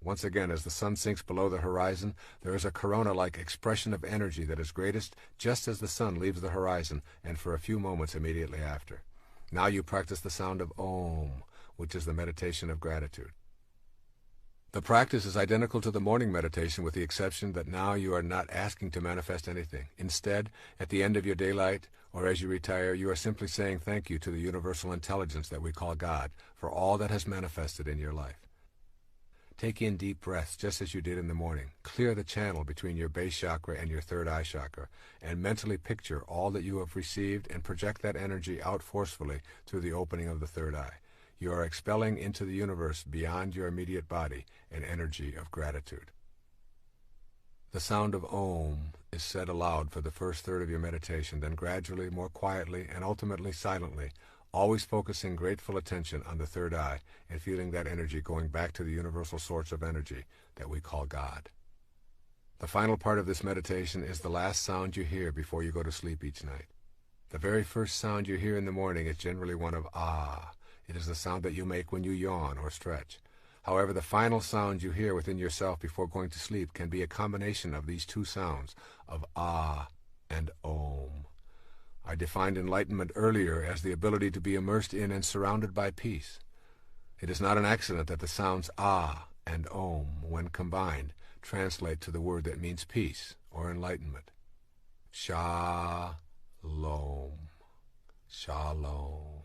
Once again, as the sun sinks below the horizon, there is a corona-like expression of energy that is greatest just as the sun leaves the horizon and for a few moments immediately after. Now you practice the sound of Om, which is the meditation of gratitude. The practice is identical to the morning meditation with the exception that now you are not asking to manifest anything. Instead, at the end of your daylight or as you retire, you are simply saying thank you to the universal intelligence that we call God for all that has manifested in your life. Take in deep breaths just as you did in the morning. Clear the channel between your base chakra and your third eye chakra and mentally picture all that you have received and project that energy out forcefully through the opening of the third eye. You are expelling into the universe beyond your immediate body an energy of gratitude. The sound of Om is said aloud for the first third of your meditation, then gradually, more quietly, and ultimately silently, always focusing grateful attention on the third eye and feeling that energy going back to the universal source of energy that we call God. The final part of this meditation is the last sound you hear before you go to sleep each night. The very first sound you hear in the morning is generally one of ah. It is the sound that you make when you yawn or stretch. However, the final sound you hear within yourself before going to sleep can be a combination of these two sounds, of ah and Om. I defined enlightenment earlier as the ability to be immersed in and surrounded by peace. It is not an accident that the sounds ah and Om, when combined, translate to the word that means peace or enlightenment. Shalom. Shalom.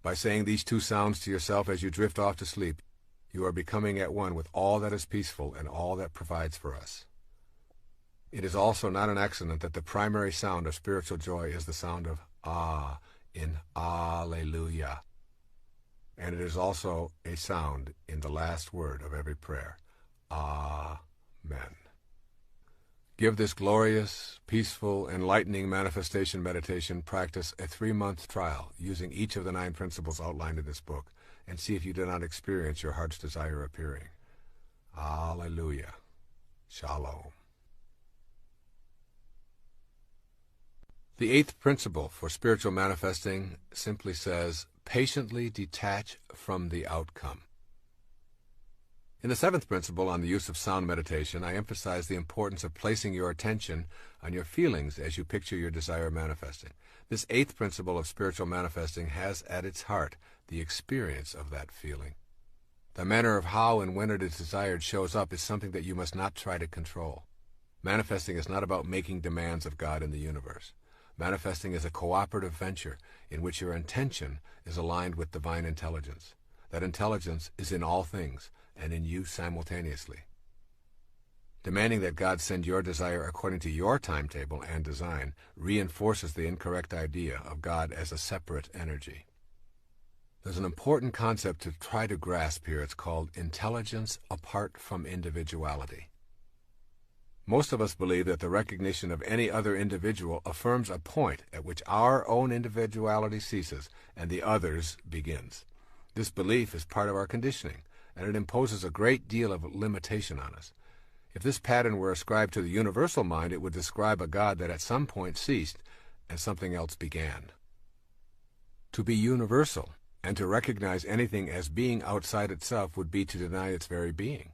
By saying these two sounds to yourself as you drift off to sleep, you are becoming at one with all that is peaceful and all that provides for us. It is also not an accident that the primary sound of spiritual joy is the sound of Ah in Alleluia. And it is also a sound in the last word of every prayer, Amen. Give this glorious, peaceful, enlightening manifestation meditation practice a 3-month trial using each of the 9 principles outlined in this book, and see if you do not experience your heart's desire appearing. Alleluia. Shalom. The 8th principle for spiritual manifesting simply says, patiently detach from the outcome. In the 7th principle on the use of sound meditation, I emphasize the importance of placing your attention on your feelings as you picture your desire manifesting. This 8th principle of spiritual manifesting has at its heart the experience of that feeling. The manner of how and when it is desired shows up is something that you must not try to control. Manifesting is not about making demands of God in the universe. Manifesting is a cooperative venture in which your intention is aligned with divine intelligence. That intelligence is in all things and in you simultaneously. Demanding that God send your desire according to your timetable and design reinforces the incorrect idea of God as a separate energy. There's an important concept to try to grasp here. It's called intelligence apart from individuality. Most of us believe that the recognition of any other individual affirms a point at which our own individuality ceases and the other's begins. This belief is part of our conditioning, and it imposes a great deal of limitation on us. If this pattern were ascribed to the universal mind, it would describe a God that at some point ceased and something else began. To be universal and to recognize anything as being outside itself would be to deny its very being.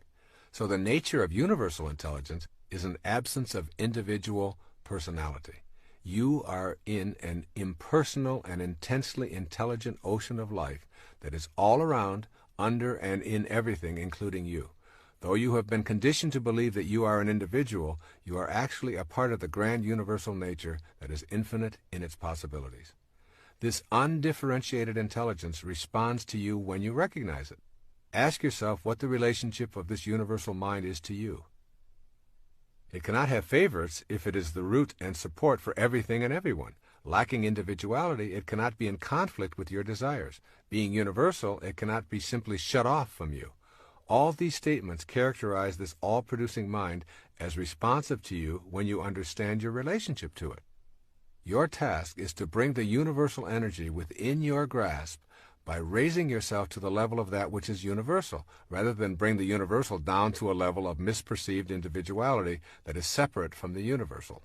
So the nature of universal intelligence is an absence of individual personality. You are in an impersonal and intensely intelligent ocean of life that is all around, under, and in everything, including you. Though you have been conditioned to believe that you are an individual, you are actually a part of the grand universal nature that is infinite in its possibilities. This undifferentiated intelligence responds to you when you recognize it. Ask yourself what the relationship of this universal mind is to you. It cannot have favorites if it is the root and support for everything and everyone. Lacking individuality, it cannot be in conflict with your desires. Being universal, it cannot be simply shut off from you. All these statements characterize this all-producing mind as responsive to you when you understand your relationship to it. Your task is to bring the universal energy within your grasp by raising yourself to the level of that which is universal, rather than bring the universal down to a level of misperceived individuality that is separate from the universal.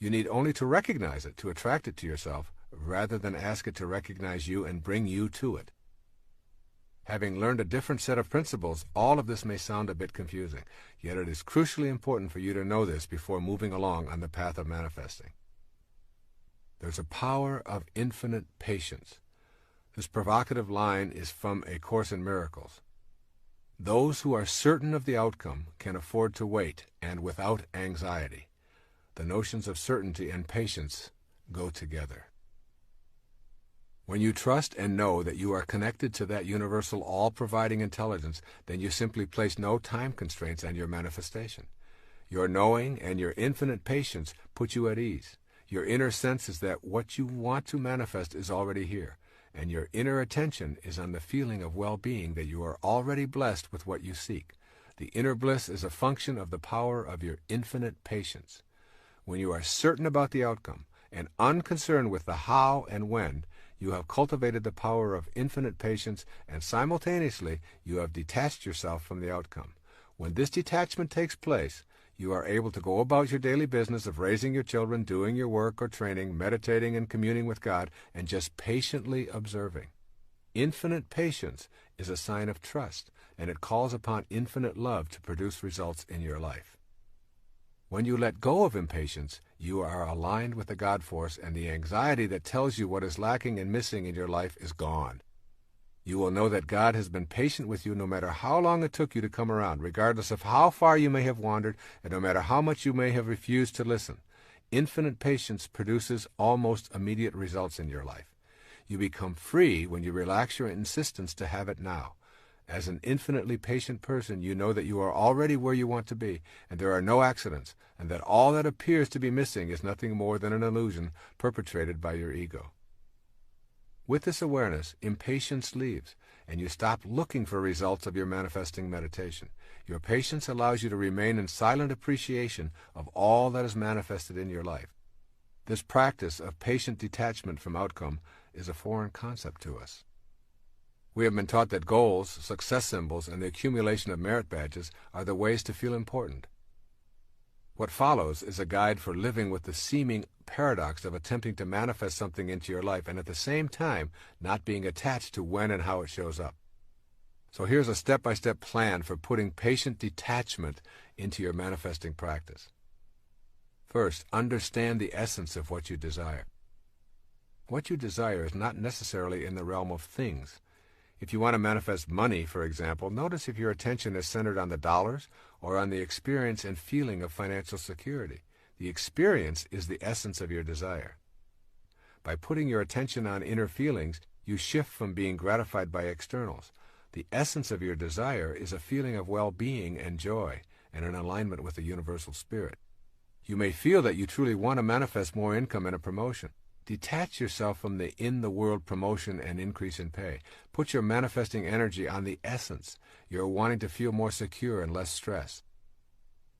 You need only to recognize it to attract it to yourself, rather than ask it to recognize you and bring you to it. Having learned a different set of principles, all of this may sound a bit confusing, yet it is crucially important for you to know this before moving along on the path of manifesting. There's a power of infinite patience. This provocative line is from A Course in Miracles. Those who are certain of the outcome can afford to wait, and without anxiety. The notions of certainty and patience go together. When you trust and know that you are connected to that universal all-providing intelligence, then you simply place no time constraints on your manifestation. Your knowing and your infinite patience put you at ease. Your inner sense is that what you want to manifest is already here, and your inner attention is on the feeling of well-being that you are already blessed with what you seek. The inner bliss is a function of the power of your infinite patience. When you are certain about the outcome and unconcerned with the how and when, you have cultivated the power of infinite patience, and simultaneously you have detached yourself from the outcome. When this detachment takes place, you are able to go about your daily business of raising your children, doing your work or training, meditating and communing with God, and just patiently observing. Infinite patience is a sign of trust, and it calls upon infinite love to produce results in your life. When you let go of impatience, you are aligned with the God force, and the anxiety that tells you what is lacking and missing in your life is gone. You will know that God has been patient with you no matter how long it took you to come around, regardless of how far you may have wandered, and no matter how much you may have refused to listen. Infinite patience produces almost immediate results in your life. You become free when you relax your insistence to have it now. As an infinitely patient person, you know that you are already where you want to be, and there are no accidents, and that all that appears to be missing is nothing more than an illusion perpetrated by your ego. With this awareness, impatience leaves, and you stop looking for results of your manifesting meditation. Your patience allows you to remain in silent appreciation of all that is manifested in your life. This practice of patient detachment from outcome is a foreign concept to us. We have been taught that goals, success symbols, and the accumulation of merit badges are the ways to feel important. What follows is a guide for living with the seeming paradox of attempting to manifest something into your life and at the same time not being attached to when and how it shows up. So here's a step-by-step plan for putting patient detachment into your manifesting practice. First, understand the essence of what you desire. What you desire is not necessarily in the realm of things. If you want to manifest money, for example, notice if your attention is centered on the dollars or on the experience and feeling of financial security. The experience is the essence of your desire. By putting your attention on inner feelings, you shift from being gratified by externals. The essence of your desire is a feeling of well-being and joy and an alignment with the universal spirit. You may feel that you truly want to manifest more income and a promotion. Detach yourself from the in-the-world promotion and increase in pay. Put your manifesting energy on the essence. You're wanting to feel more secure and less stress.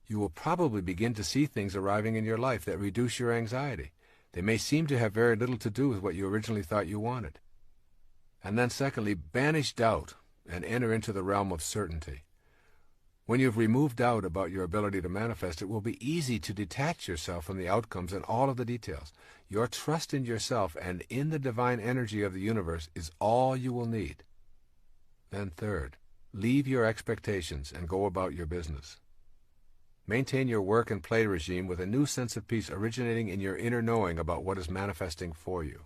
You will probably begin to see things arriving in your life that reduce your anxiety. They may seem to have very little to do with what you originally thought you wanted. And then secondly, banish doubt and enter into the realm of certainty. When you've removed doubt about your ability to manifest, it will be easy to detach yourself from the outcomes and all of the details. Your trust in yourself and in the divine energy of the universe is all you will need. Then third, leave your expectations and go about your business. Maintain your work and play regime with a new sense of peace originating in your inner knowing about what is manifesting for you.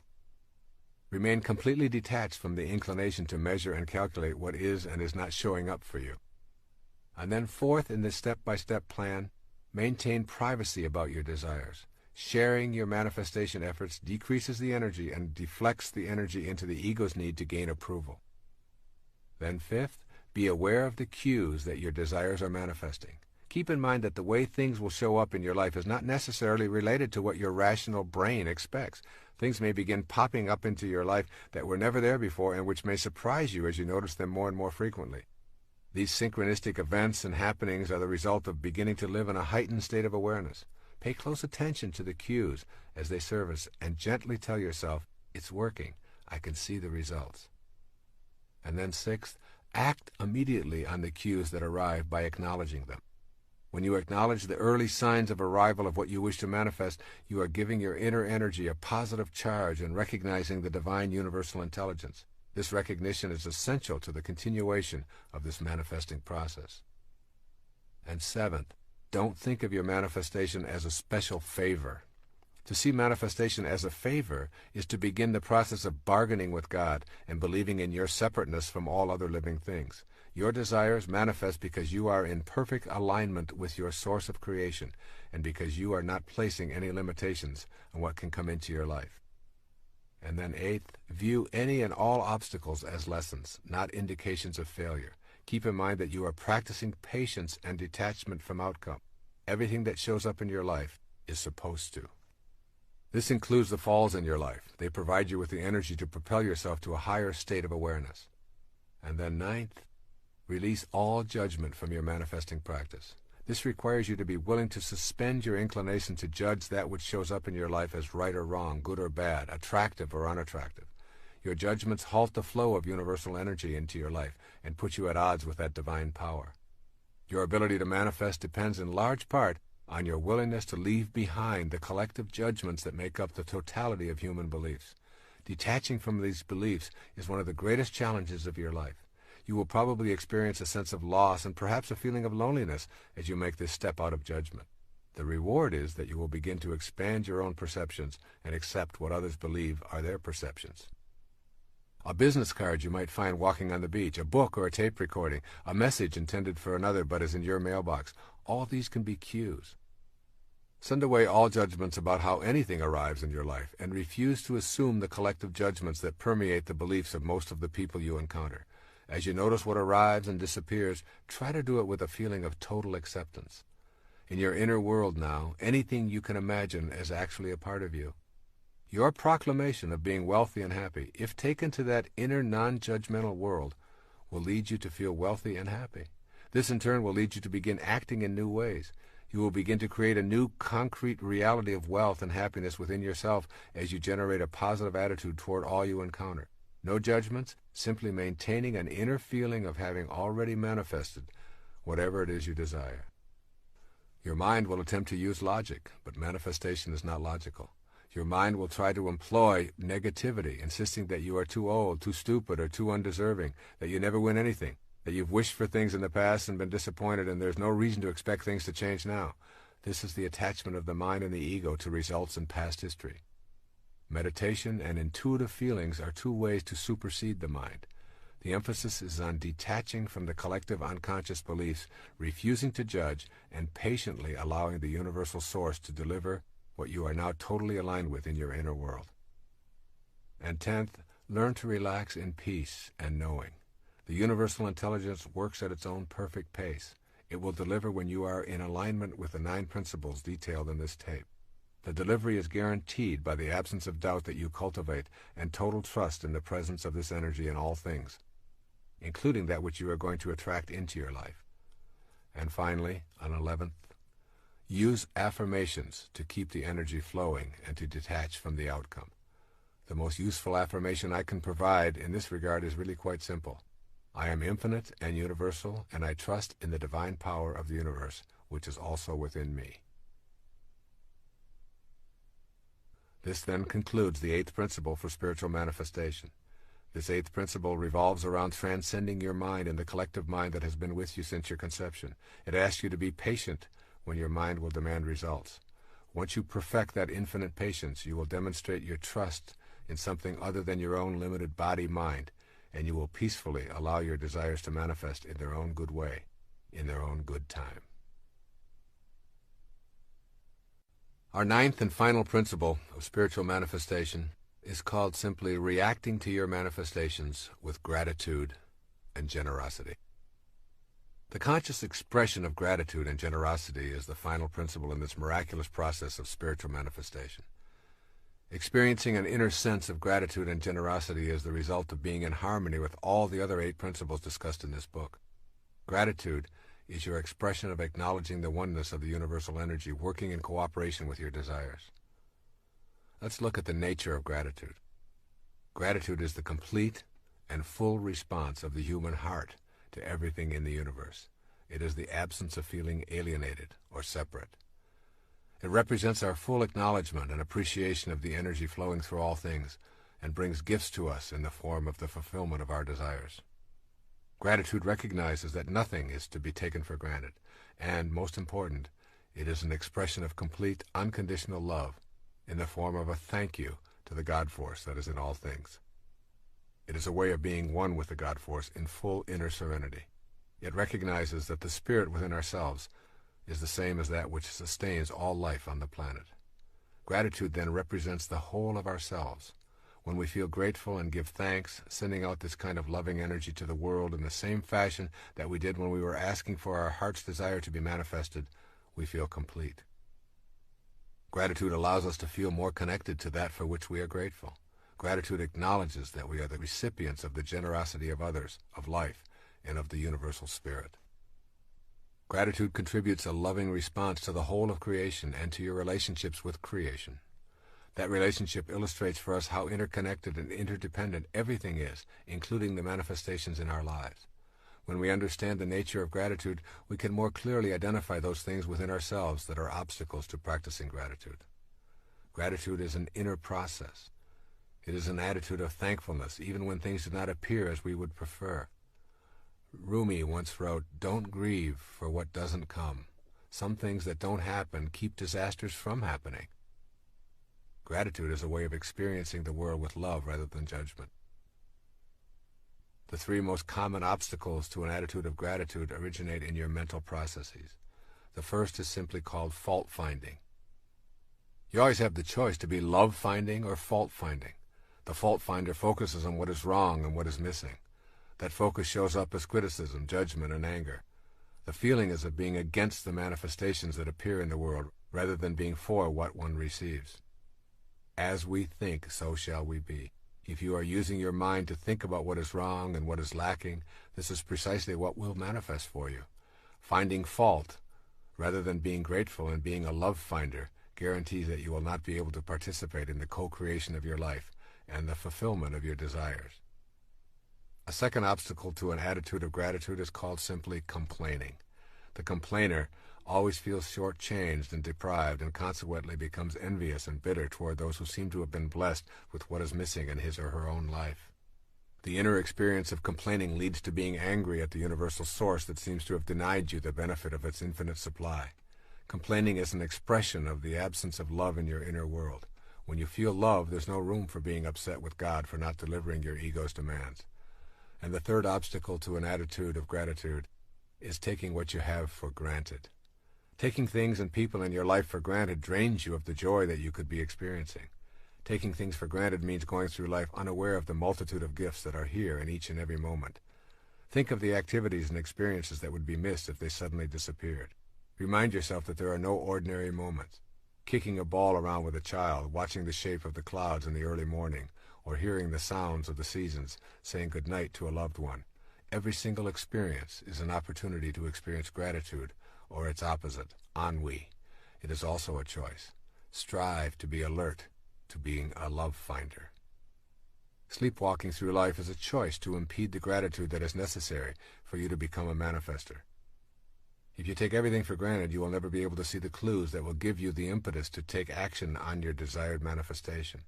Remain completely detached from the inclination to measure and calculate what is and is not showing up for you. And then fourth, in this step-by-step plan, maintain privacy about your desires. Sharing your manifestation efforts decreases the energy and deflects the energy into the ego's need to gain approval. Then fifth, be aware of the cues that your desires are manifesting. Keep in mind that the way things will show up in your life is not necessarily related to what your rational brain expects. Things may begin popping up into your life that were never there before and which may surprise you as you notice them more and more frequently. These synchronistic events and happenings are the result of beginning to live in a heightened state of awareness. Pay close attention to the cues as they surface and gently tell yourself, it's working, I can see the results. And then sixth, act immediately on the cues that arrive by acknowledging them. When you acknowledge the early signs of arrival of what you wish to manifest, you are giving your inner energy a positive charge and recognizing the divine universal intelligence. This recognition is essential to the continuation of this manifesting process. And seventh, don't think of your manifestation as a special favor. To see manifestation as a favor is to begin the process of bargaining with God and believing in your separateness from all other living things. Your desires manifest because you are in perfect alignment with your source of creation and because you are not placing any limitations on what can come into your life. And then eighth, view any and all obstacles as lessons, not indications of failure. Keep in mind that you are practicing patience and detachment from outcome. Everything that shows up in your life is supposed to. This includes the falls in your life. They provide you with the energy to propel yourself to a higher state of awareness. And then ninth, release all judgment from your manifesting practice. This requires you to be willing to suspend your inclination to judge that which shows up in your life as right or wrong, good or bad, attractive or unattractive. Your judgments halt the flow of universal energy into your life and put you at odds with that divine power. Your ability to manifest depends in large part on your willingness to leave behind the collective judgments that make up the totality of human beliefs. Detaching from these beliefs is one of the greatest challenges of your life. You will probably experience a sense of loss and perhaps a feeling of loneliness as you make this step out of judgment. The reward is that you will begin to expand your own perceptions and accept what others believe are their perceptions. A business card you might find walking on the beach, a book or a tape recording, a message intended for another but is in your mailbox. All these can be cues. Send away all judgments about how anything arrives in your life and refuse to assume the collective judgments that permeate the beliefs of most of the people you encounter. As you notice what arrives and disappears, try to do it with a feeling of total acceptance. In your inner world now, anything you can imagine is actually a part of you. Your proclamation of being wealthy and happy, if taken to that inner non-judgmental world, will lead you to feel wealthy and happy. This in turn will lead you to begin acting in new ways. You will begin to create a new concrete reality of wealth and happiness within yourself as you generate a positive attitude toward all you encounter. No judgments, simply maintaining an inner feeling of having already manifested whatever it is you desire. Your mind will attempt to use logic, but manifestation is not logical. Your mind will try to employ negativity, insisting that you are too old, too stupid, or too undeserving, that you never win anything, that you've wished for things in the past and been disappointed and there's no reason to expect things to change now. This is the attachment of the mind and the ego to results in past history. Meditation and intuitive feelings are two ways to supersede the mind. The emphasis is on detaching from the collective unconscious beliefs, refusing to judge, and patiently allowing the universal source to deliver what you are now totally aligned with in your inner world. And 10th, learn to relax in peace and knowing. The universal intelligence works at its own perfect pace. It will deliver when you are in alignment with the 9 principles detailed in this tape. The delivery is guaranteed by the absence of doubt that you cultivate and total trust in the presence of this energy in all things, including that which you are going to attract into your life. And finally, on 11th, use affirmations to keep the energy flowing and to detach from the outcome. The most useful affirmation I can provide in this regard is really quite simple. I am infinite and universal, and I trust in the divine power of the universe, which is also within me. This then concludes the 8th principle for spiritual manifestation. This 8th principle revolves around transcending your mind and the collective mind that has been with you since your conception. It asks you to be patient when your mind will demand results. Once you perfect that infinite patience, you will demonstrate your trust in something other than your own limited body-mind, and you will peacefully allow your desires to manifest in their own good way, in their own good time. Our 9th and final principle of spiritual manifestation is called simply reacting to your manifestations with gratitude and generosity. The conscious expression of gratitude and generosity is the final principle in this miraculous process of spiritual manifestation. Experiencing an inner sense of gratitude and generosity is the result of being in harmony with all the other 8 principles discussed in this book. Gratitude is your expression of acknowledging the oneness of the universal energy working in cooperation with your desires. Let's look at the nature of gratitude. Gratitude is the complete and full response of the human heart to everything in the universe. It is the absence of feeling alienated or separate. It represents our full acknowledgement and appreciation of the energy flowing through all things and brings gifts to us in the form of the fulfillment of our desires. Gratitude recognizes that nothing is to be taken for granted, and, most important, it is an expression of complete, unconditional love in the form of a thank you to the God Force that is in all things. It is a way of being one with the God Force in full inner serenity. It recognizes that the spirit within ourselves is the same as that which sustains all life on the planet. Gratitude then represents the whole of ourselves. When we feel grateful and give thanks, sending out this kind of loving energy to the world in the same fashion that we did when we were asking for our heart's desire to be manifested, we feel complete. Gratitude allows us to feel more connected to that for which we are grateful. Gratitude acknowledges that we are the recipients of the generosity of others, of life, and of the universal spirit. Gratitude contributes a loving response to the whole of creation and to your relationships with creation. That relationship illustrates for us how interconnected and interdependent everything is, including the manifestations in our lives. When we understand the nature of gratitude, we can more clearly identify those things within ourselves that are obstacles to practicing gratitude. Gratitude is an inner process. It is an attitude of thankfulness, even when things do not appear as we would prefer. Rumi once wrote, "Don't grieve for what doesn't come. Some things that don't happen keep disasters from happening." Gratitude is a way of experiencing the world with love rather than judgment. The three most common obstacles to an attitude of gratitude originate in your mental processes. The first is simply called fault-finding. You always have the choice to be love-finding or fault-finding. The fault-finder focuses on what is wrong and what is missing. That focus shows up as criticism, judgment, and anger. The feeling is of being against the manifestations that appear in the world, rather than being for what one receives. As we think, so shall we be. If you are using your mind to think about what is wrong and what is lacking, this is precisely what will manifest for you. Finding fault, rather than being grateful and being a love finder, guarantees that you will not be able to participate in the co-creation of your life and the fulfillment of your desires. A second obstacle to an attitude of gratitude is called simply complaining. The complainer always feels shortchanged and deprived, and consequently becomes envious and bitter toward those who seem to have been blessed with what is missing in his or her own life. The inner experience of complaining leads to being angry at the universal source that seems to have denied you the benefit of its infinite supply. Complaining is an expression of the absence of love in your inner world. When you feel love, there's no room for being upset with God for not delivering your ego's demands. And the third obstacle to an attitude of gratitude is taking what you have for granted. Taking things and people in your life for granted drains you of the joy that you could be experiencing. Taking things for granted means going through life unaware of the multitude of gifts that are here in each and every moment. Think of the activities and experiences that would be missed if they suddenly disappeared. Remind yourself that there are no ordinary moments. Kicking a ball around with a child, watching the shape of the clouds in the early morning, or hearing the sounds of the seasons, saying good night to a loved one. Every single experience is an opportunity to experience gratitude, or its opposite, ennui. It is also a choice. Strive to be alert to being a love finder. Sleepwalking through life is a choice to impede the gratitude that is necessary for you to become a manifester. If you take everything for granted, you will never be able to see the clues that will give you the impetus to take action on your desired manifestation.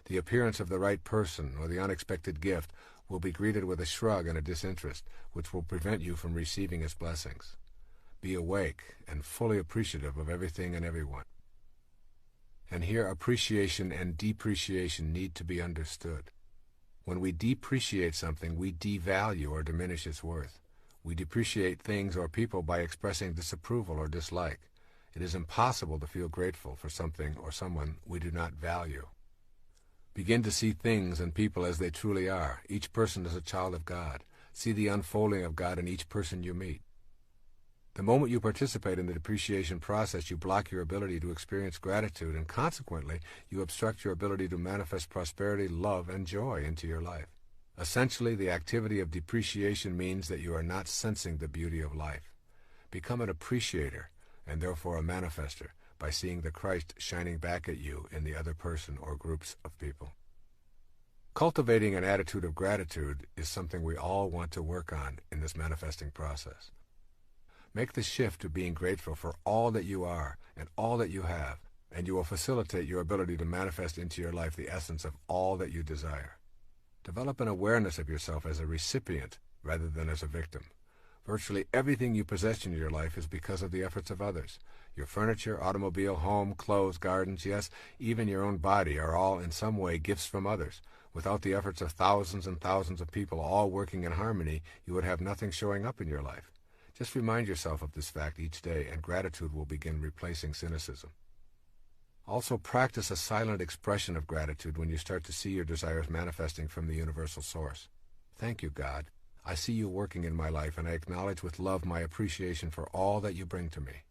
The appearance of the right person or the unexpected gift will be greeted with a shrug and a disinterest, which will prevent you from receiving its blessings. Be awake and fully appreciative of everything and everyone. And here appreciation and depreciation need to be understood. When we depreciate something, we devalue or diminish its worth. We depreciate things or people by expressing disapproval or dislike. It is impossible to feel grateful for something or someone we do not value. Begin to see things and people as they truly are. Each person is a child of God. See the unfolding of God in each person you meet. The moment you participate in the depreciation process, you block your ability to experience gratitude, and consequently, you obstruct your ability to manifest prosperity, love, and joy into your life. Essentially, the activity of depreciation means that you are not sensing the beauty of life. Become an appreciator, and therefore a manifester, by seeing the Christ shining back at you in the other person or groups of people. Cultivating an attitude of gratitude is something we all want to work on in this manifesting process. Make the shift to being grateful for all that you are and all that you have, and you will facilitate your ability to manifest into your life the essence of all that you desire. Develop an awareness of yourself as a recipient rather than as a victim. Virtually everything you possess in your life is because of the efforts of others. Your furniture, automobile, home, clothes, gardens, yes, even your own body are all in some way gifts from others. Without the efforts of thousands and thousands of people all working in harmony, you would have nothing showing up in your life. Just remind yourself of this fact each day, and gratitude will begin replacing cynicism. Also, practice a silent expression of gratitude when you start to see your desires manifesting from the universal source. Thank you, God. I see you working in my life, and I acknowledge with love my appreciation for all that you bring to me.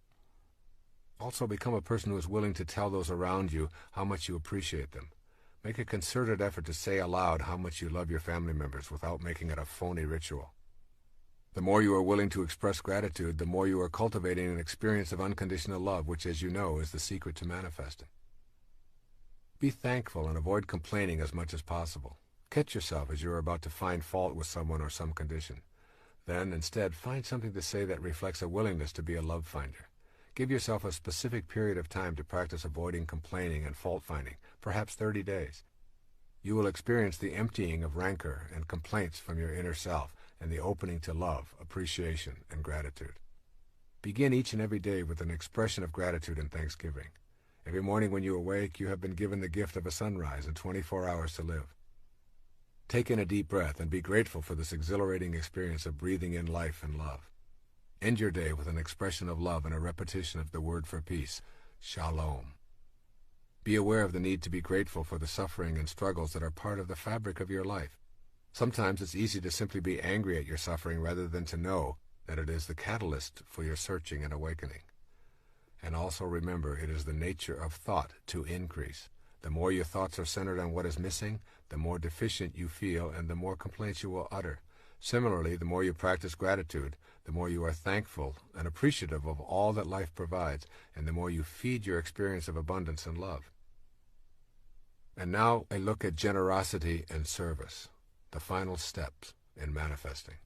Also, become a person who is willing to tell those around you how much you appreciate them. Make a concerted effort to say aloud how much you love your family members without making it a phony ritual. The more you are willing to express gratitude, the more you are cultivating an experience of unconditional love, which, as you know, is the secret to manifesting. Be thankful and avoid complaining as much as possible. Catch yourself as you are about to find fault with someone or some condition. Then, instead, find something to say that reflects a willingness to be a love finder. Give yourself a specific period of time to practice avoiding complaining and fault-finding, perhaps 30 days. You will experience the emptying of rancor and complaints from your inner self, and the opening to love, appreciation, and gratitude. Begin each and every day with an expression of gratitude and thanksgiving. Every morning when you awake, you have been given the gift of a sunrise and 24 hours to live. Take in a deep breath and be grateful for this exhilarating experience of breathing in life and love. End your day with an expression of love and a repetition of the word for peace, shalom. Be aware of the need to be grateful for the suffering and struggles that are part of the fabric of your life. Sometimes it's easy to simply be angry at your suffering rather than to know that it is the catalyst for your searching and awakening. And also remember, it is the nature of thought to increase. The more your thoughts are centered on what is missing, the more deficient you feel and the more complaints you will utter. Similarly, the more you practice gratitude, the more you are thankful and appreciative of all that life provides, and the more you feed your experience of abundance and love. And now a look at generosity and service, the final steps in manifesting.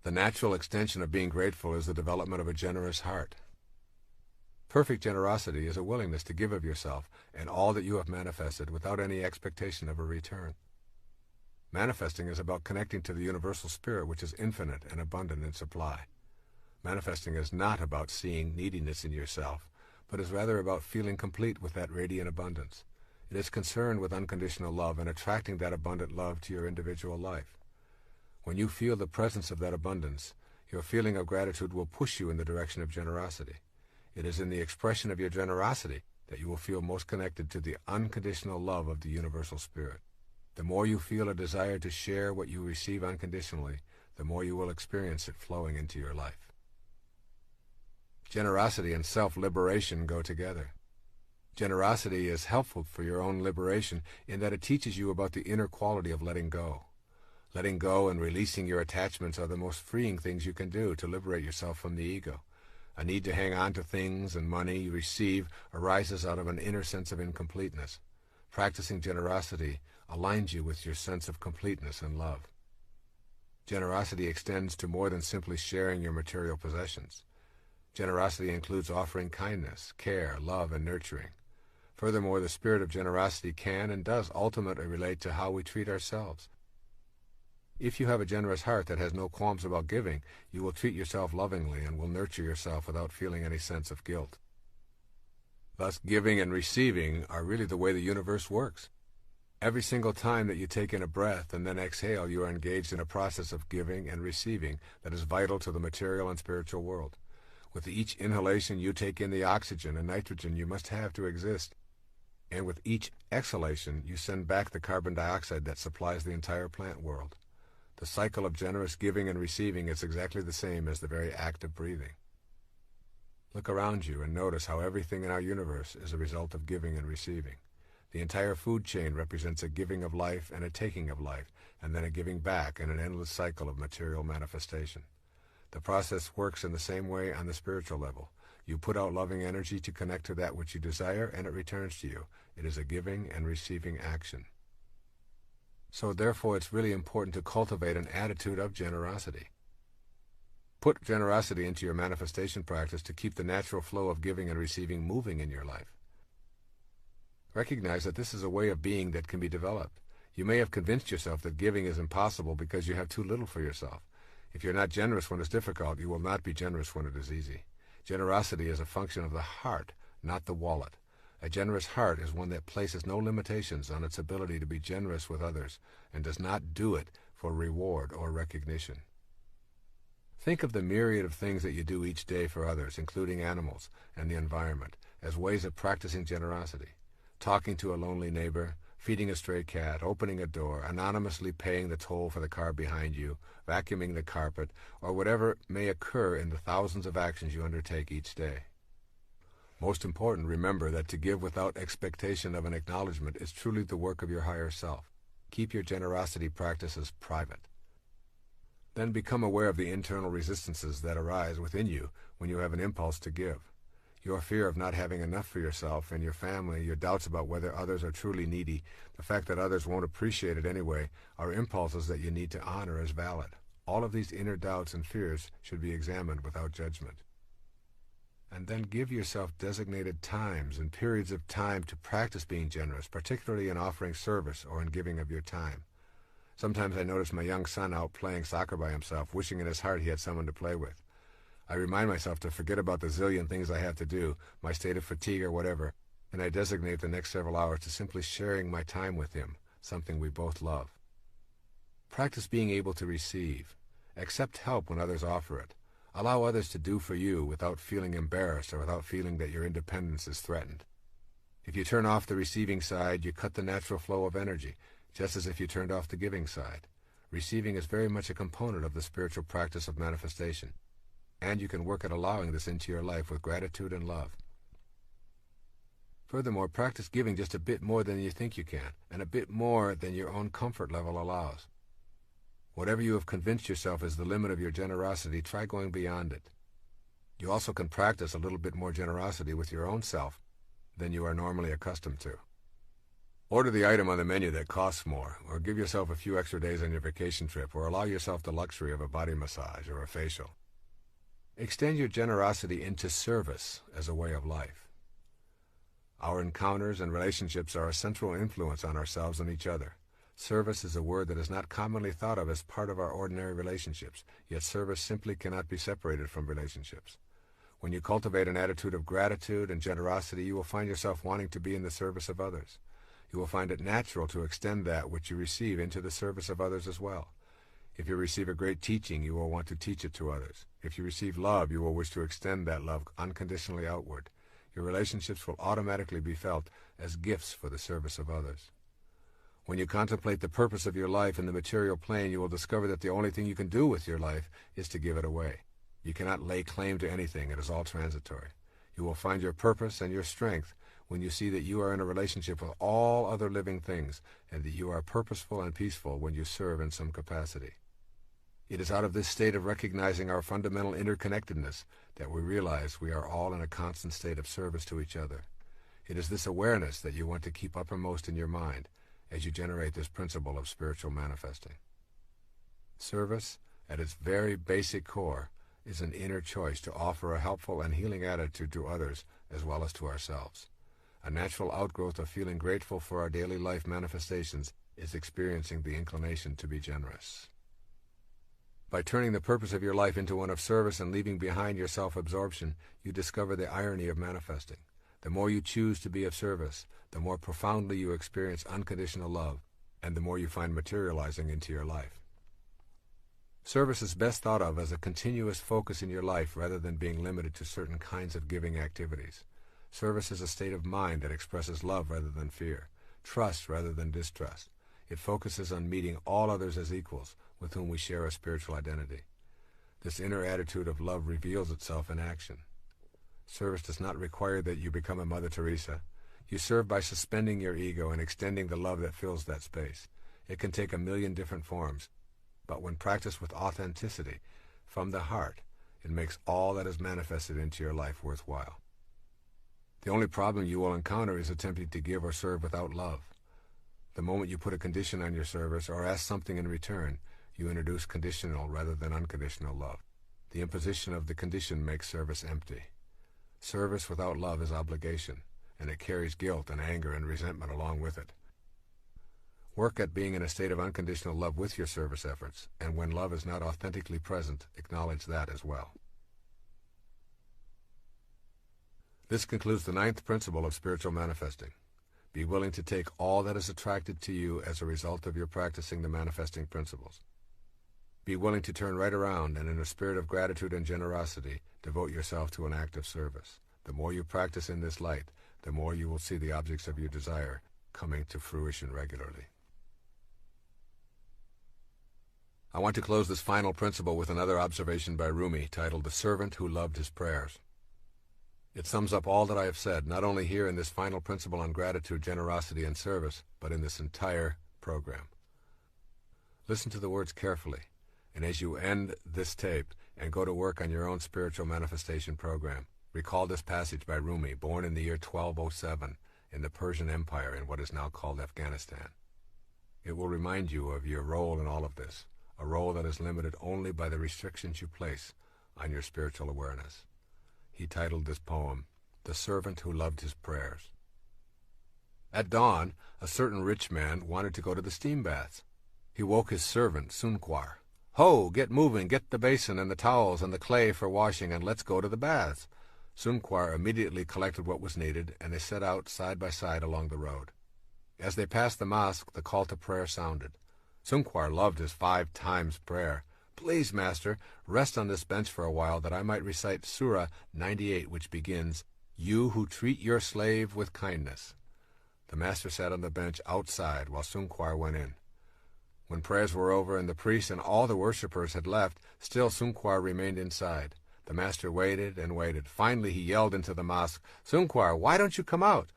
The natural extension of being grateful is the development of a generous heart. Perfect generosity is a willingness to give of yourself and all that you have manifested without any expectation of a return. Manifesting is about connecting to the universal spirit which is infinite and abundant in supply. Manifesting is not about seeing neediness in yourself, but is rather about feeling complete with that radiant abundance. It is concerned with unconditional love and attracting that abundant love to your individual life. When you feel the presence of that abundance, your feeling of gratitude will push you in the direction of generosity. It is in the expression of your generosity that you will feel most connected to the unconditional love of the universal spirit. The more you feel a desire to share what you receive unconditionally, the more you will experience it flowing into your life. Generosity and self-liberation go together. Generosity is helpful for your own liberation in that it teaches you about the inner quality of letting go. Letting go and releasing your attachments are the most freeing things you can do to liberate yourself from the ego. A need to hang on to things and money you receive arises out of an inner sense of incompleteness. Practicing generosity aligns you with your sense of completeness and love. Generosity extends to more than simply sharing your material possessions. Generosity includes offering kindness, care, love, and nurturing. Furthermore, the spirit of generosity can and does ultimately relate to how we treat ourselves. If you have a generous heart that has no qualms about giving, you will treat yourself lovingly and will nurture yourself without feeling any sense of guilt. Thus, giving and receiving are really the way the universe works. Every single time that you take in a breath and then exhale, you are engaged in a process of giving and receiving that is vital to the material and spiritual world. With each inhalation, you take in the oxygen and nitrogen you must have to exist. And with each exhalation, you send back the carbon dioxide that supplies the entire plant world. The cycle of generous giving and receiving is exactly the same as the very act of breathing. Look around you and notice how everything in our universe is a result of giving and receiving. The entire food chain represents a giving of life and a taking of life, and then a giving back in an endless cycle of material manifestation. The process works in the same way on the spiritual level. You put out loving energy to connect to that which you desire, and it returns to you. It is a giving and receiving action. So therefore, it's really important to cultivate an attitude of generosity. Put generosity into your manifestation practice to keep the natural flow of giving and receiving moving in your life. Recognize that this is a way of being that can be developed. You may have convinced yourself that giving is impossible because you have too little for yourself. If you're not generous when it's difficult, you will not be generous when it is easy. Generosity is a function of the heart, not the wallet. A generous heart is one that places no limitations on its ability to be generous with others and does not do it for reward or recognition. Think of the myriad of things that you do each day for others, including animals and the environment, as ways of practicing generosity. Talking to a lonely neighbor, feeding a stray cat, opening a door, anonymously paying the toll for the car behind you, vacuuming the carpet, or whatever may occur in the thousands of actions you undertake each day. Most important, remember that to give without expectation of an acknowledgement is truly the work of your higher self. Keep your generosity practices private. Then become aware of the internal resistances that arise within you when you have an impulse to give. Your fear of not having enough for yourself and your family, your doubts about whether others are truly needy, the fact that others won't appreciate it anyway, are impulses that you need to honor as valid. All of these inner doubts and fears should be examined without judgment. And then give yourself designated times and periods of time to practice being generous, particularly in offering service or in giving of your time. Sometimes I notice my young son out playing soccer by himself, wishing in his heart he had someone to play with. I remind myself to forget about the zillion things I have to do, my state of fatigue or whatever, and I designate the next several hours to simply sharing my time with him, something we both love. Practice being able to receive. Accept help when others offer it. Allow others to do for you without feeling embarrassed or without feeling that your independence is threatened. If you turn off the receiving side, you cut the natural flow of energy, just as if you turned off the giving side. Receiving is very much a component of the spiritual practice of manifestation, and you can work at allowing this into your life with gratitude and love. Furthermore, practice giving just a bit more than you think you can, and a bit more than your own comfort level allows. Whatever you have convinced yourself is the limit of your generosity, try going beyond it. You also can practice a little bit more generosity with your own self than you are normally accustomed to. Order the item on the menu that costs more, or give yourself a few extra days on your vacation trip, or allow yourself the luxury of a body massage or a facial. Extend your generosity into service as a way of life. Our encounters and relationships are a central influence on ourselves and each other. Service is a word that is not commonly thought of as part of our ordinary relationships, yet service simply cannot be separated from relationships. When you cultivate an attitude of gratitude and generosity, you will find yourself wanting to be in the service of others. You will find it natural to extend that which you receive into the service of others as well. If you receive a great teaching, you will want to teach it to others. If you receive love, you will wish to extend that love unconditionally outward. Your relationships will automatically be felt as gifts for the service of others. When you contemplate the purpose of your life in the material plane, you will discover that the only thing you can do with your life is to give it away. You cannot lay claim to anything. It is all transitory. You will find your purpose and your strength when you see that you are in a relationship with all other living things, and that you are purposeful and peaceful when you serve in some capacity. It is out of this state of recognizing our fundamental interconnectedness that we realize we are all in a constant state of service to each other. It is this awareness that you want to keep uppermost in your mind as you generate this principle of spiritual manifesting. Service, at its very basic core, is an inner choice to offer a helpful and healing attitude to others as well as to ourselves. A natural outgrowth of feeling grateful for our daily life manifestations is experiencing the inclination to be generous. By turning the purpose of your life into one of service and leaving behind your self-absorption, you discover the irony of manifesting. The more you choose to be of service, the more profoundly you experience unconditional love, and the more you find materializing into your life. Service is best thought of as a continuous focus in your life rather than being limited to certain kinds of giving activities. Service is a state of mind that expresses love rather than fear, trust rather than distrust. It focuses on meeting all others as equals with whom we share a spiritual identity. This inner attitude of love reveals itself in action. Service does not require that you become a Mother Teresa. You serve by suspending your ego and extending the love that fills that space. It can take a million different forms, but when practiced with authenticity, from the heart, it makes all that is manifested into your life worthwhile. The only problem you will encounter is attempting to give or serve without love. The moment you put a condition on your service or ask something in return, you introduce conditional rather than unconditional love. The imposition of the condition makes service empty. Service without love is obligation, and it carries guilt and anger and resentment along with it. Work at being in a state of unconditional love with your service efforts, and when love is not authentically present, acknowledge that as well. This concludes the 9th principle of spiritual manifesting. Be willing to take all that is attracted to you as a result of your practicing the manifesting principles. Be willing to turn right around and in a spirit of gratitude and generosity, devote yourself to an act of service. The more you practice in this light, the more you will see the objects of your desire coming to fruition regularly. I want to close this final principle with another observation by Rumi titled The Servant Who Loved His Prayers. It sums up all that I have said, not only here in this final principle on gratitude, generosity, and service, but in this entire program. Listen to the words carefully, and as you end this tape and go to work on your own spiritual manifestation program, recall this passage by Rumi, born in the year 1207 in the Persian Empire in what is now called Afghanistan. It will remind you of your role in all of this, a role that is limited only by the restrictions you place on your spiritual awareness. He titled this poem, The Servant Who Loved His Prayers. At dawn, a certain rich man wanted to go to the steam baths. He woke his servant, Sunquar. Ho, get moving, get the basin and the towels and the clay for washing, and let's go to the baths. Sunquar immediately collected what was needed, and they set out side by side along the road. As they passed the mosque, the call to prayer sounded. Sunquar loved his 5 times prayer. "Please, Master, rest on this bench for a while that I might recite Surah 98, which begins, 'You who treat your slave with kindness.'" The Master sat on the bench outside while Sunquar went in. When prayers were over and the priest and all the worshippers had left, still Sunquar remained inside. The Master waited and waited. Finally he yelled into the mosque, "Sunquar, why don't you come out?"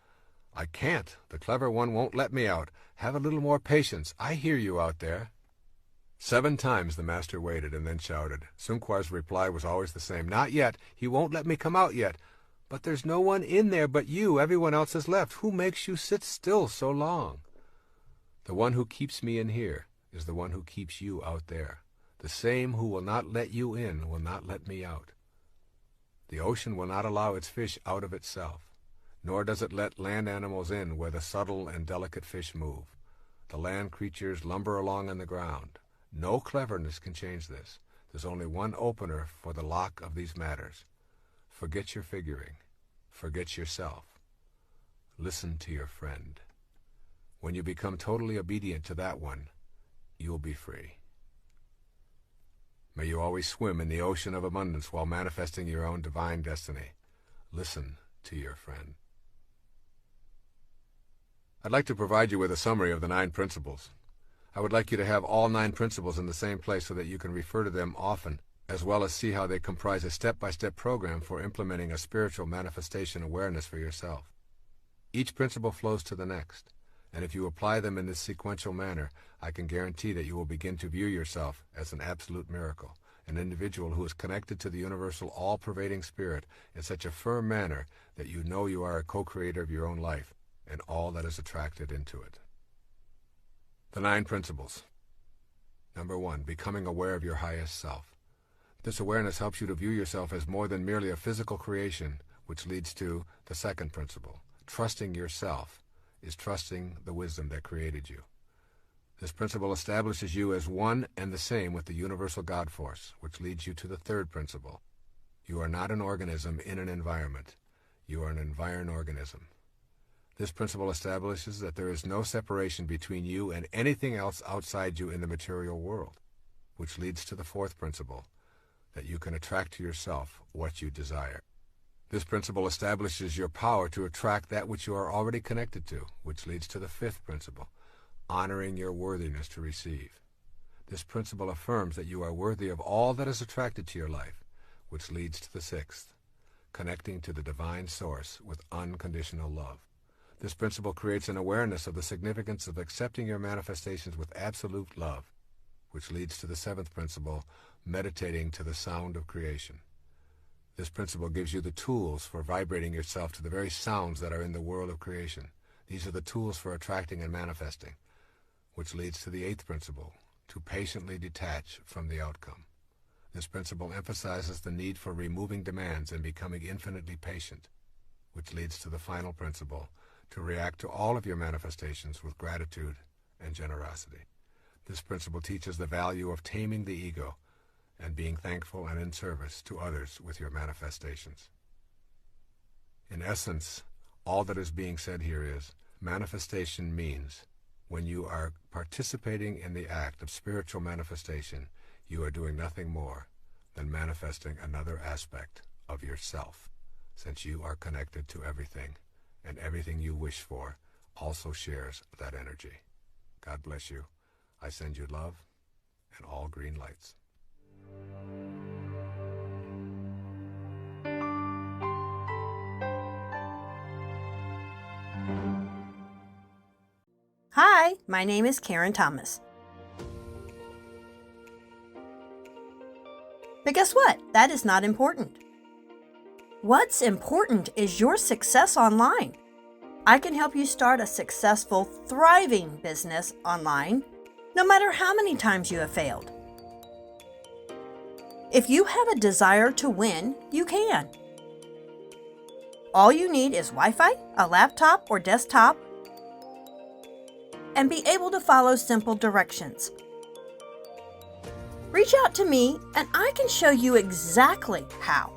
"I can't. The clever one won't let me out. Have a little more patience. I hear you out there." 7 times the Master waited and then shouted. Sunquar's reply was always the same, "Not yet. He won't let me come out yet." "But there's no one in there but you. Everyone else has left. Who makes you sit still so long?" "The one who keeps me in here is the one who keeps you out there. The same who will not let you in will not let me out. The ocean will not allow its fish out of itself, nor does it let land animals in where the subtle and delicate fish move. The land creatures lumber along on the ground. No cleverness can change this. There's only one opener for the lock of these matters. Forget your figuring. Forget yourself. Listen to your friend. When you become totally obedient to that one, you'll be free. May you always swim in the ocean of abundance while manifesting your own divine destiny. Listen to your friend. I'd like to provide you with a summary of the 9 principles. I would like you to have all 9 principles in the same place so that you can refer to them often, as well as see how they comprise a step-by-step program for implementing a spiritual manifestation awareness for yourself. Each principle flows to the next, and if you apply them in this sequential manner, I can guarantee that you will begin to view yourself as an absolute miracle, an individual who is connected to the universal all-pervading spirit in such a firm manner that you know you are a co-creator of your own life and all that is attracted into it. The 9 principles. Number 1, becoming aware of your highest self. This awareness helps you to view yourself as more than merely a physical creation, which leads to the 2nd principle. Trusting yourself is trusting the wisdom that created you. This principle establishes you as one and the same with the universal God force, which leads you to the 3rd principle. You are not an organism in an environment. You are an environ-organism. This principle establishes that there is no separation between you and anything else outside you in the material world, which leads to the 4th principle, that you can attract to yourself what you desire. This principle establishes your power to attract that which you are already connected to, which leads to the 5th principle, honoring your worthiness to receive. This principle affirms that you are worthy of all that is attracted to your life, which leads to the 6th, connecting to the divine source with unconditional love. This principle creates an awareness of the significance of accepting your manifestations with absolute love, which leads to the 7th principle, meditating to the sound of creation. This principle gives you the tools for vibrating yourself to the very sounds that are in the world of creation. These are the tools for attracting and manifesting, which leads to the 8th principle, to patiently detach from the outcome. This principle emphasizes the need for removing demands and becoming infinitely patient, which leads to the final principle, to react to all of your manifestations with gratitude and generosity. This principle teaches the value of taming the ego and being thankful and in service to others with your manifestations. In essence, all that is being said here is, manifestation means when you are participating in the act of spiritual manifestation, you are doing nothing more than manifesting another aspect of yourself, since you are connected to everything, and everything you wish for also shares that energy. God bless you. I send you love and all green lights. Hi, my name is Karen Thomas. But guess what? That is not important. What's important is your success online. I can help you start a successful, thriving business online, no matter how many times you have failed. If you have a desire to win, you can. All you need is Wi-Fi, a laptop or desktop, and be able to follow simple directions. Reach out to me and I can show you exactly how.